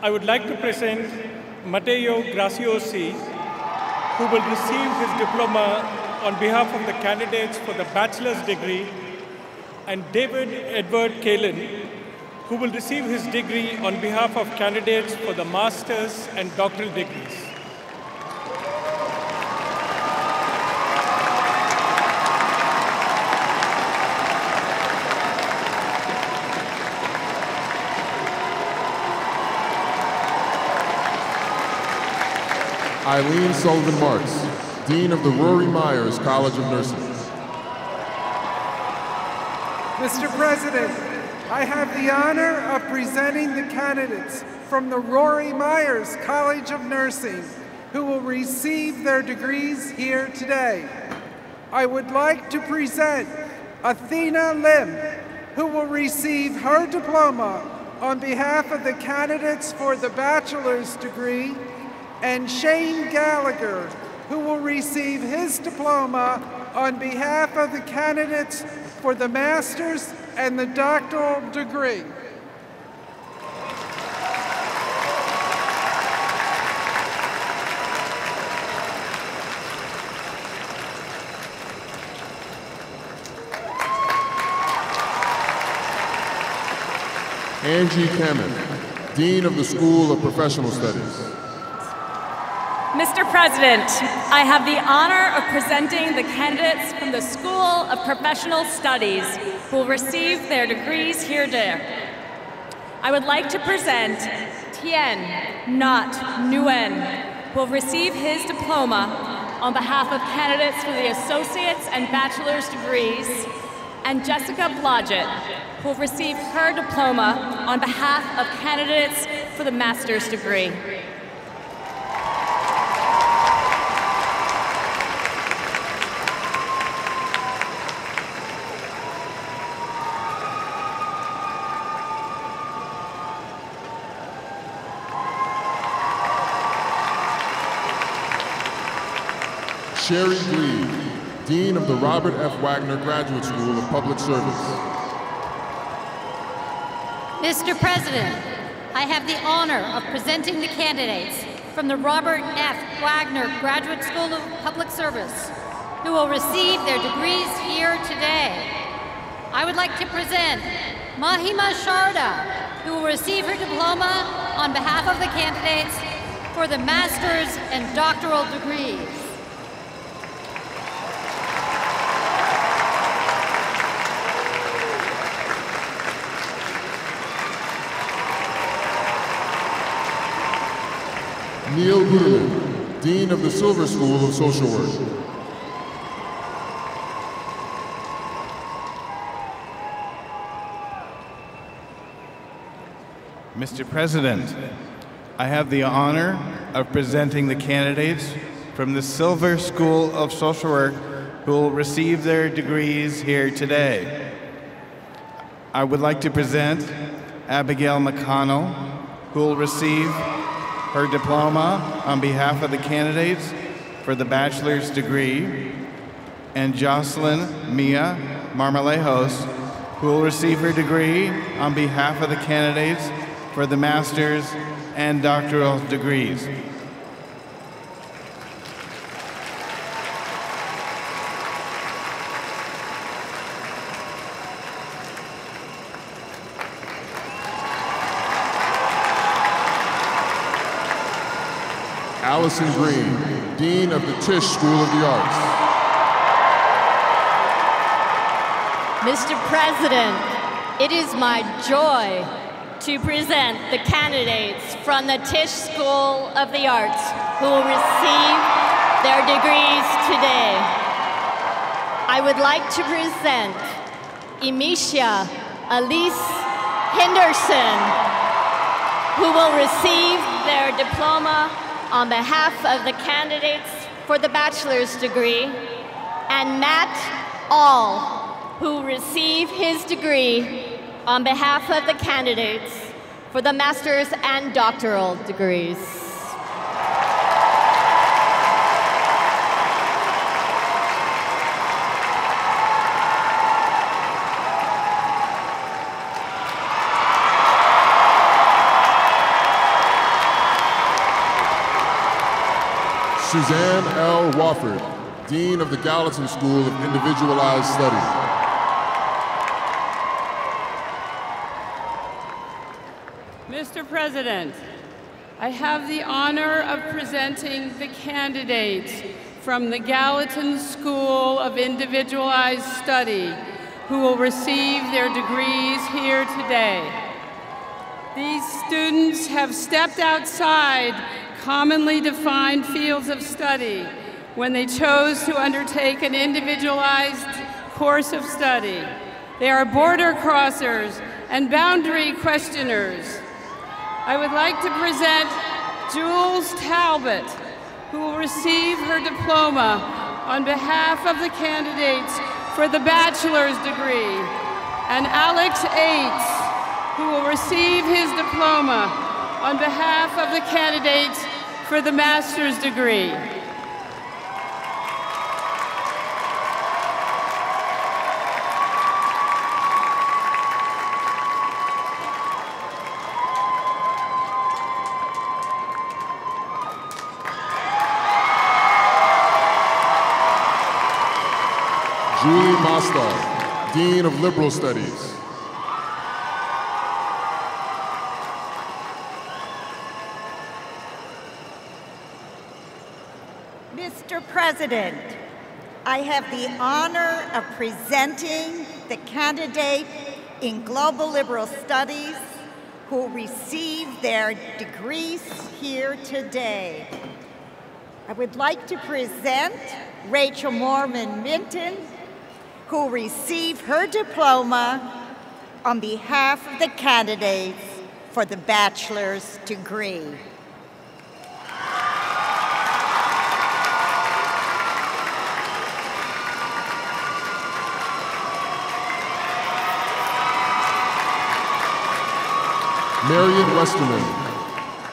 I would like to present Matteo Graziosi, who will receive his diploma on behalf of the candidates for the bachelor's degree, and David Edward Kalin, who will receive his degree on behalf of candidates for the master's and doctoral degrees. Eileen Sullivan Marks, Dean of the Rory Myers College of Nursing. Mr. President, I have the honor of presenting the candidates from the Rory Myers College of Nursing who will receive their degrees here today. I would like to present Athena Lim, who will receive her diploma on behalf of the candidates for the bachelor's degree, and Shane Gallagher, who will receive his diploma on behalf of the candidates for the master's and the doctoral degree. Angie Kamen, Dean of the School of Professional Studies. Mr. President, I have the honor of presenting the candidates from the School of Professional Studies who will receive their degrees here today. I would like to present Tien Not Nguyen, who will receive his diploma on behalf of candidates for the associate's and bachelor's degrees, and Jessica Blodgett, who will receive her diploma on behalf of candidates for the master's degree. Sherry Glee, Dean of the Robert F. Wagner Graduate School of Public Service. Mr. President, I have the honor of presenting the candidates from the Robert F. Wagner Graduate School of Public Service who will receive their degrees here today. I would like to present Mahima Sharda, who will receive her diploma on behalf of the candidates for the master's and doctoral degrees. Neil Guterman, Dean of the Silver School of Social Work. Mr. President, I have the honor of presenting the candidates from the Silver School of Social Work who will receive their degrees here today. I would like to present Abigail McConnell, who will receive her diploma on behalf of the candidates for the bachelor's degree, and Jocelyn Mia Marmalejos, who will receive her degree on behalf of the candidates for the master's and doctoral degrees. Allison Green, Dean of the Tisch School of the Arts. Mr. President, it is my joy to present the candidates from the Tisch School of the Arts who will receive their degrees today. I would like to present Emisha Elise Henderson, who will receive their diploma on behalf of the candidates for the bachelor's degree, and Matt All, who will receive his degree on behalf of the candidates for the master's and doctoral degrees. Suzanne L. Wofford, Dean of the Gallatin School of Individualized Study. Mr. President, I have the honor of presenting the candidates from the Gallatin School of Individualized Study who will receive their degrees here today. These students have stepped outside commonly defined fields of study when they chose to undertake an individualized course of study. They are border crossers and boundary questioners. I would like to present Jules Talbot, who will receive her diploma on behalf of the candidates for the bachelor's degree, and Alex Ates, who will receive his diploma on behalf of the candidates for the master's degree. Julie Mostar, Dean of Liberal Studies. Mr. President, I have the honor of presenting the candidate in Global Liberal Studies who will receive their degrees here today. I would like to present Rachel Mormon Minton, who will receive her diploma on behalf of the candidates for the bachelor's degree. Marion Westerman,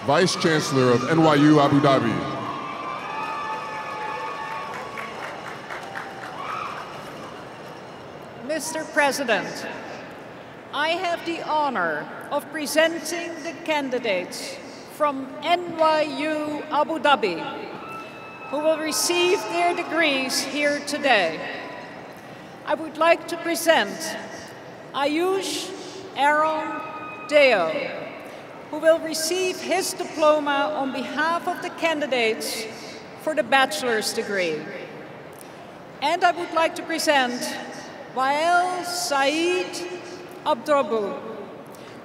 Vice Chancellor of NYU Abu Dhabi. Mr. President, I have the honor of presenting the candidates from NYU Abu Dhabi who will receive their degrees here today. I would like to present Ayush Aaron Deo, who will receive his diploma on behalf of the candidates for the bachelor's degree. And I would like to present Wael Saeed Abdrabu,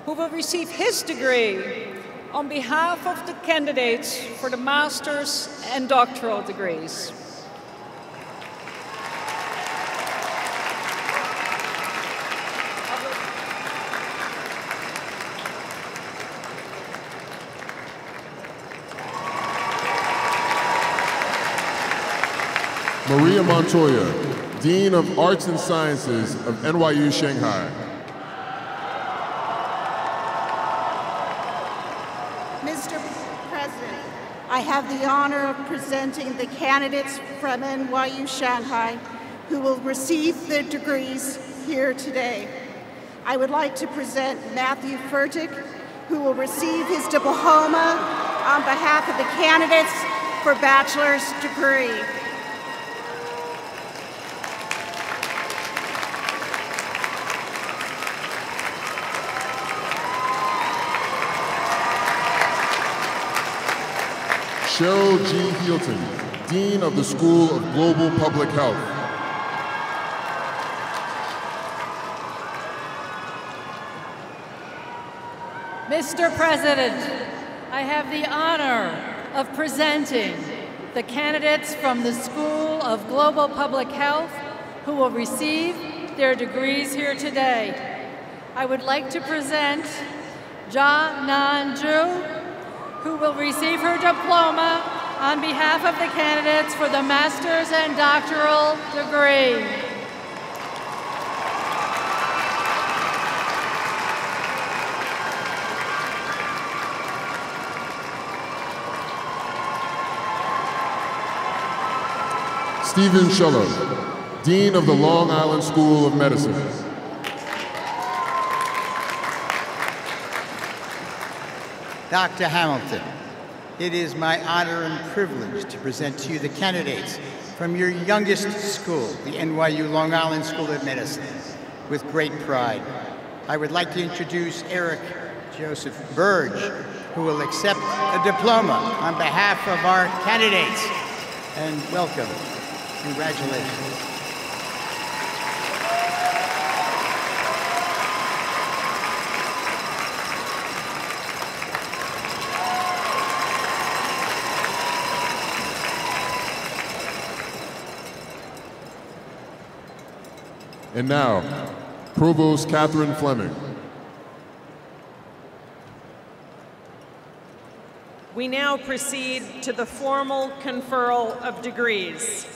who will receive his degree on behalf of the candidates for the master's and doctoral degrees. Maria Montoya, Dean of Arts and Sciences of NYU Shanghai. Mr. President, I have the honor of presenting the candidates from NYU Shanghai who will receive their degrees here today. I would like to present Matthew Furtick, who will receive his diploma on behalf of the candidates for bachelor's degree. Cheryl G. Healton, Dean of the School of Global Public Health. Mr. President, I have the honor of presenting the candidates from the School of Global Public Health who will receive their degrees here today. I would like to present Ja Nan Ju, who will receive her diploma on behalf of the candidates for the master's and doctoral degree. Stephen Scheller, Dean of the Long Island School of Medicine. Dr. Hamilton, it is my honor and privilege to present to you the candidates from your youngest school, the NYU Long Island School of Medicine, with great pride. I would like to introduce Eric Joseph Burge, who will accept a diploma on behalf of our candidates. And welcome. Congratulations. And now, Provost Catherine Fleming. We now proceed to the formal conferral of degrees.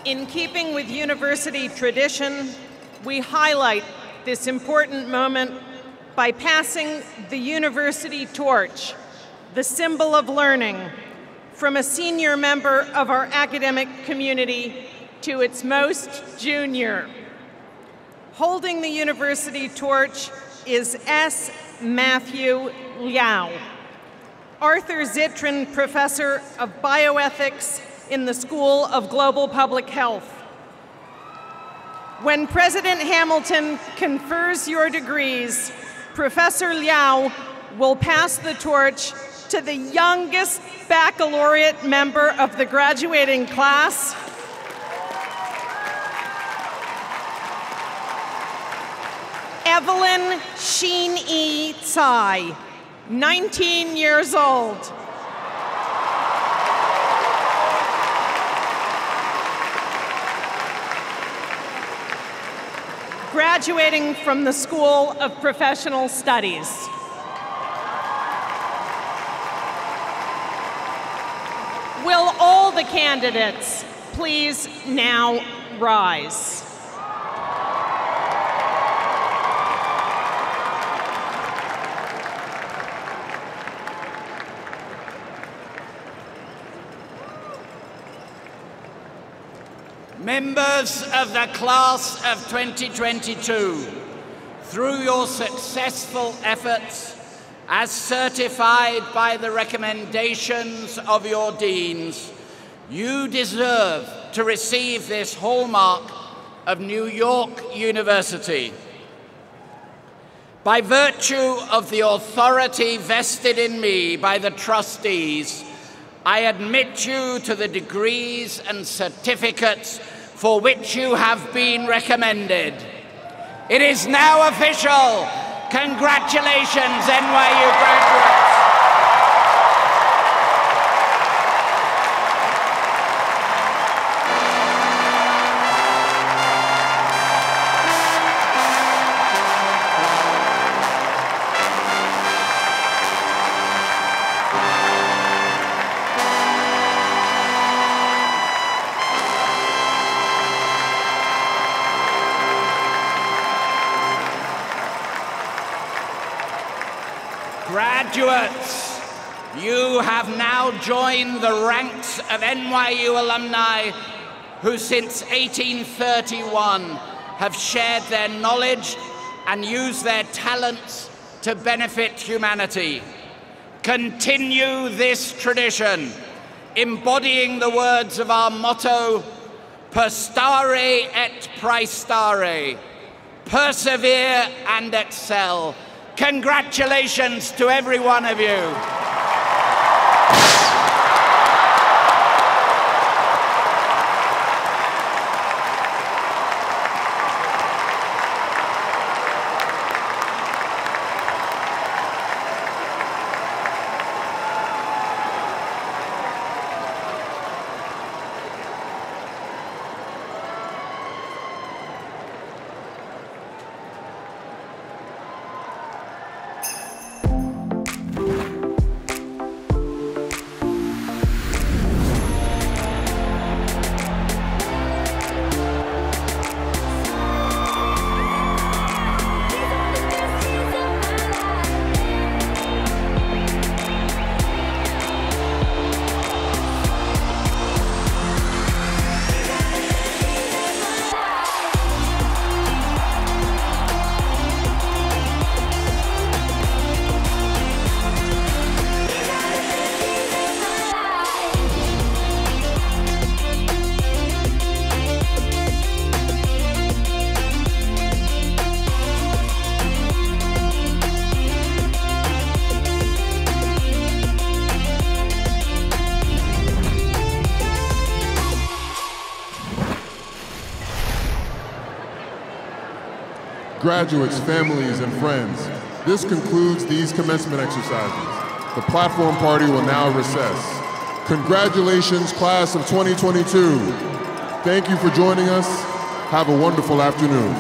In keeping with university tradition, we highlight this important moment by passing the university torch, the symbol of learning, from a senior member of our academic community to its most junior. Holding the university torch is S. Matthew Liao, Arthur Zittrain Professor of Bioethics in the School of Global Public Health. When President Hamilton confers your degrees, Professor Liao will pass the torch to the youngest baccalaureate member of the graduating class, Evelyn Sheen-E Tsai, 19 years old. Graduating from the School of Professional Studies. Will all the candidates please now rise? Members of the class of 2022, through your successful efforts, as certified by the recommendations of your deans, you deserve to receive this hallmark of New York University. By virtue of the authority vested in me by the trustees, I admit you to the degrees and certificates for which you have been recommended. It is now official. Congratulations, NYU graduates. Graduates, you have now joined the ranks of NYU alumni who since 1831 have shared their knowledge and used their talents to benefit humanity. Continue this tradition, embodying the words of our motto, per stare et praestare, persevere and excel. Congratulations to every one of you. Graduates, families, and friends, this concludes these commencement exercises. The platform party will now recess. Congratulations, class of 2022. Thank you for joining us. Have a wonderful afternoon.